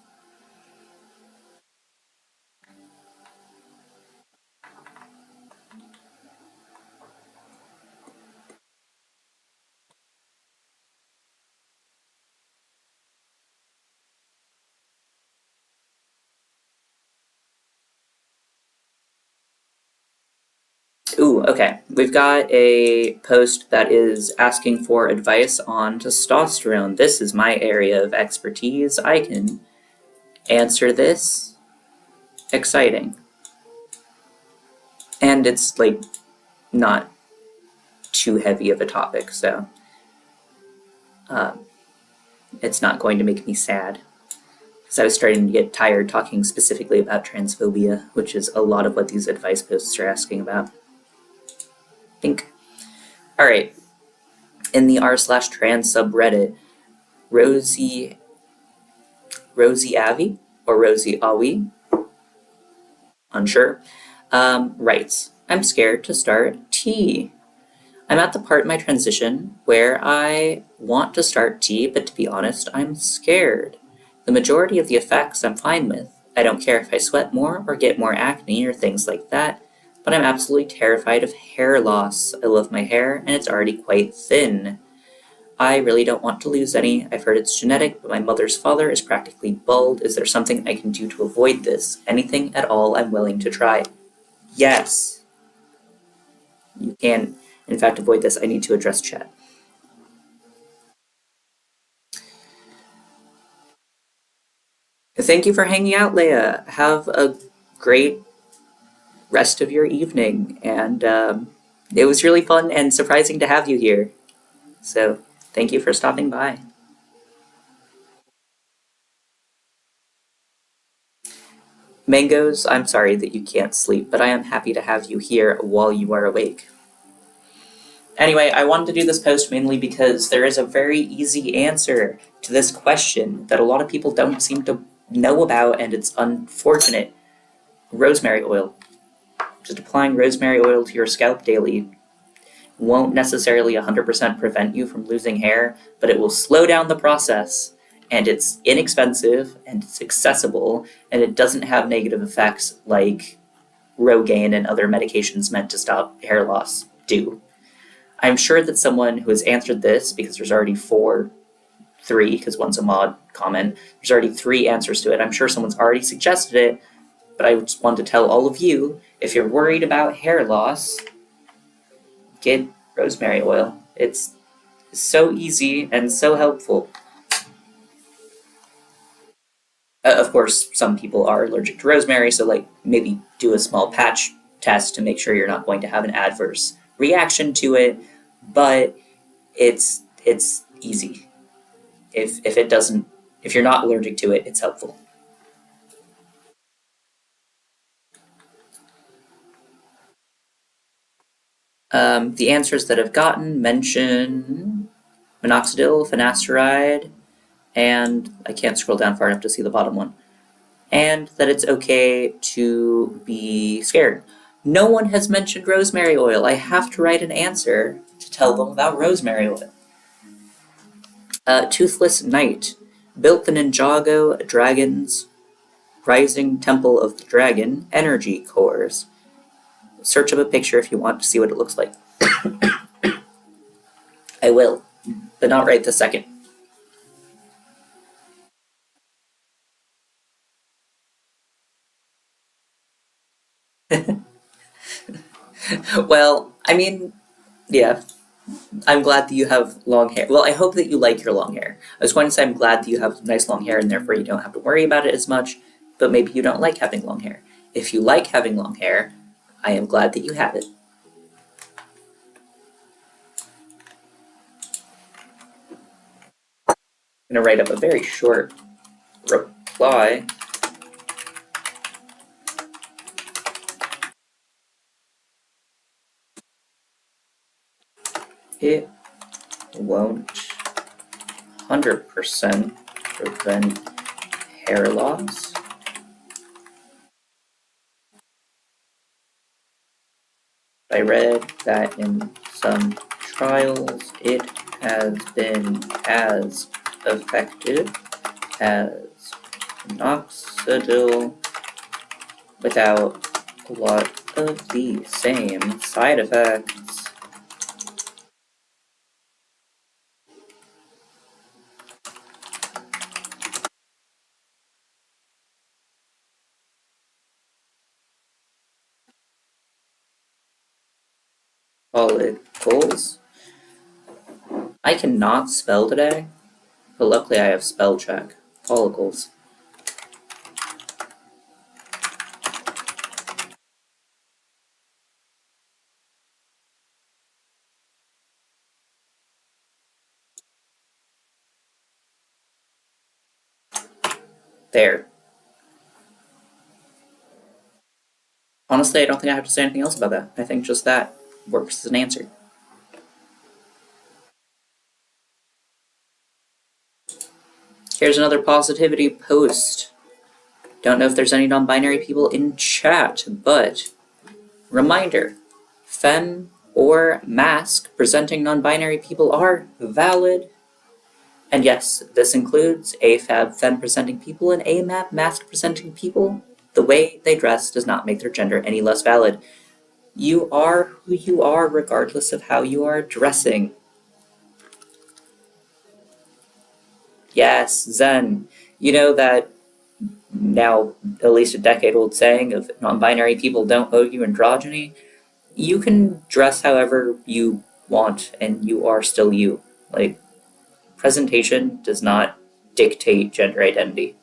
Ooh, okay. We've got a post that is asking for advice on testosterone. This is my area of expertise. I can answer this. Exciting. And it's like not too heavy of a topic, so it's not going to make me sad. Because I was starting to get tired talking specifically about transphobia, which is a lot of what these advice posts are asking about. Think. All right. In the r/trans subreddit, Rosie Avi or Rosie Awi, unsure, writes, I'm scared to start tea. I'm at the part in my transition where I want to start tea, but to be honest, I'm scared. The majority of the effects I'm fine with. I don't care if I sweat more or get more acne or things like that, but I'm absolutely terrified of hair loss. I love my hair and it's already quite thin. I really don't want to lose any. I've heard it's genetic, but my mother's father is practically bald. Is there something I can do to avoid this? Anything at all I'm willing to try. Yes. You can, in fact, avoid this. I need to address chat. Thank you for hanging out, Leia. Have a great rest of your evening. And it was really fun and surprising to have you here. So thank you for stopping by. Mangoes, I'm sorry that you can't sleep, but I am happy to have you here while you are awake. Anyway, I wanted to do this post mainly because there is a very easy answer to this question that a lot of people don't seem to know about, and it's unfortunate. Rosemary oil. Just applying rosemary oil to your scalp daily won't necessarily 100% prevent you from losing hair, but it will slow down the process, and it's inexpensive, and it's accessible, and it doesn't have negative effects like Rogaine and other medications meant to stop hair loss do. I'm sure that someone who has answered this, because there's already three, because one's a mod comment, there's already 3 answers to it. I'm sure someone's already suggested it, but I just want to tell all of you, if you're worried about hair loss, get rosemary oil. It's so easy and so helpful. Of course, some people are allergic to rosemary, so like maybe do a small patch test to make sure you're not going to have an adverse reaction to it, but it's easy. If you're not allergic to it, it's helpful. The answers that I've gotten mention minoxidil, finasteride, and I can't scroll down far enough to see the bottom one, and that it's okay to be scared. No one has mentioned rosemary oil. I have to write an answer to tell them about rosemary oil. Toothless Knight. Built the Ninjago Dragon's Rising Temple of the Dragon energy cores. Search up a picture if you want to see what it looks like. I will, but not right this second. Well, I mean, yeah. I'm glad that you have long hair. Well, I hope that you like your long hair. I was going to say I'm glad that you have nice long hair and therefore you don't have to worry about it as much, but maybe you don't like having long hair. If you like having long hair, I am glad that you have it. I'm going to write up a very short reply. It won't 100% prevent hair loss. I read that in some trials it has been as effective as minoxidil without a lot of the same side effects. Follicles. I cannot spell today, but luckily I have spell check. Follicles. There. Honestly, I don't think I have to say anything else about that. I think just that works as an answer. Here's another positivity post. Don't know if there's any non-binary people in chat, but reminder, femme or masc presenting non-binary people are valid. And yes, this includes AFAB femme presenting people and AMAP masc presenting people. The way they dress does not make their gender any less valid. You are who you are regardless of how you are dressing. Yes, Zen. You know that now at least a decade-old saying of non-binary people don't owe you androgyny? You can dress however you want and you are still you. Like, presentation does not dictate gender identity.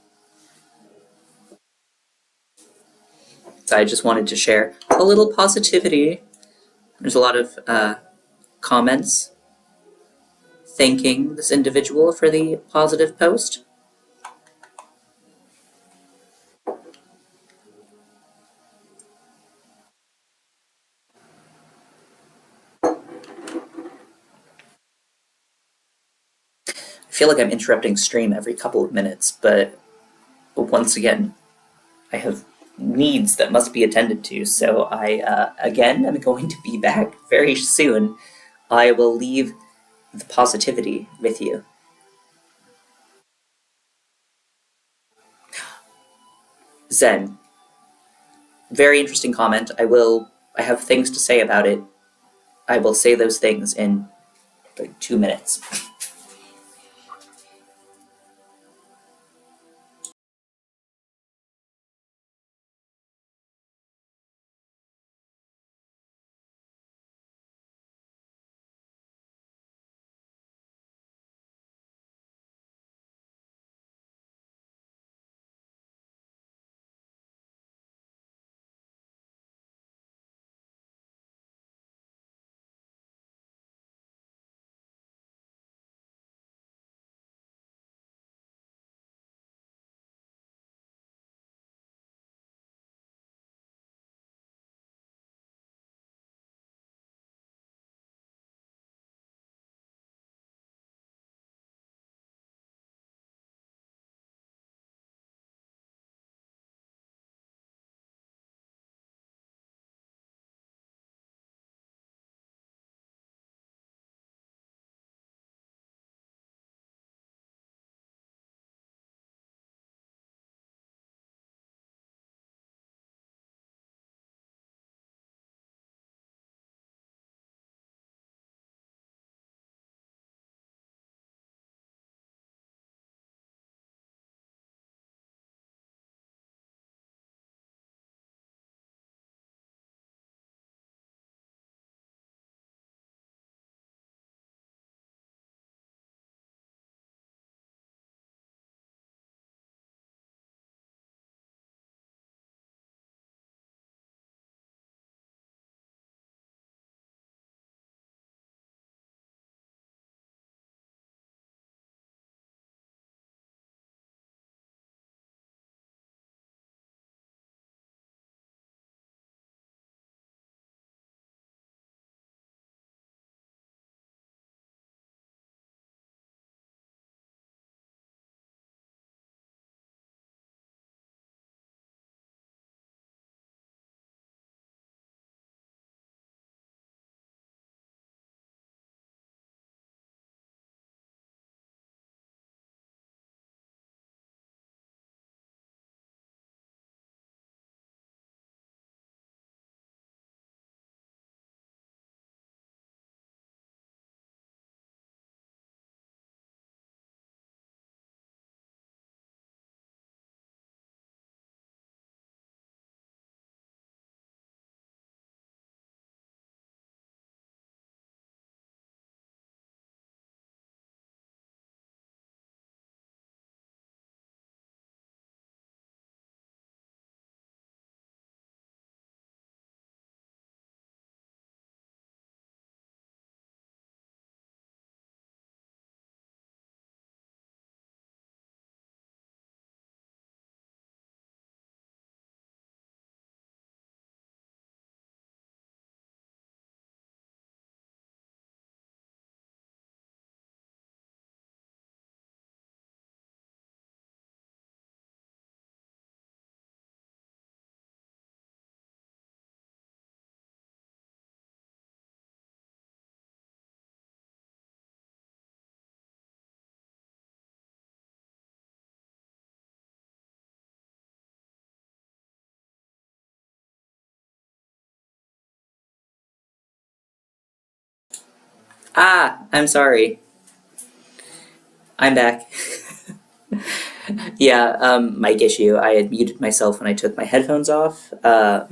So I just wanted to share a little positivity. There's a lot of comments thanking this individual for the positive post. I feel like I'm interrupting stream every couple of minutes, but once again, I have needs that must be attended to, so I, again, am going to be back very soon. I will leave the positivity with you. Zen. Very interesting comment. I have things to say about it. I will say those things in like 2 minutes. I'm sorry. I'm back. Yeah, mic issue. I had muted myself when I took my headphones off, but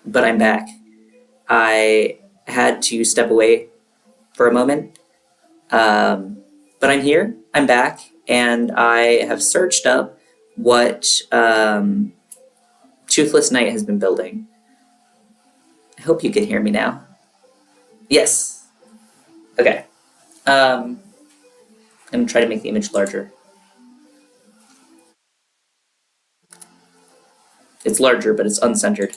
I'm back. I had to step away for a moment, but I'm here. I'm back, and I have searched up what Toothless Knight has been building. I hope you can hear me now. Yes. Okay. I'm gonna try to make the image larger. It's larger, but it's uncentered.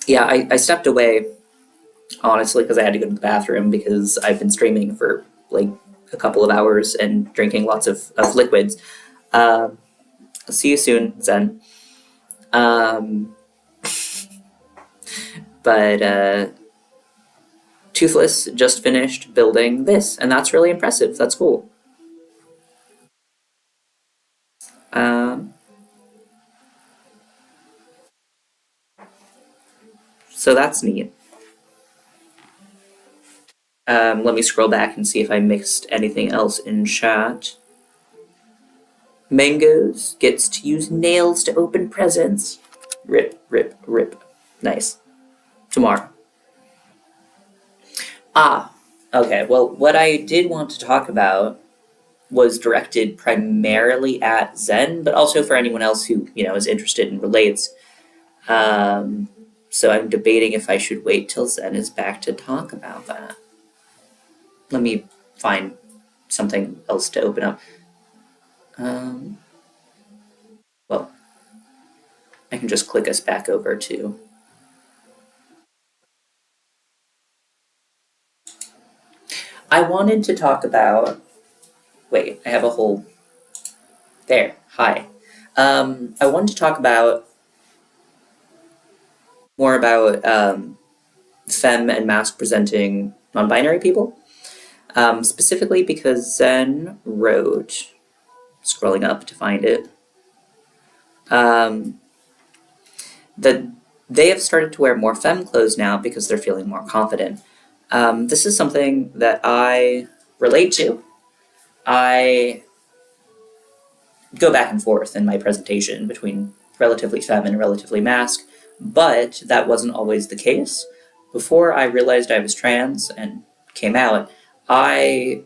Yeah, I stepped away, honestly, because I had to go to the bathroom because I've been streaming for like a couple of hours and drinking lots of liquids. I'll see you soon, Zen. Um, but Toothless just finished building this, and that's really impressive. That's cool. Um, so that's neat. Let me scroll back and see if I mixed anything else in chat. Mangoes gets to use nails to open presents. Rip, rip, rip. Nice. Tomorrow. Okay. Well, what I did want to talk about was directed primarily at Zen, but also for anyone else who, is interested and relates. So I'm debating if I should wait till Zen is back to talk about that. Let me find something else to open up. Well, I can just click us back over to. I wanted to talk about. Wait, I have a whole. There. Hi. I wanted to talk about more about femme and masc presenting non-binary people, specifically because Zen wrote, scrolling up to find it, that they have started to wear more femme clothes now because they're feeling more confident. This is something that I relate to. I go back and forth in my presentation between relatively femme and relatively masc, but that wasn't always the case. Before I realized I was trans and came out, I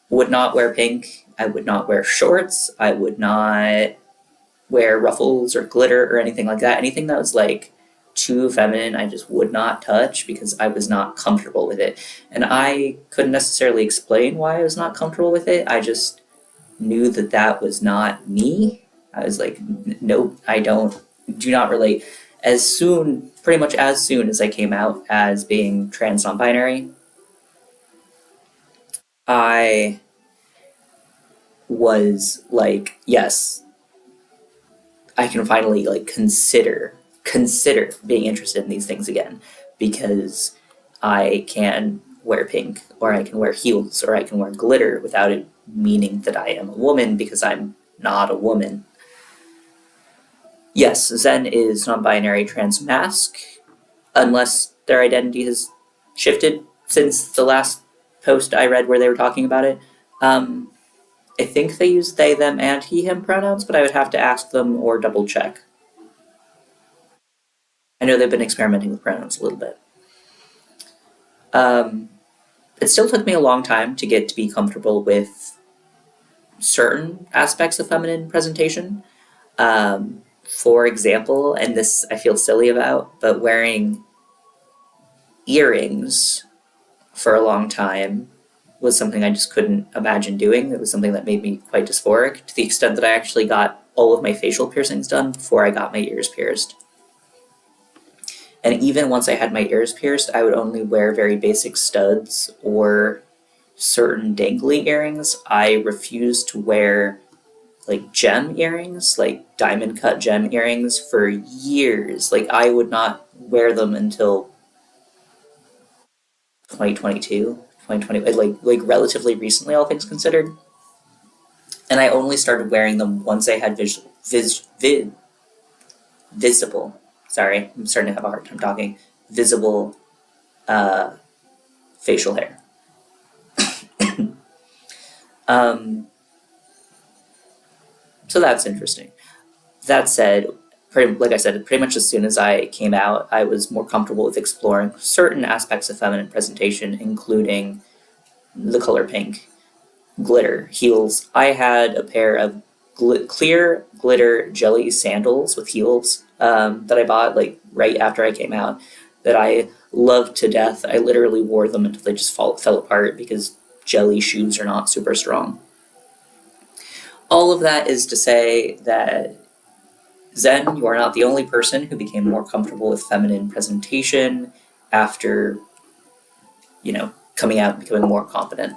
would not wear pink, I would not wear shorts, I would not wear ruffles or glitter or anything like that. Anything that was like too feminine, I just would not touch because I was not comfortable with it. And I couldn't necessarily explain why I was not comfortable with it. I just knew that that was not me. I was like, nope, do not relate. Pretty much as soon as I came out as being trans non-binary, I was like, yes, I can finally like consider being interested in these things again because I can wear pink or I can wear heels or I can wear glitter without it meaning that I am a woman because I'm not a woman. Yes, Zen is non-binary trans masc, unless their identity has shifted since the last post I read where they were talking about it. I think they use they, them, and he, him pronouns, but I would have to ask them or double check. I know they've been experimenting with pronouns a little bit. It still took me a long time to get to be comfortable with certain aspects of feminine presentation. For example, and this I feel silly about, but wearing earrings for a long time was something I just couldn't imagine doing. It was something that made me quite dysphoric, to the extent that I actually got all of my facial piercings done before I got my ears pierced. And even once I had my ears pierced, I would only wear very basic studs or certain dangly earrings. I refused to wear like gem earrings, like diamond cut gem earrings for years. Like I would not wear them until 2022, 2020, like relatively recently, all things considered. And I only started wearing them once I had visible. Sorry, I'm starting to have a hard time talking. Visible facial hair. So that's interesting. That said, like I said, pretty much as soon as I came out, I was more comfortable with exploring certain aspects of feminine presentation, including the color pink, glitter, heels. I had a pair of clear glitter jelly sandals with heels that I bought like right after I came out that I loved to death. I literally wore them until they just fell apart because jelly shoes are not super strong. All of that is to say that Zen, you are not the only person who became more comfortable with feminine presentation after, coming out and becoming more confident.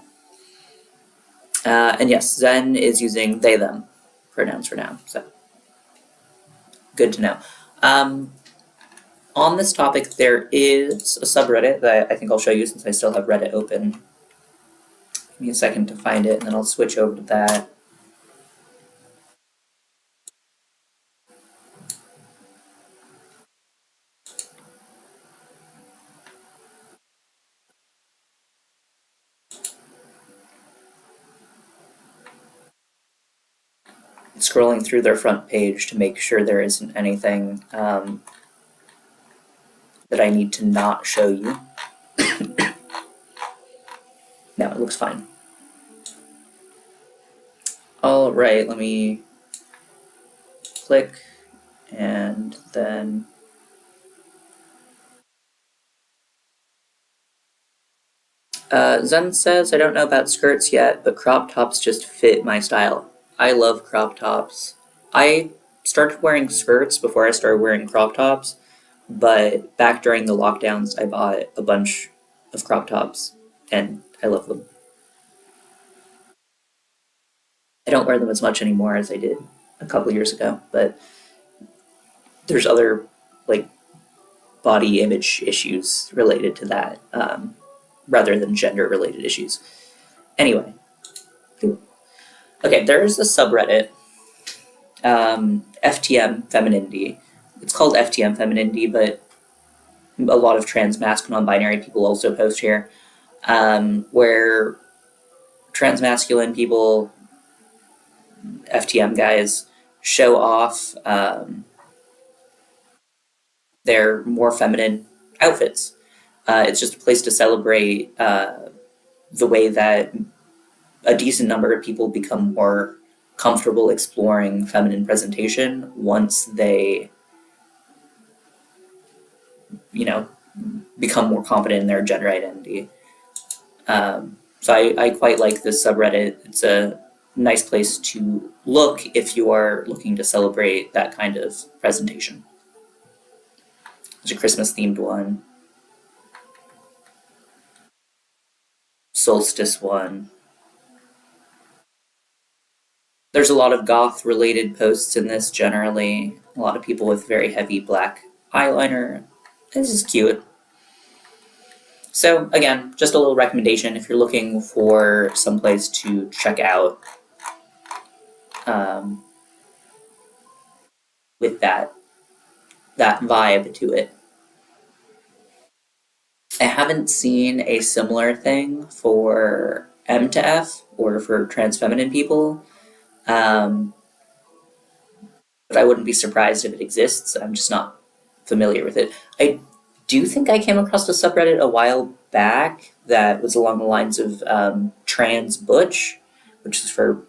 And yes, Zen is using they, them pronouns for now, so good to know. On this topic, there is a subreddit that I think I'll show you since I still have Reddit open. Give me a second to find it, and then I'll switch over to that. Scrolling through their front page to make sure there isn't anything that I need to not show you. No, it looks fine. All right, let me click and then Zen says, I don't know about skirts yet, but crop tops just fit my style. I love crop tops. I started wearing skirts before I started wearing crop tops, but back during the lockdowns, I bought a bunch of crop tops, and I love them. I don't wear them as much anymore as I did a couple years ago, but there's other like body image issues related to that rather than gender related issues. Anyway, okay, there's a subreddit, FTM Femininity. It's called FTM Femininity, but a lot of trans masc non-binary people also post here, where trans masculine people, FTM guys, show off their more feminine outfits. It's just a place to celebrate the way that a decent number of people become more comfortable exploring feminine presentation once they, become more confident in their gender identity. So I quite like this subreddit. It's a nice place to look if you are looking to celebrate that kind of presentation. There's a Christmas themed one, solstice one. There's a lot of goth related posts in this generally. A lot of people with very heavy black eyeliner. This is cute. So again, just a little recommendation if you're looking for someplace to check out with that vibe to it. I haven't seen a similar thing for M to F or for trans feminine people, but I wouldn't be surprised if it exists. I'm just not familiar with it. I do think I came across a subreddit a while back that was along the lines of trans butch, which is for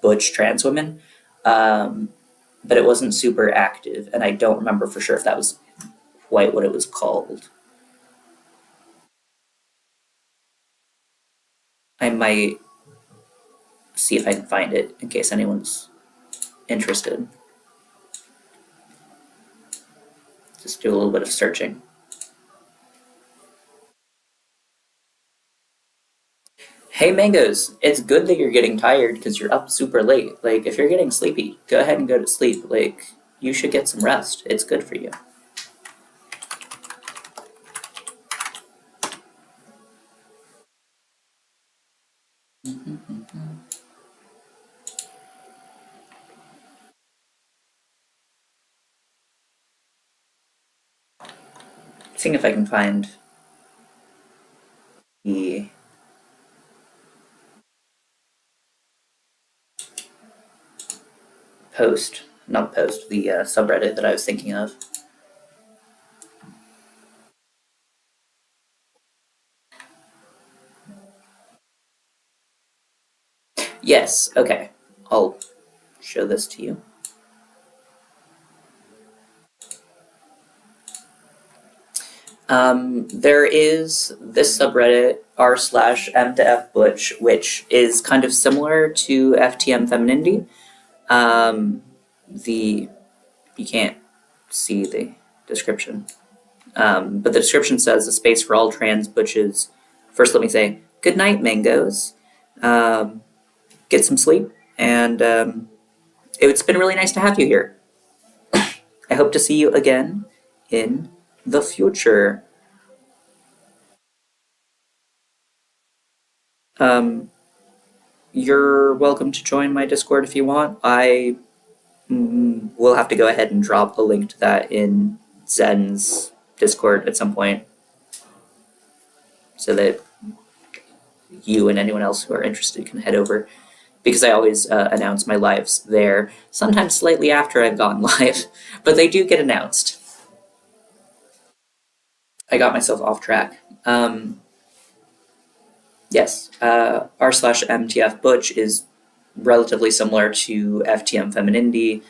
butch trans women, but it wasn't super active, and I don't remember for sure if that was quite what it was called. I might see if I can find it in case anyone's interested. Just do a little bit of searching. Hey Mangoes, it's good that you're getting tired because you're up super late. Like, if you're getting sleepy, go ahead and go to sleep. Like, you should get some rest. It's good for you. Seeing if I can find the the subreddit that I was thinking of. Yes, okay. I'll show this to you. There is this subreddit r/m to f butch, which is kind of similar to FTM femininity. The you can't see the description, but the description says a space for all trans butches. First, let me say good night, mangoes. Get some sleep, and it's been really nice to have you here. I hope to see you again in the future. You're welcome to join my Discord if you want. I will have to go ahead and drop a link to that in Zen's Discord at some point so that you and anyone else who are interested can head over. Because I always announce my lives there, sometimes slightly after I've gone live, but they do get announced. I got myself off track. Yes, r/MTF Butch is relatively similar to FTM Femininity.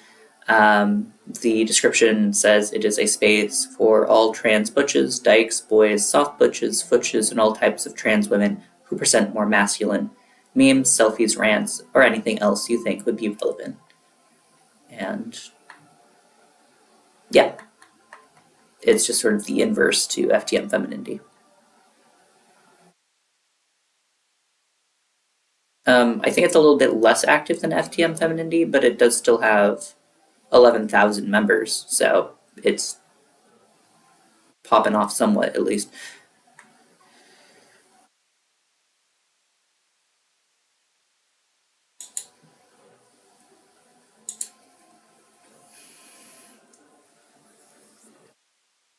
The description says it is a space for all trans butches, dykes, boys, soft butches, futches, and all types of trans women who present more masculine. Memes, selfies, rants, or anything else you think would be relevant. And yeah, it's just sort of the inverse to FTM Femininity. I think it's a little bit less active than FTM Femininity, but it does still have 11,000 members, so it's popping off somewhat at least.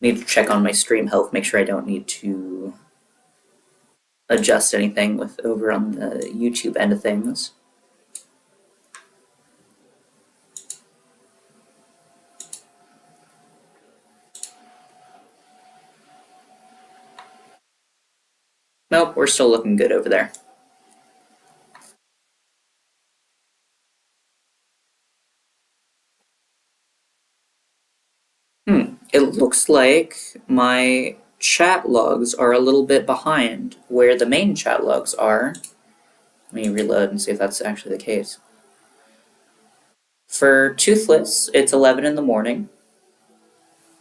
Need to check on my stream health, make sure I don't need to adjust anything with over on the YouTube end of things. Nope, we're still looking good over there. It looks like my chat logs are a little bit behind where the main chat logs are. Let me reload and see if that's actually the case. For Toothless, it's 11 in the morning.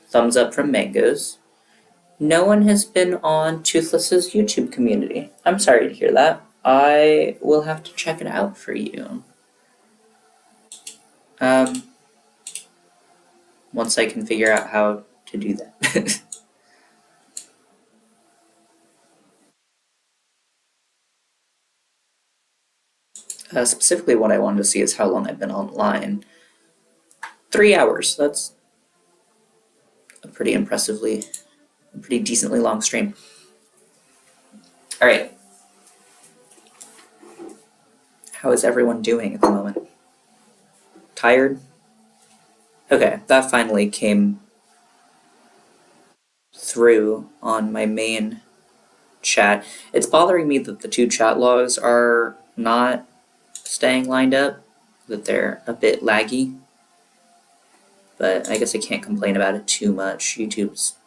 Thumbs up from Mangoes. No one has been on Toothless's YouTube community. I'm sorry to hear that. I will have to check it out for you. Once I can figure out how to do that. Specifically, what I wanted to see is how long I've been online. 3 hours. That's a pretty decently long stream. All right. How is everyone doing at the moment? Tired? Okay, that finally came through on my main chat. It's bothering me that the two chat logs are not staying lined up, that they're a bit laggy. But I guess I can't complain about it too much. YouTube's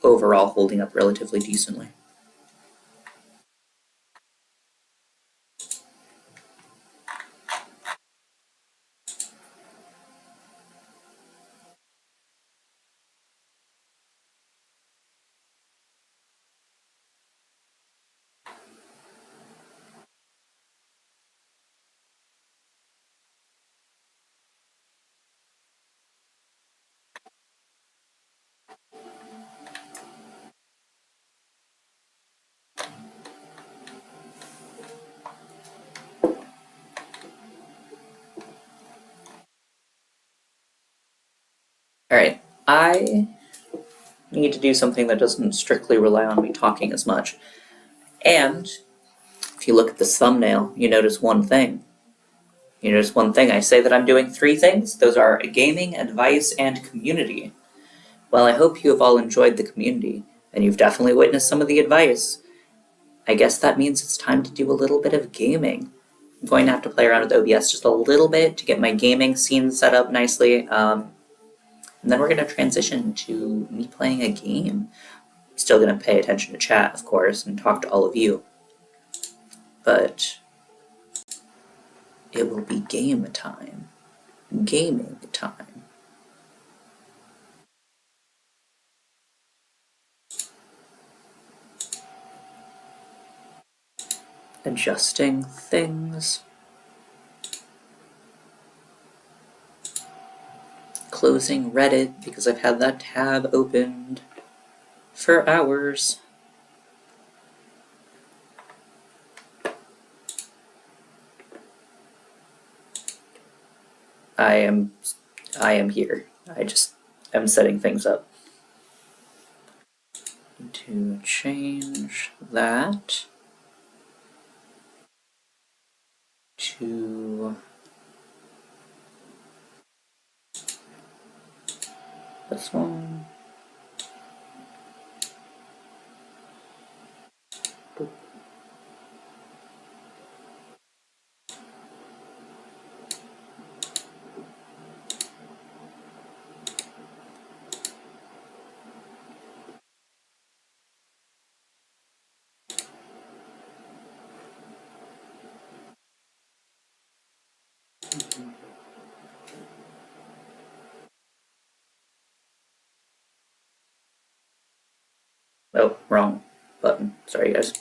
overall holding up relatively decently. Alright, I need to do something that doesn't strictly rely on me talking as much. And if you look at this thumbnail, you notice one thing. I say that I'm doing 3 things. Those are gaming, advice, and community. Well, I hope you have all enjoyed the community, and you've definitely witnessed some of the advice. I guess that means it's time to do a little bit of gaming. I'm going to have to play around with OBS just a little bit to get my gaming scene set up nicely. And then we're going to transition to me playing a game. I'm still going to pay attention to chat, of course, and talk to all of you. But it will be game time. Gaming time. Adjusting things. Closing Reddit because I've had that tab opened for hours. I am here. I'm setting things up. To change that to this one. Oh, wrong button. Sorry, guys.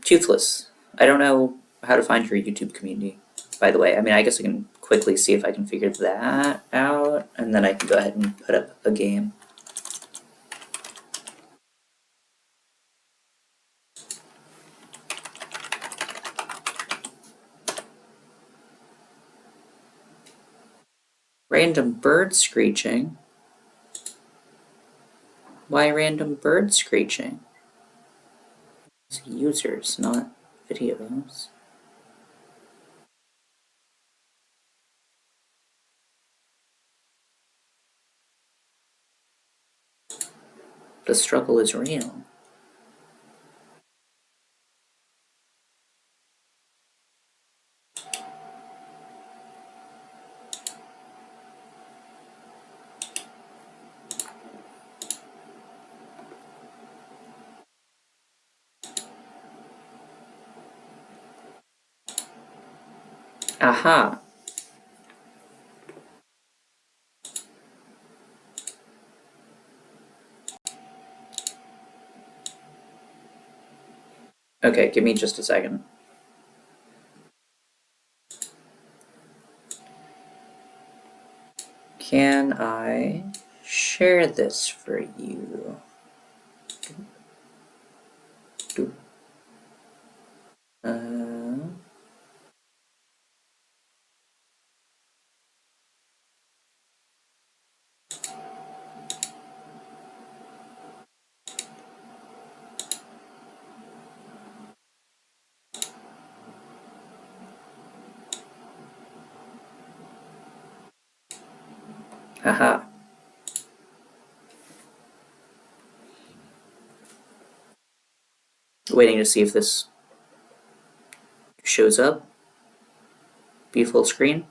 Toothless. I don't know how to find your YouTube community, by the way. I mean, I guess I can quickly see if I can figure that out, and then I can go ahead and put up a game. Random bird screeching? Why random bird screeching? It's users, not videos. The struggle is real. Aha! Okay, give me just a second. Can I share this for you? Uh, Haha. Waiting to see if this shows up. Be full screen?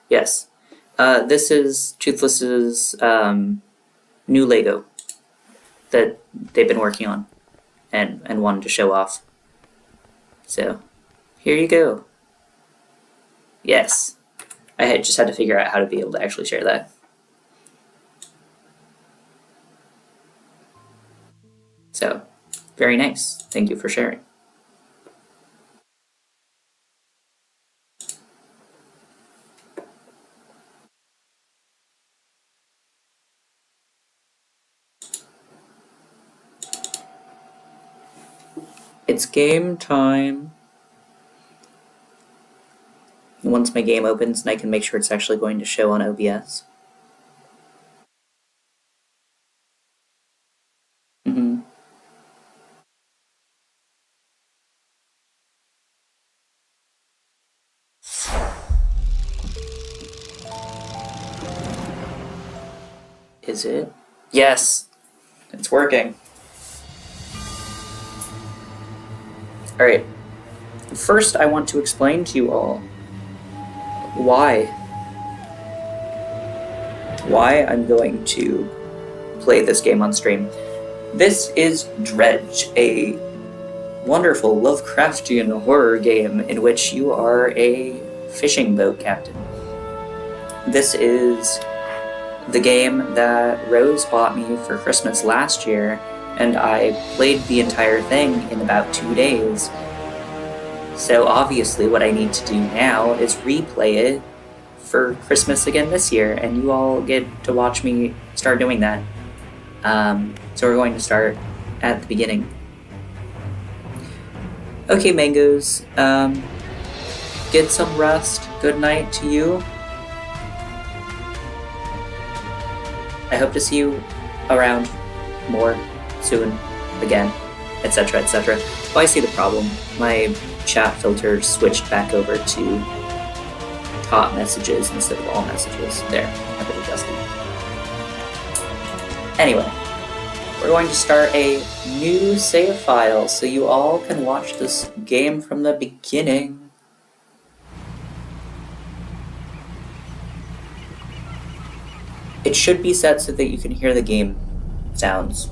Yes. This is Toothless's new Lego that they've been working on and wanted to show off. So, here you go. Yes. I just had to figure out how to be able to actually share that. So, very nice. Thank you for sharing. It's game time. once my game opens and I can make sure it's actually going to show on OBS. Mm-hmm. Is it? Yes! It's working. Alright. First, I want to explain to you all why I'm going to play this game on stream. This is Dredge, a wonderful Lovecraftian horror game in which you are a fishing boat captain. This is the game that Rose bought me for Christmas last year, and I played the entire thing in about 2 days. So obviously what I need to do now is replay it for Christmas again this year, and you all get to watch me start doing that. So we're going to start at the beginning. Okay, Mangoes, get some rest. Good night to you. I hope to see you around more soon, again, etc., etc. Oh, I see the problem. My chat filter switched back over to top messages instead of all messages. There, I've been adjusting. Anyway, we're going to start a new save file so you all can watch this game from the beginning. It should be set so that you can hear the game sounds.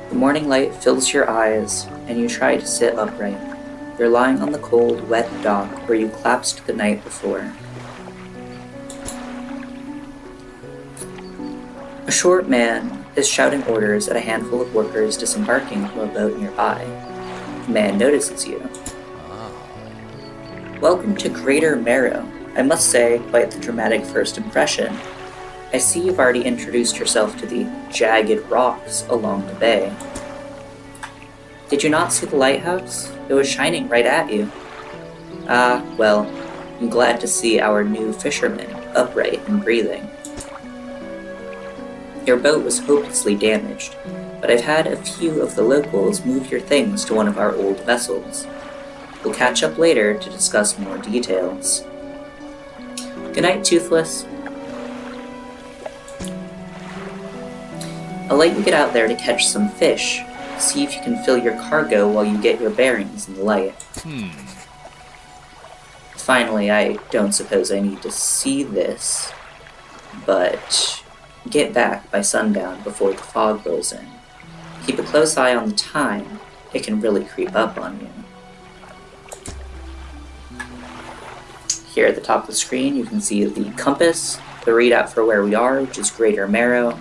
The morning light fills your eyes, and you try to sit upright. You're lying on the cold, wet dock where you collapsed the night before. A short man is shouting orders at a handful of workers disembarking from a boat nearby. The man notices you. Welcome to Greater Marrow. I must say, quite the dramatic first impression. I see you've already introduced yourself to the jagged rocks along the bay. Did you not see the lighthouse? It was shining right at you. Ah, well, I'm glad to see our new fisherman upright and breathing. Your boat was hopelessly damaged, but I've had a few of the locals move your things to one of our old vessels. We'll catch up later to discuss more details. Good night, Toothless. I'll let you get out there to catch some fish. See if you can fill your cargo while you get your bearings in the light. Finally, I don't suppose I need to see this, but get back by sundown before the fog rolls in. Keep a close eye on the time. It can really creep up on you. Here at the top of the screen, you can see the compass, the readout for where we are, which is Greater Marrow,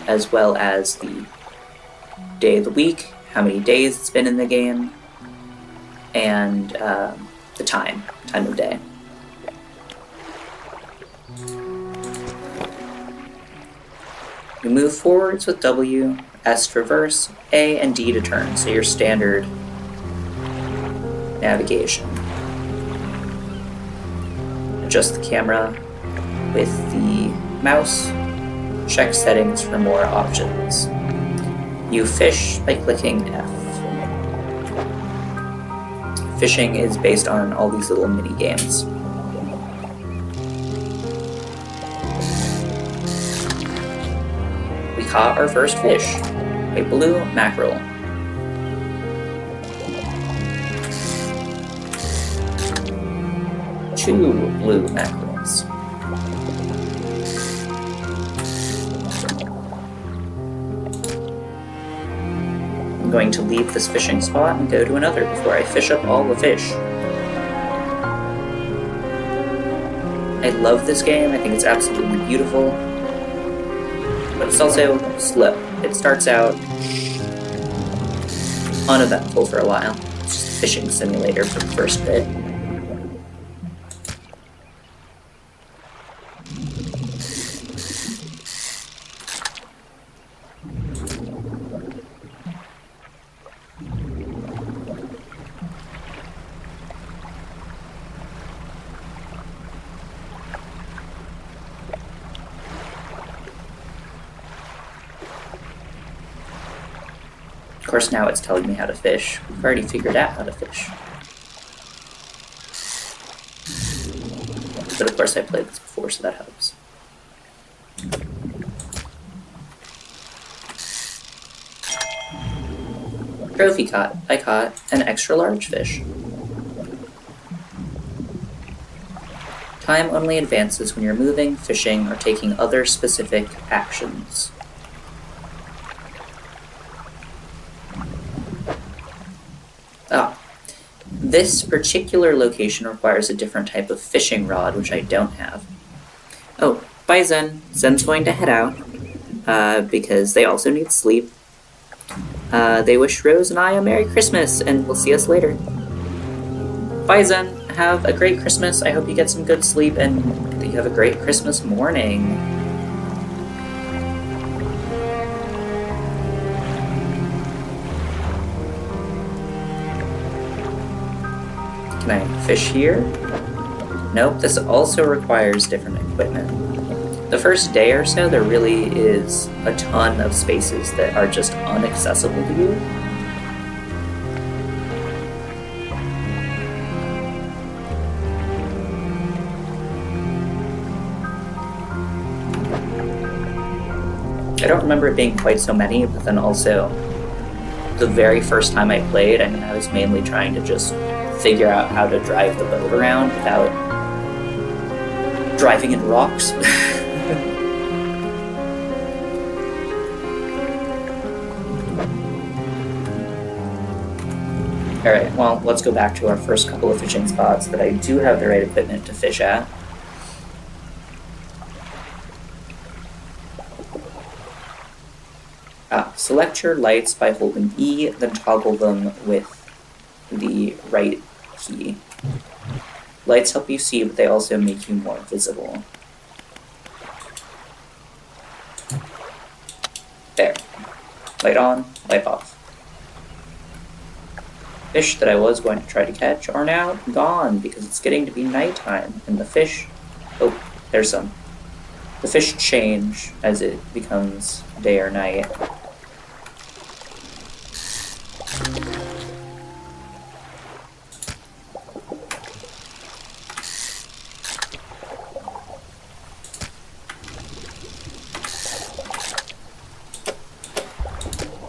as well as the day of the week, how many days it's been in the game, and the time of day. You move forwards with W, S to reverse, A and D to turn, so your standard navigation. Adjust the camera with the mouse. Check settings for more options. You fish by clicking F. Fishing is based on all these little mini games. We caught our first fish, a blue mackerel. Two blue mackerels. going to leave this fishing spot and go to another before I fish up all the fish. I love this game, I think it's absolutely beautiful, but it's also slow. It starts out uneventful for a while. It's just a fishing simulator for the first bit. Of course, now it's telling me how to fish. We've already figured out how to fish. But of course I played this before, so that helps. Trophy caught. I caught an extra large fish. Time only advances when you're moving, fishing, or taking other specific actions. This particular location requires a different type of fishing rod, which I don't have. Oh, bye Zen. Zen's going to head out, because they also need sleep. They wish Rose and I a Merry Christmas, and we'll see us later. Bye Zen. Have a great Christmas. I hope you get some good sleep, and that you have a great Christmas morning. Can I fish here? Nope, this also requires different equipment. The first day or so, there really is a ton of spaces that are just inaccessible to you. I don't remember it being quite so many, but then also, the very first time I played, I mean, I was mainly trying to just figure out how to drive the boat around without driving into rocks. Alright, well, let's go back to our first couple of fishing spots that I do have the right equipment to fish at. Select your lights by holding E, then toggle them with the right key. Lights help you see, but they also make you more visible. There. Light on, light off. Fish that I was going to try to catch are now gone because it's getting to be nighttime, and the fish... Oh, there's some. The fish change as it becomes day or night.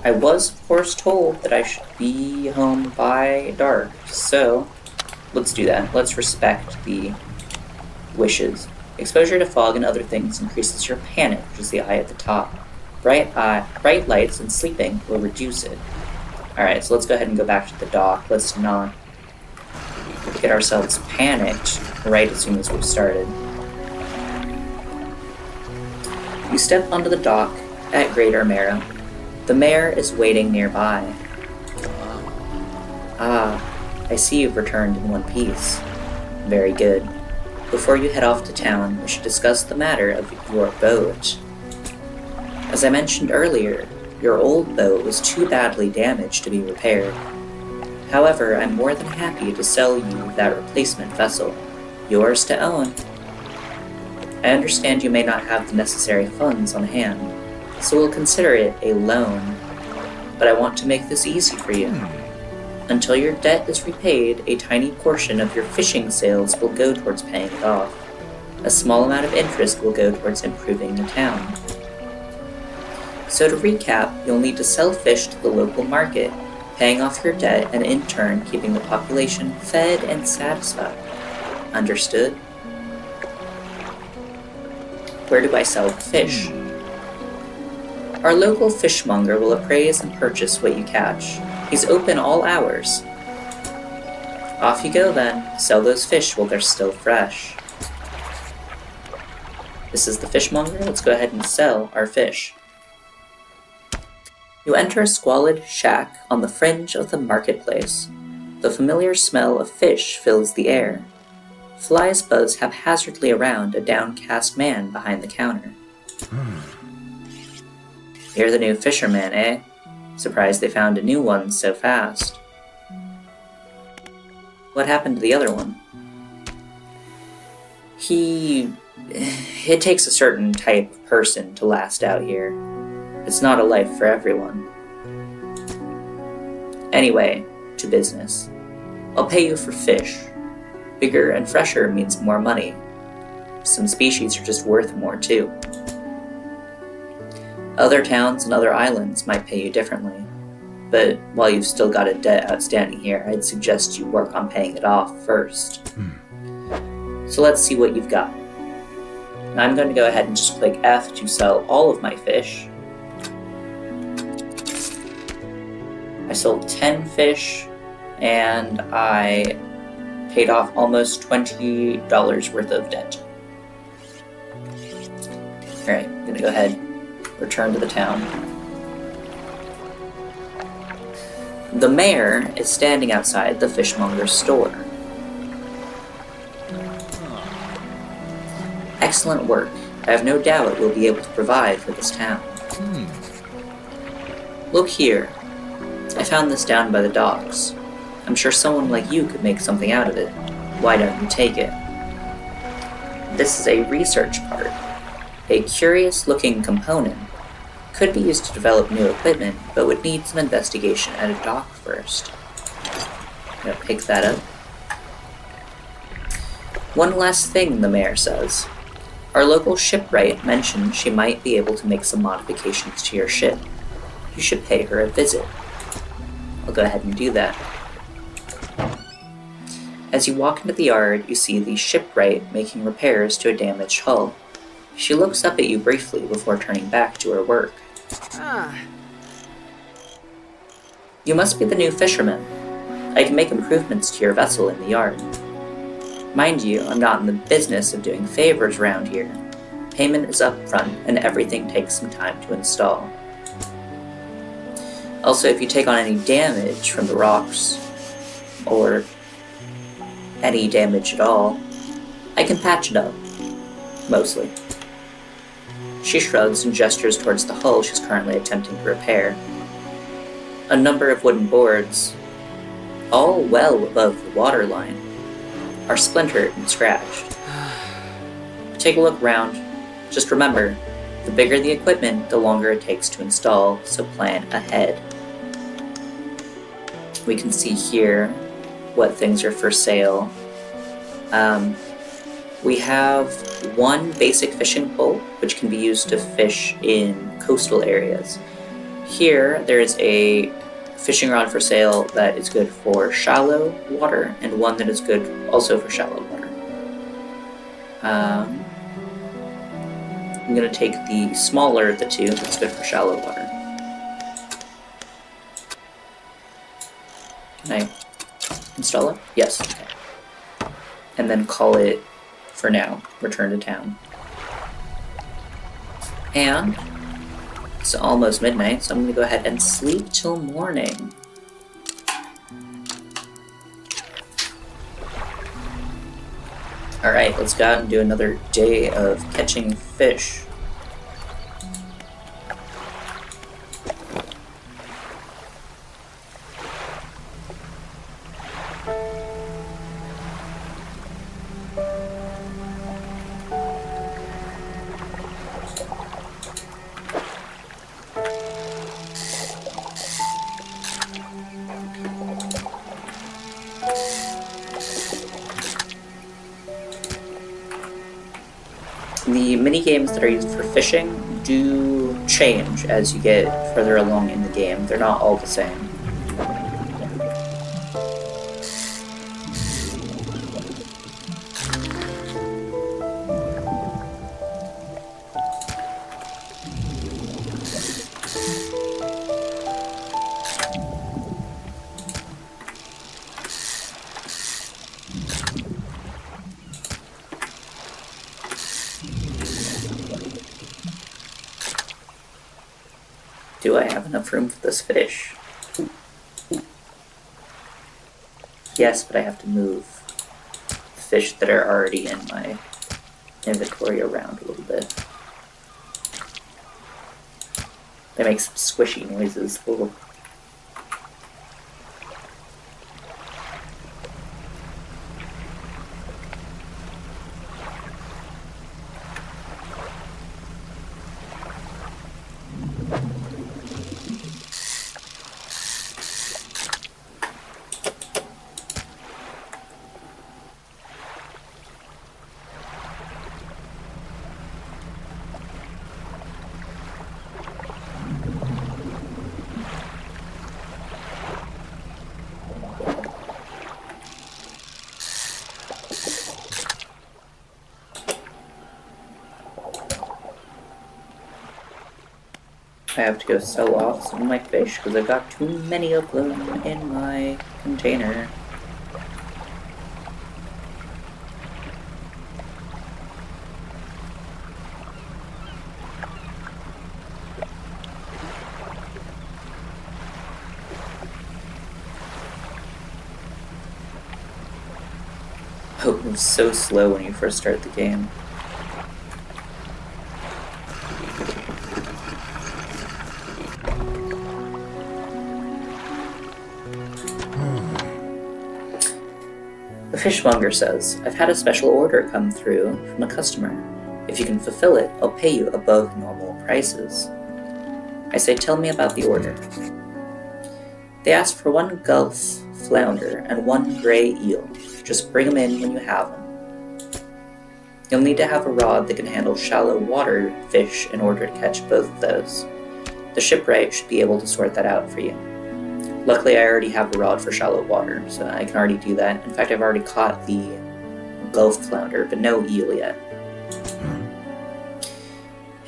I was, of course, told that I should be home by dark, so let's do that. Let's respect the wishes. Exposure to fog and other things increases your panic, which is the eye at the top. Bright lights and sleeping will reduce it. Alright, so let's go ahead and go back to the dock. Let's not get ourselves panicked right as soon as we've started. You step onto the dock at Greater Marrow. The mayor is waiting nearby. Ah, I see you've returned in one piece. Very good. Before you head off to town, we should discuss the matter of your boat. As I mentioned earlier, your old boat was too badly damaged to be repaired. However, I'm more than happy to sell you that replacement vessel, yours to own. I understand you may not have the necessary funds on hand, so we'll consider it a loan, but I want to make this easy for you. Until your debt is repaid, a tiny portion of your fishing sales will go towards paying it off. A small amount of interest will go towards improving the town. So to recap, you'll need to sell fish to the local market, paying off your debt and in turn keeping the population fed and satisfied. Understood? Where do I sell the fish? Our local fishmonger will appraise and purchase what you catch. He's open all hours. Off you go then. Sell those fish while they're still fresh. This is the fishmonger. Let's go ahead and sell our fish. You enter a squalid shack on the fringe of the marketplace. The familiar smell of fish fills the air. Flies buzz haphazardly around a downcast man behind the counter. You're the new fisherman, eh? Surprised they found a new one so fast. What happened to the other one? It takes a certain type of person to last out here. It's not a life for everyone. Anyway, to business. I'll pay you for fish. Bigger and fresher means more money. Some species are just worth more too. Other towns and other islands might pay you differently, but while you've still got a debt outstanding here, I'd suggest you work on paying it off first. So let's see what you've got. I'm going to go ahead and just click F to sell all of my fish. I sold 10 fish, and I paid off almost $20 worth of debt. Alright, I'm going to go ahead and return to the town. The mayor is standing outside the fishmonger's store. Excellent work. I have no doubt you'll be able to provide for this town. Look here. I found this down by the docks. I'm sure someone like you could make something out of it. Why don't you take it? This is a research part. A curious-looking component. Could be used to develop new equipment, but would need some investigation at a dock first. I'm gonna pick that up. One last thing, the mayor says. Our local shipwright mentioned she might be able to make some modifications to your ship. You should pay her a visit. I'll go ahead and do that. As you walk into the yard, you see the shipwright making repairs to a damaged hull. She looks up at you briefly before turning back to her work. You must be the new fisherman. I can make improvements to your vessel in the yard. Mind you, I'm not in the business of doing favors around here. Payment is upfront, and everything takes some time to install. Also, if you take on any damage from the rocks, or any damage at all, I can patch it up. Mostly. She shrugs and gestures towards the hull she's currently attempting to repair. A number of wooden boards, all well above the waterline, are splintered and scratched. Take a look around. Just remember, the bigger the equipment, the longer it takes to install, so plan ahead. We can see here what things are for sale. We have one basic fishing pole, which can be used to fish in coastal areas. Here, there is a fishing rod for sale that is good for shallow water, and one that is good also for shallow water. I'm going to take the smaller of the two that's good for shallow water. Can I install it? Yes. Okay. And then call it, for now, return to town. And it's almost midnight, so I'm going to go ahead and sleep till morning. Alright, let's go out and do another day of catching fish. The mini-games that are used for fishing do change as you get further along in the game. They're not all the same. Do I have enough room for this fish? Yes, but I have to move fish that are already in my inventory around a little bit. They make some squishy noises. Ooh. I have to go sell off some of my fish because I've got too many of them in my container. Oh, it moves so slow when you first start the game. The fishmonger says, I've had a special order come through from a customer. If you can fulfill it, I'll pay you above normal prices. I say, tell me about the order. They ask for 1 Gulf flounder and 1 gray eel. Just bring them in when you have them. You'll need to have a rod that can handle shallow water fish in order to catch both of those. The shipwright should be able to sort that out for you. Luckily, I already have a rod for shallow water, so I can already do that. In fact, I've already caught the Gulf flounder, but no eel yet.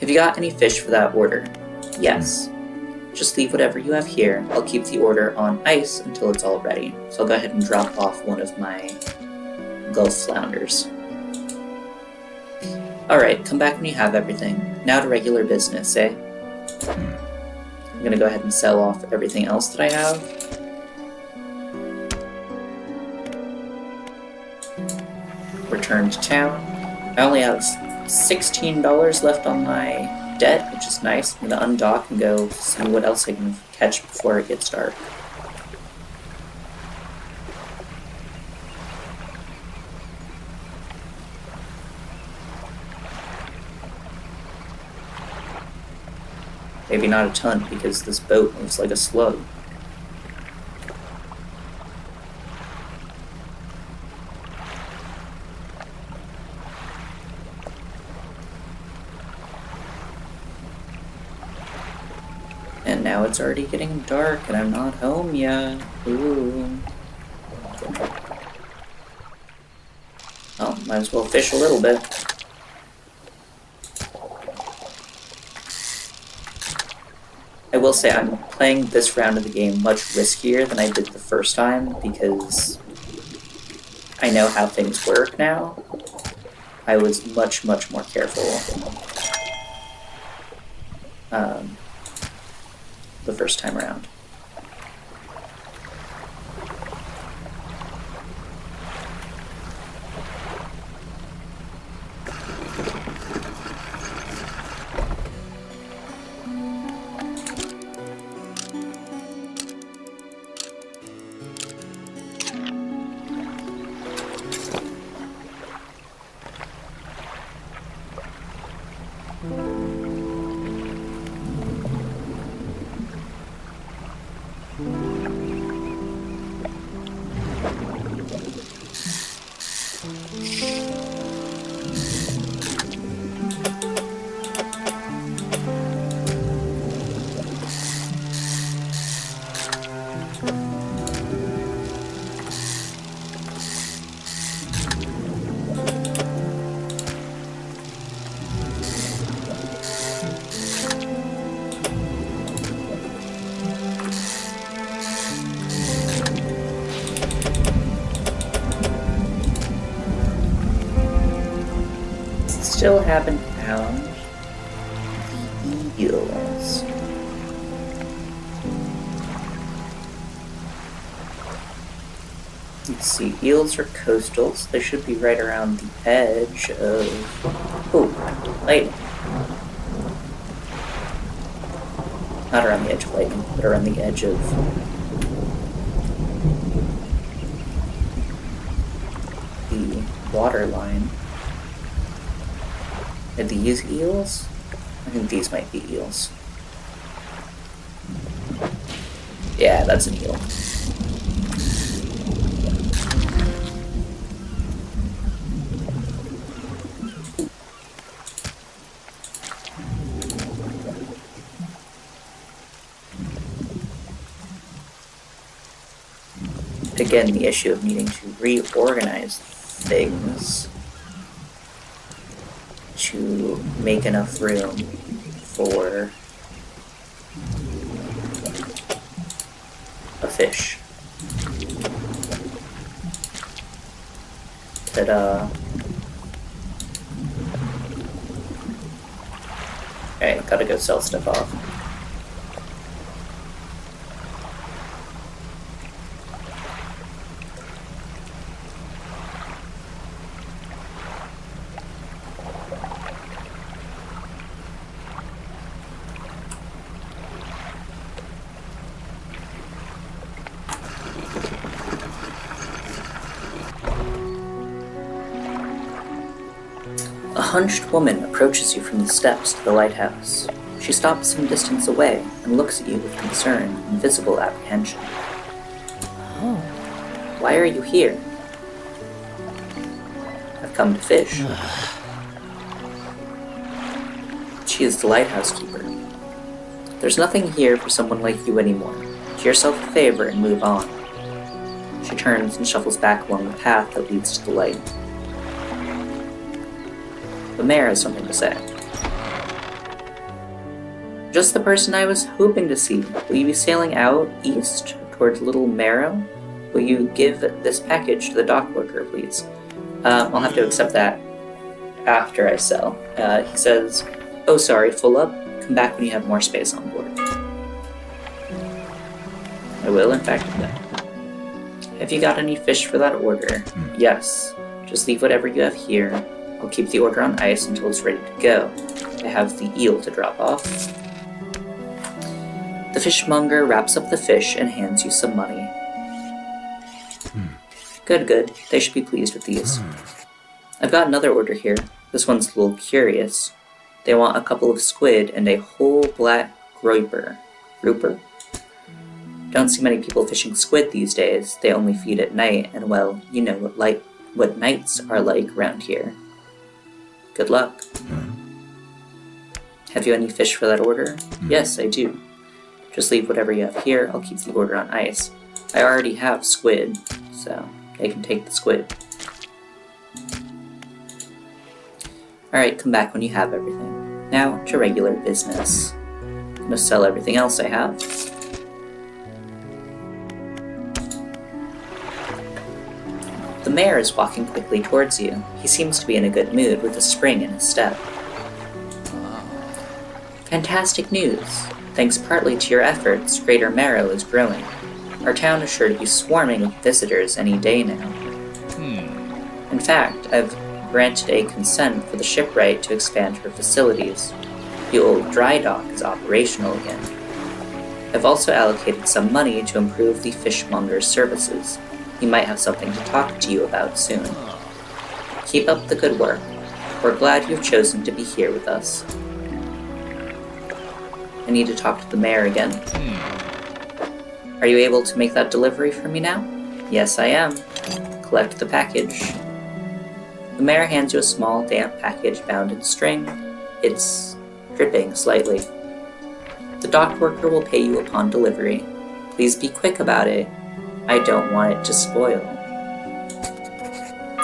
Have you got any fish for that order? Yes. Just leave whatever you have here. I'll keep the order on ice until it's all ready. So I'll go ahead and drop off one of my Gulf flounders. Alright, come back when you have everything. Now to regular business, eh? I'm gonna go ahead and sell off everything else that I have. Return to town. I only have $16 left on my debt, which is nice. I'm gonna undock and go see what else I can catch before it gets dark. Maybe not a ton, because this boat moves like a slug. And now it's already getting dark, and I'm not home yet. Ooh. Oh, might as well fish a little bit. I will say I'm playing this round of the game much riskier than I did the first time because I know how things work now. I was much more careful the first time around. Still haven't found the eels. Let's see, eels are coastals. They should be right around the edge of... Oh, lightning. Not around the edge of lightning, but around the edge of... the water line. Are these eels? I think these might be eels. Yeah, that's an eel. Again, the issue of needing to reorganize things to make enough room for a fish. Ta-da! Alright, gotta go sell stuff off. A hunched woman approaches you from the steps to the lighthouse. She stops some distance away and looks at you with concern and visible apprehension. Oh. Why are you here? I've come to fish. She is the lighthouse keeper. There's nothing here for someone like you anymore. Do yourself a favor and move on. She turns and shuffles back along the path that leads to the light. The mayor has something to say. Just the person I was hoping to see. Will you be sailing out east towards Little Marrow? Will you give this package to the dock worker, please? I'll have to accept that after I sell. He says, oh sorry, full up. Come back when you have more space on board. I will, in fact, do that. Have you got any fish for that order? Yes. Just leave whatever you have here. I'll keep the order on ice until it's ready to go. I have the eel to drop off. The fishmonger wraps up the fish and hands you some money. Good, good. They should be pleased with these. I've got another order here. This one's a little curious. They want a couple of squid and a whole black grouper. Grouper? Don't see many people fishing squid these days. They only feed at night, and well, you know what nights are like around here. Good luck. Have you any fish for that order? Yes, I do. Just leave whatever you have here. I'll keep the order on ice. I already have squid, so they can take the squid. Alright, come back when you have everything. Now to regular business. I'm gonna sell everything else I have. The mayor is walking quickly towards you. He seems to be in a good mood with a spring in his step. Fantastic news! Thanks partly to your efforts, Greater Marrow is growing. Our town is sure to be swarming with visitors any day now. In fact, I've granted a consent for the shipwright to expand her facilities. The old dry dock is operational again. I've also allocated some money to improve the fishmonger's services. He might have something to talk to you about soon. Keep up the good work. We're glad you've chosen to be here with us. I need to talk to the mayor again. Are you able to make that delivery for me now? Yes, I am. Collect the package. The mayor hands you a small, damp package bound in string. It's dripping slightly. The dock worker will pay you upon delivery. Please be quick about it. I don't want it to spoil.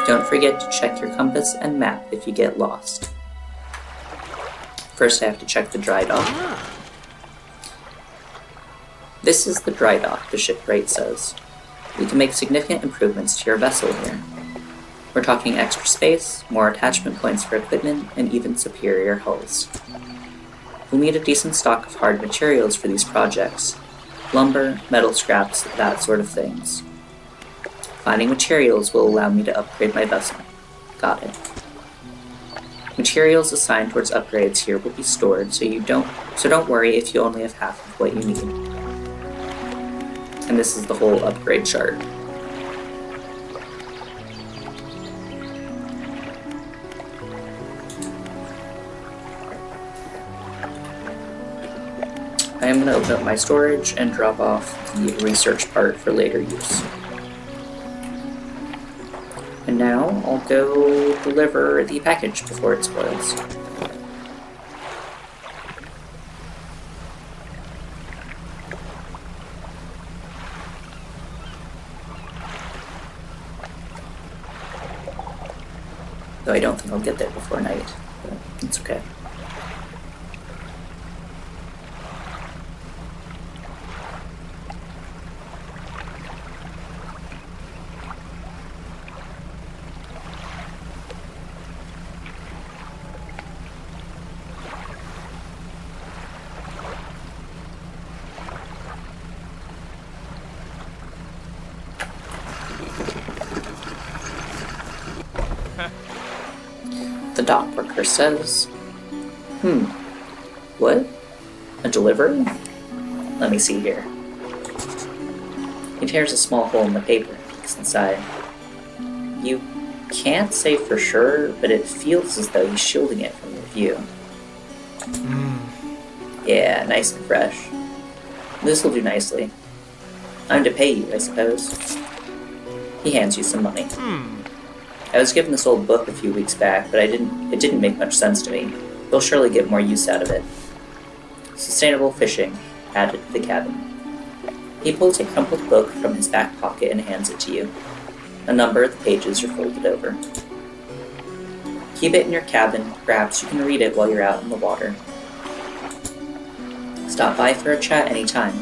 Don't forget to check your compass and map if you get lost. First I have to check the dry dock. This is the dry dock, the shipwright says. We can make significant improvements to your vessel here. We're talking extra space, more attachment points for equipment, and even superior hulls. We'll need a decent stock of hard materials for these projects. Lumber, metal scraps, that sort of things. Finding materials will allow me to upgrade my vessel. Got it. Materials assigned towards upgrades here will be stored, so don't worry if you only have half of what you need. And this is the whole upgrade chart. I am going to open up my storage and drop off the research part for later use. And now I'll go deliver the package before it spoils. Though I don't think I'll get there before night, but it's okay. The dock worker says, what? A delivery? Let me see here. He tears a small hole in the paper and peeks inside. You can't say for sure, but it feels as though he's shielding it from your view. Yeah, nice and fresh. This'll do nicely. I'm to pay you, I suppose. He hands you some money. I was given this old book a few weeks back, but it didn't make much sense to me. You'll surely get more use out of it. Sustainable fishing, added to the cabin. He pulls a crumpled book from his back pocket and hands it to you. A number of the pages are folded over. Keep it in your cabin, perhaps you can read it while you're out in the water. Stop by for a chat anytime.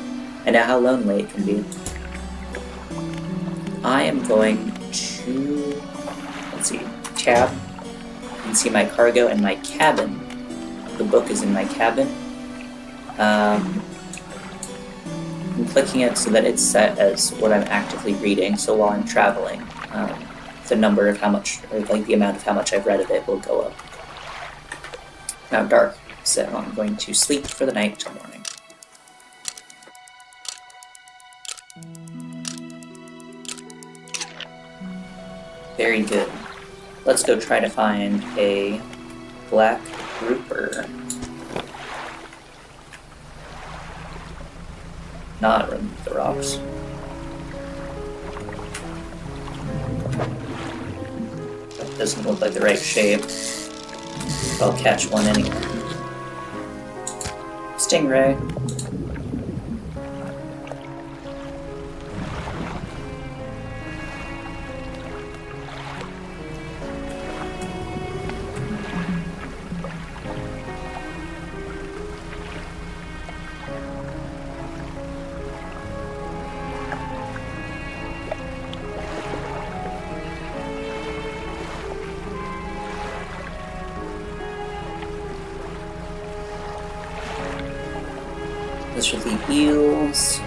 I know how lonely it can be. I am going to... Let's see, tab. You can see my cargo and my cabin. The book is in my cabin. I'm clicking it so that it's set as what I'm actively reading, so while I'm traveling, the number of how much, or like the amount of how much I've read of it will go up. Now dark, so I'm going to sleep for the night till morning. Very good. Let's go try to find a black grouper. Not remove the rocks. That doesn't look like the right shape. I'll catch one anyway. Stingray. Those are the eels.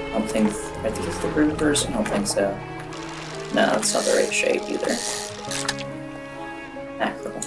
I don't think... Are these the groupers? I don't think so. No, that's not the right shape either. Mackerel.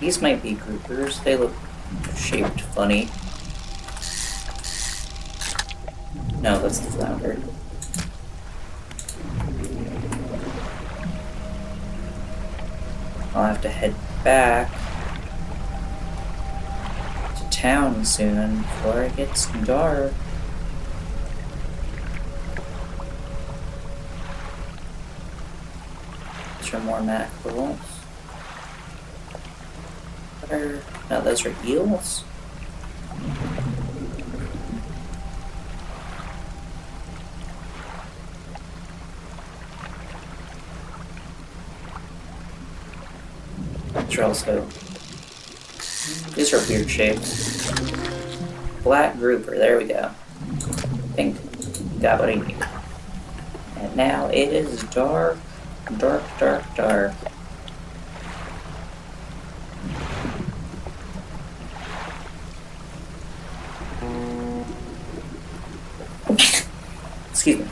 These might be groupers. They look shaped funny. No, that's the flounder. I'll have to head back to town soon before it gets dark. Those are more mackerels. No, those are eels. These are weird shapes. Black grouper, there we go. I think got what I need. And now it is dark, dark, dark, dark. Excuse me.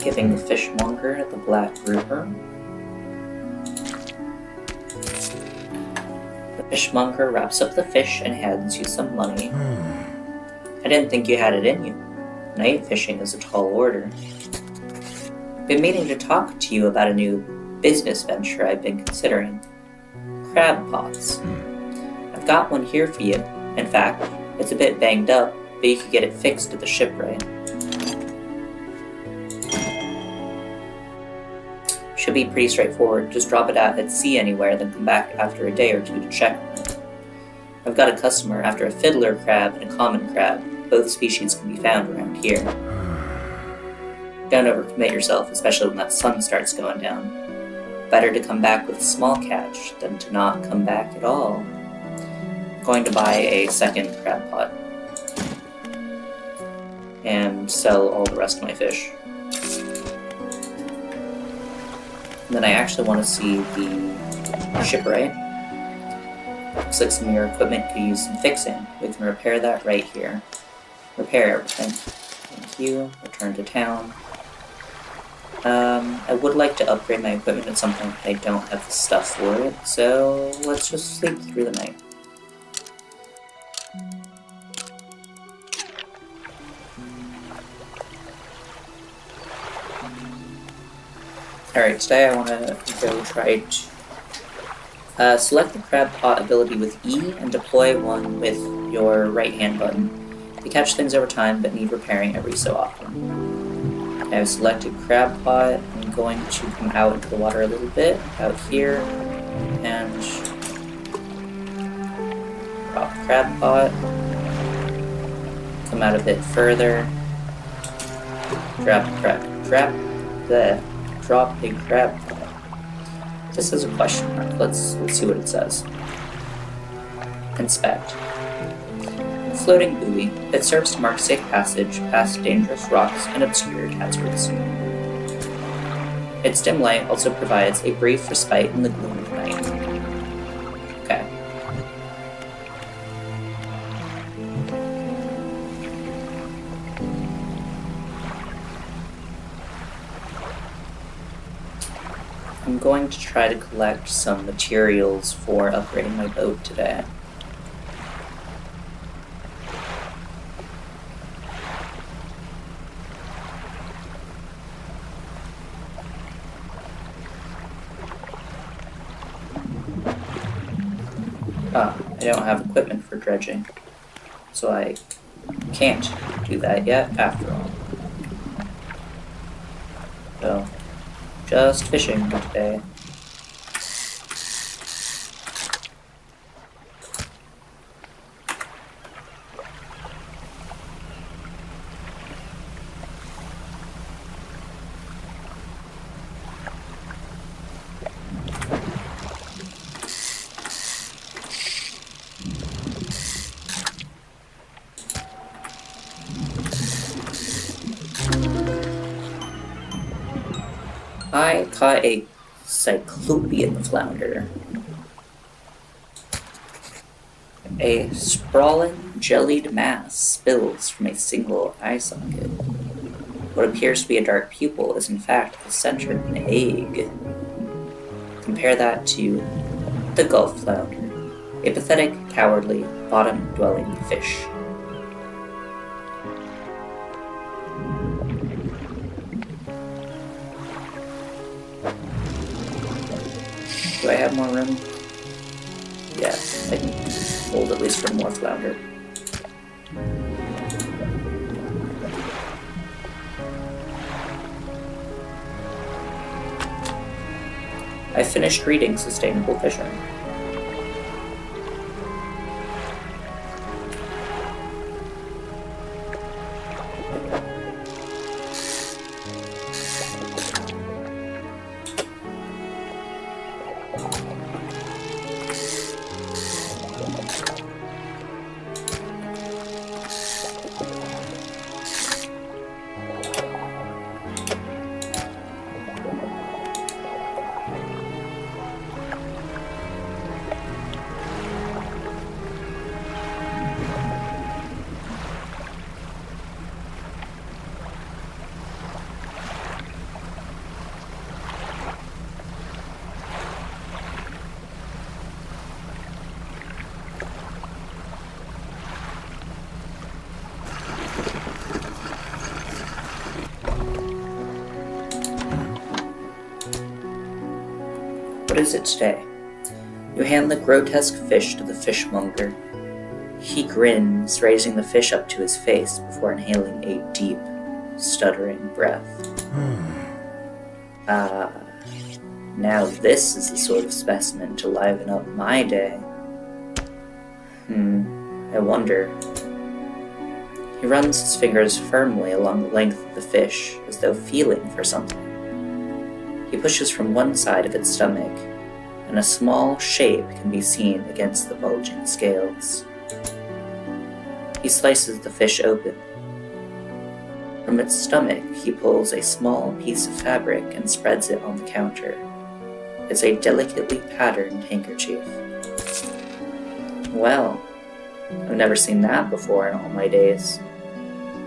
Giving the fishmonger the black grouper. The fishmonger wraps up the fish and hands you some money. I didn't think you had it in you. Night fishing is a tall order. Been meaning to talk to you about a new business venture I've been considering. Crab pots. I've got one here for you. In fact, it's a bit banged up, but you could get it fixed at the shipwright. Should be pretty straightforward. Just drop it out at sea anywhere, then come back after a day or two to check on it. I've got a customer after a fiddler crab and a common crab. Both species can be found around here. Don't overcommit yourself, especially when that sun starts going down. Better to come back with a small catch than to not come back at all. I'm going to buy a second crab pot and sell all the rest of my fish. And then I actually want to see the shipwright. Looks like some of your equipment could use some fixing. We can repair that right here. Repair everything. Thank you. Return to town. I would like to upgrade my equipment at some point, but I don't have the stuff for it, so let's just sleep through the night. Alright, today I want to go try to select the crab pot ability with E and deploy one with your right hand button. They catch things over time but need repairing every so often. I've selected crab pot. I'm going to come out into the water a little bit, out here, and drop crab pot. Come out a bit further. Drop a crab pot. This is a question mark. Let's see what it says. Inspect. A floating buoy that serves to mark safe passage past dangerous rocks and obscure hazards. Its dim light also provides a brief respite in the gloom of night. Okay. I'm going to try to collect some materials for upgrading my boat today. I don't have equipment for dredging, so I can't do that yet after all. So, just fishing today. I caught a cyclopean flounder. A sprawling, jellied mass spills from a single eye socket. What appears to be a dark pupil is in fact the center of an egg. Compare that to the Gulf flounder, a pathetic, cowardly, bottom-dwelling fish. Do I have more room? Yes, I can hold at least one more flounder. I finished reading Sustainable Fishing. What is it today? You hand the grotesque fish to the fishmonger. He grins, raising the fish up to his face before inhaling a deep, stuttering breath. Now this is the sort of specimen to liven up my day. I wonder. He runs his fingers firmly along the length of the fish, as though feeling for something. He pushes from one side of its stomach, and a small shape can be seen against the bulging scales. He slices the fish open. From its stomach, he pulls a small piece of fabric and spreads it on the counter. It's a delicately patterned handkerchief. Well, I've never seen that before in all my days.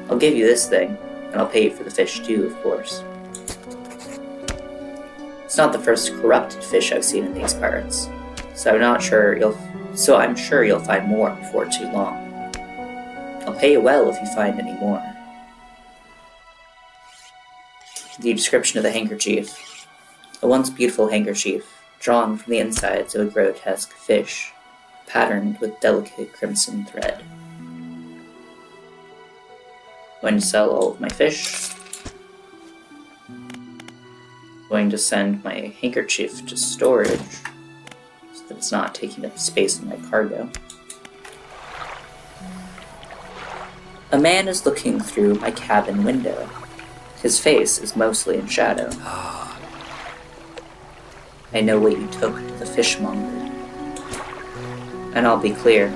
I'll give you this thing, and I'll pay you for the fish too, of course. It's not the first corrupted fish I've seen in these parts, so I'm sure you'll find more before too long. I'll pay you well if you find any more. The description of the handkerchief. A once beautiful handkerchief, drawn from the insides of a grotesque fish, patterned with delicate crimson thread. Going to sell all of my fish. Going to send my handkerchief to storage so that it's not taking up space in my cargo. A man is looking through my cabin window. His face is mostly in shadow. I know what you took to the fishmonger. And I'll be clear,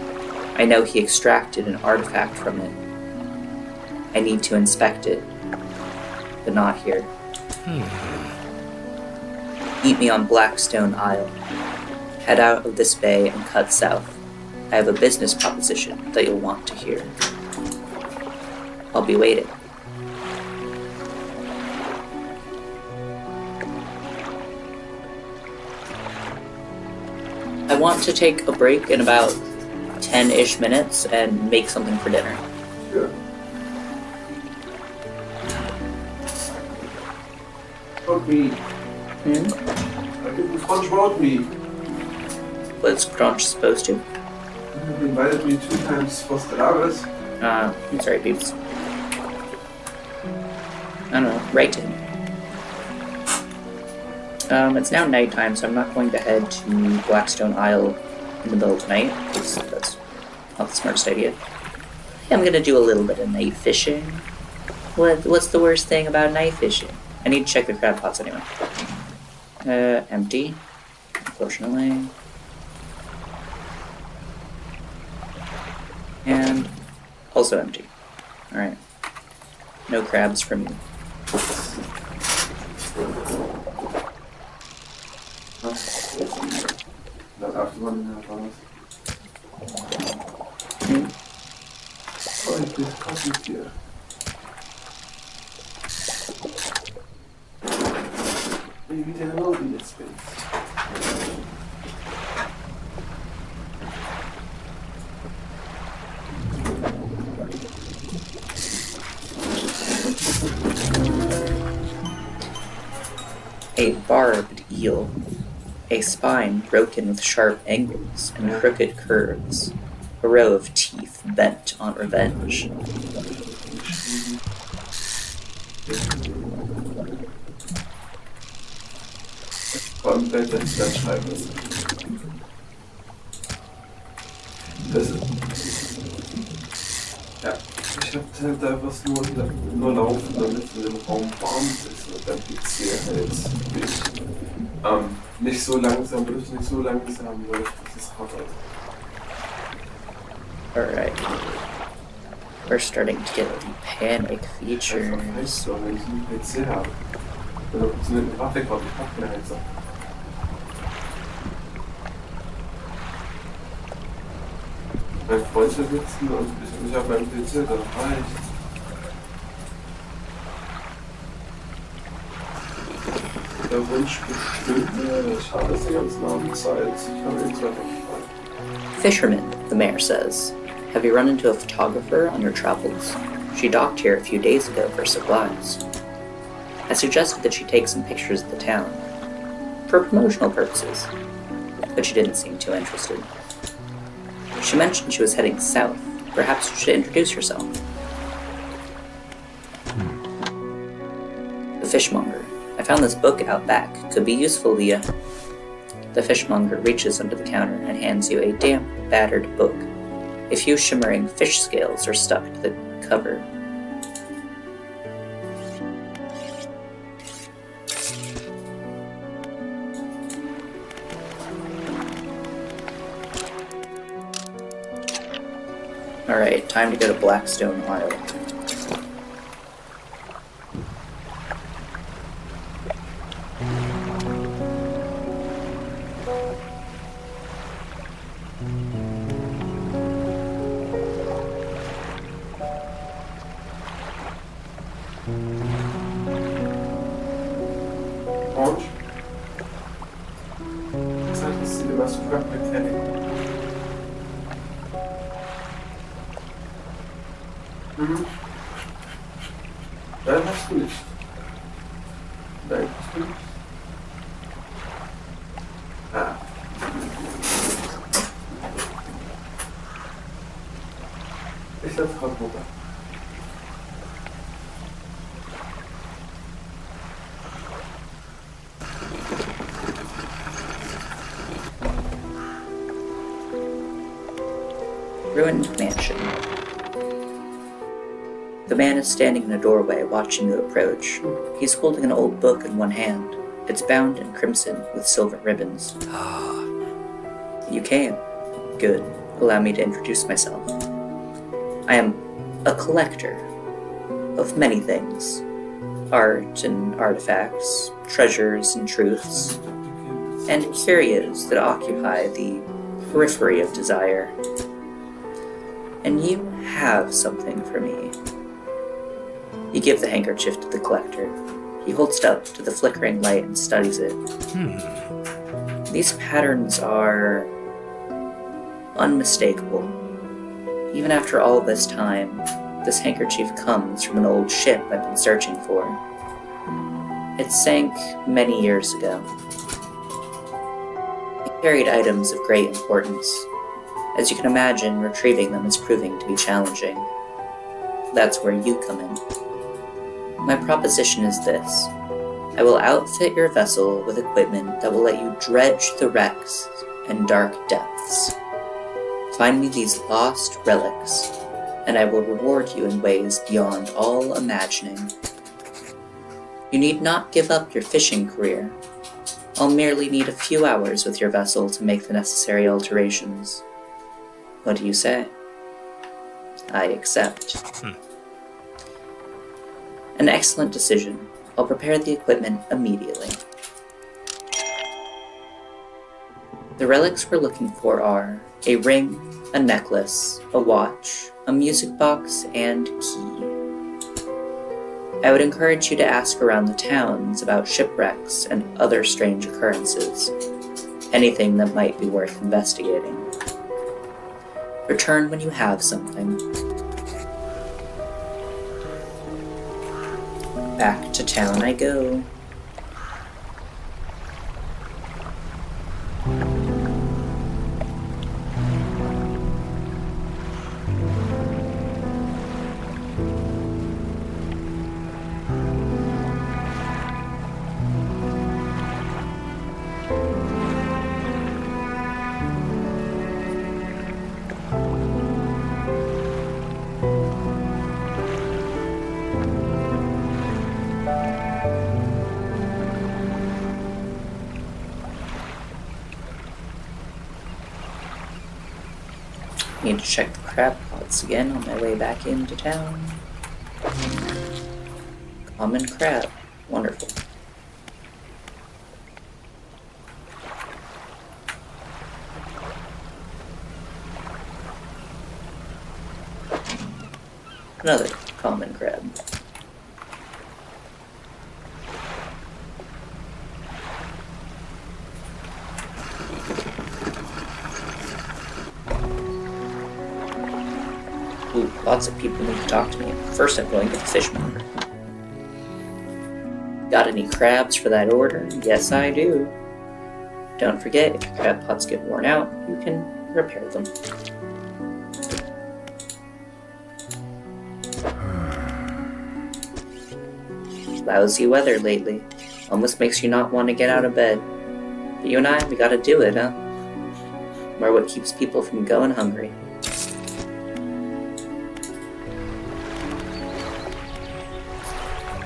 I know he extracted an artifact from it. I need to inspect it, but not here. Meet me on Blackstone Isle. Head out of this bay and cut south. I have a business proposition that you'll want to hear. I'll be waiting. I want to take a break in about 10-ish minutes and make something for dinner. Yeah. About me. I think the Crunch about me. What's Crunch supposed to? He invited me 2 times for Stellaris. I'm sorry, peeps. I don't know, write to him. It's now nighttime, so I'm not going to head to Blackstone Isle in the middle of the night, because that's not the smartest idea. I'm gonna do a little bit of night fishing. What's the worst thing about night fishing? I need to check the crab pots anyway. Empty, unfortunately. And also empty. Alright. No crabs from you. Not after 1.5 hours. nicht passen hier. Maybe there will be a space. A barbed eel, a spine broken with sharp angles and crooked curves, a row of teeth bent on revenge. Vor allem wenn das dann schreiben ist. Ja, ich hab halt einfach nur laufen, damit es in dem Raum warm ist und dann PC halt nicht so langsam, bloß nicht so langsam läuft, dass es hart ist. Alright. We're starting to get the panic Einfach features. heiß so, wenn ich einen PC habe. Oder funktioniert eine Grafikkarte, ich hab keine Heizer. Mein Freund hier sitzen und ich auf meinem PC, das reicht. Der Wunsch bestimmt, ich habe es die ganze Abend Zeit. Ich habe jetzt weiter frei. Fisherman, the mayor says. Have you run into a photographer on your travels? She docked here a few days ago for supplies. I suggested that she take some pictures of the town, for promotional purposes, but she didn't seem too interested. She mentioned she was heading south. Perhaps you should introduce yourself. The fishmonger. I found this book out back. Could be useful to you. The fishmonger reaches under the counter and hands you a damp, battered book. A few shimmering fish scales are stuck to the cover. Alright, time to go to Blackstone Isle. Orange. Das heißt, es sieht immer so Crap Mechanic. Nein, hast du nicht. Nein, hast du nicht. Ah. Ich setze gerade runter. Ruined mansion. The man is standing in a doorway watching you approach. He's holding an old book in one hand. It's bound in crimson with silver ribbons. You came. Good. Allow me to introduce myself. I am a collector of many things. Art and artifacts, treasures and truths, and curios that occupy the periphery of desire. And you have something for me. You give the handkerchief to the collector. He holds it up to the flickering light and studies it. These patterns are unmistakable. Even after all this time, this handkerchief comes from an old ship I've been searching for. It sank many years ago. It carried items of great importance. As you can imagine, retrieving them is proving to be challenging. That's where you come in. My proposition is this. I will outfit your vessel with equipment that will let you dredge the wrecks and dark depths. Find me these lost relics, and I will reward you in ways beyond all imagining. You need not give up your fishing career. I'll merely need a few hours with your vessel to make the necessary alterations. What do you say? I accept. An excellent decision. I'll prepare the equipment immediately. The relics we're looking for are a ring, a necklace, a watch, a music box, and key. I would encourage you to ask around the towns about shipwrecks and other strange occurrences, anything that might be worth investigating. Return when you have something. Back to town I go. Need to check the crab pots again on my way back into town. Common crab. Wonderful. Another common crab. Ooh, lots of people need to talk to me. First I'm going to the fish market. Got any crabs for that order? Yes, I do. Don't forget, if your crab pots get worn out, you can repair them. Lousy weather lately. Almost makes you not want to get out of bed. But you and I, we gotta do it, huh? We're what keeps people from going hungry.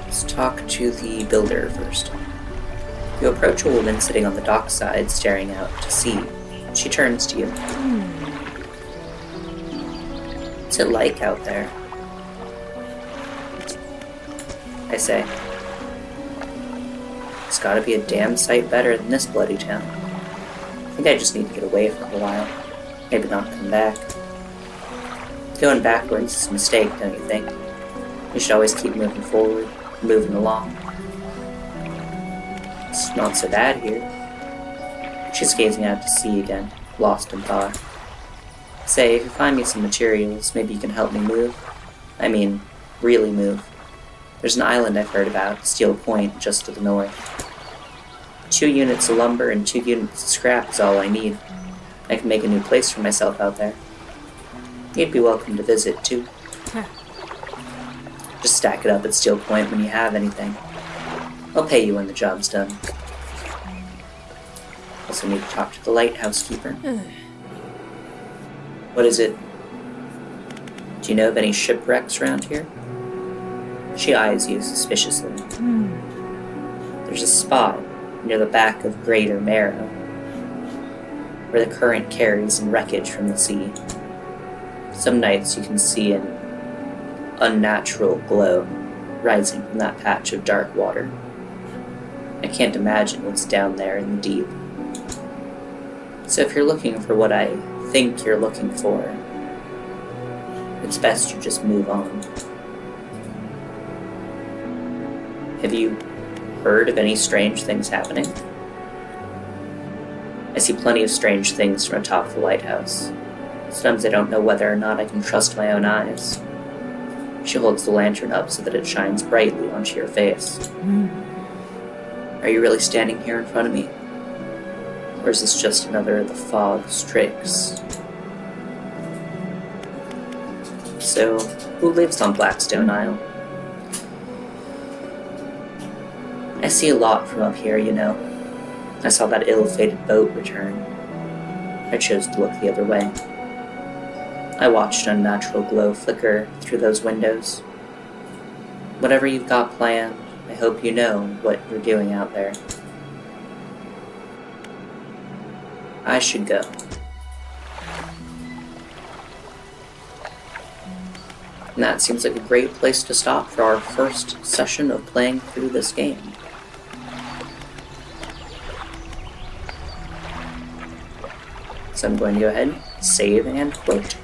Let's talk to the builder first. You approach a woman sitting on the dockside staring out to sea. She turns to you. What's it like out there? I say. It's gotta be a damn sight better than this bloody town. I think I just need to get away for a while. Maybe not come back. Going backwards is a mistake, don't you think? You should always keep moving forward, moving along. It's not so bad here. She's gazing out to sea again, lost in thought. Say, if you find me some materials, maybe you can help me move. I mean, really move. There's an island I've heard about, Steel Point, just to the north. 2 units of lumber and 2 units of scrap is all I need. I can make a new place for myself out there. You'd be welcome to visit, too. Just stack it up at Steel Point when you have anything. I'll pay you when the job's done. Also need to talk to the lighthouse keeper. What is it? Do you know of any shipwrecks around here? She eyes you suspiciously. There's a spot near the back of Greater Marrow, where the current carries in wreckage from the sea. Some nights you can see an unnatural glow rising from that patch of dark water. I can't imagine what's down there in the deep. So if you're looking for what I think you're looking for, it's best you just move on. Have you heard of any strange things happening? I see plenty of strange things from atop the lighthouse. Sometimes I don't know whether or not I can trust my own eyes. She holds the lantern up so that it shines brightly onto your face. Are you really standing here in front of me? Or is this just another of the fog's tricks? So, who lives on Blackstone Isle? I see a lot from up here, you know. I saw that ill-fated boat return. I chose to look the other way. I watched an unnatural glow flicker through those windows. Whatever you've got planned, I hope you know what you're doing out there. I should go. And that seems like a great place to stop for our first session of playing through this game. So I'm going to go ahead, save and quit.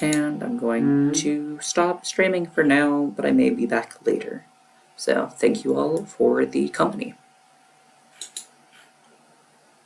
And I'm going to stop streaming for now, but I may be back later. So thank you all for the company.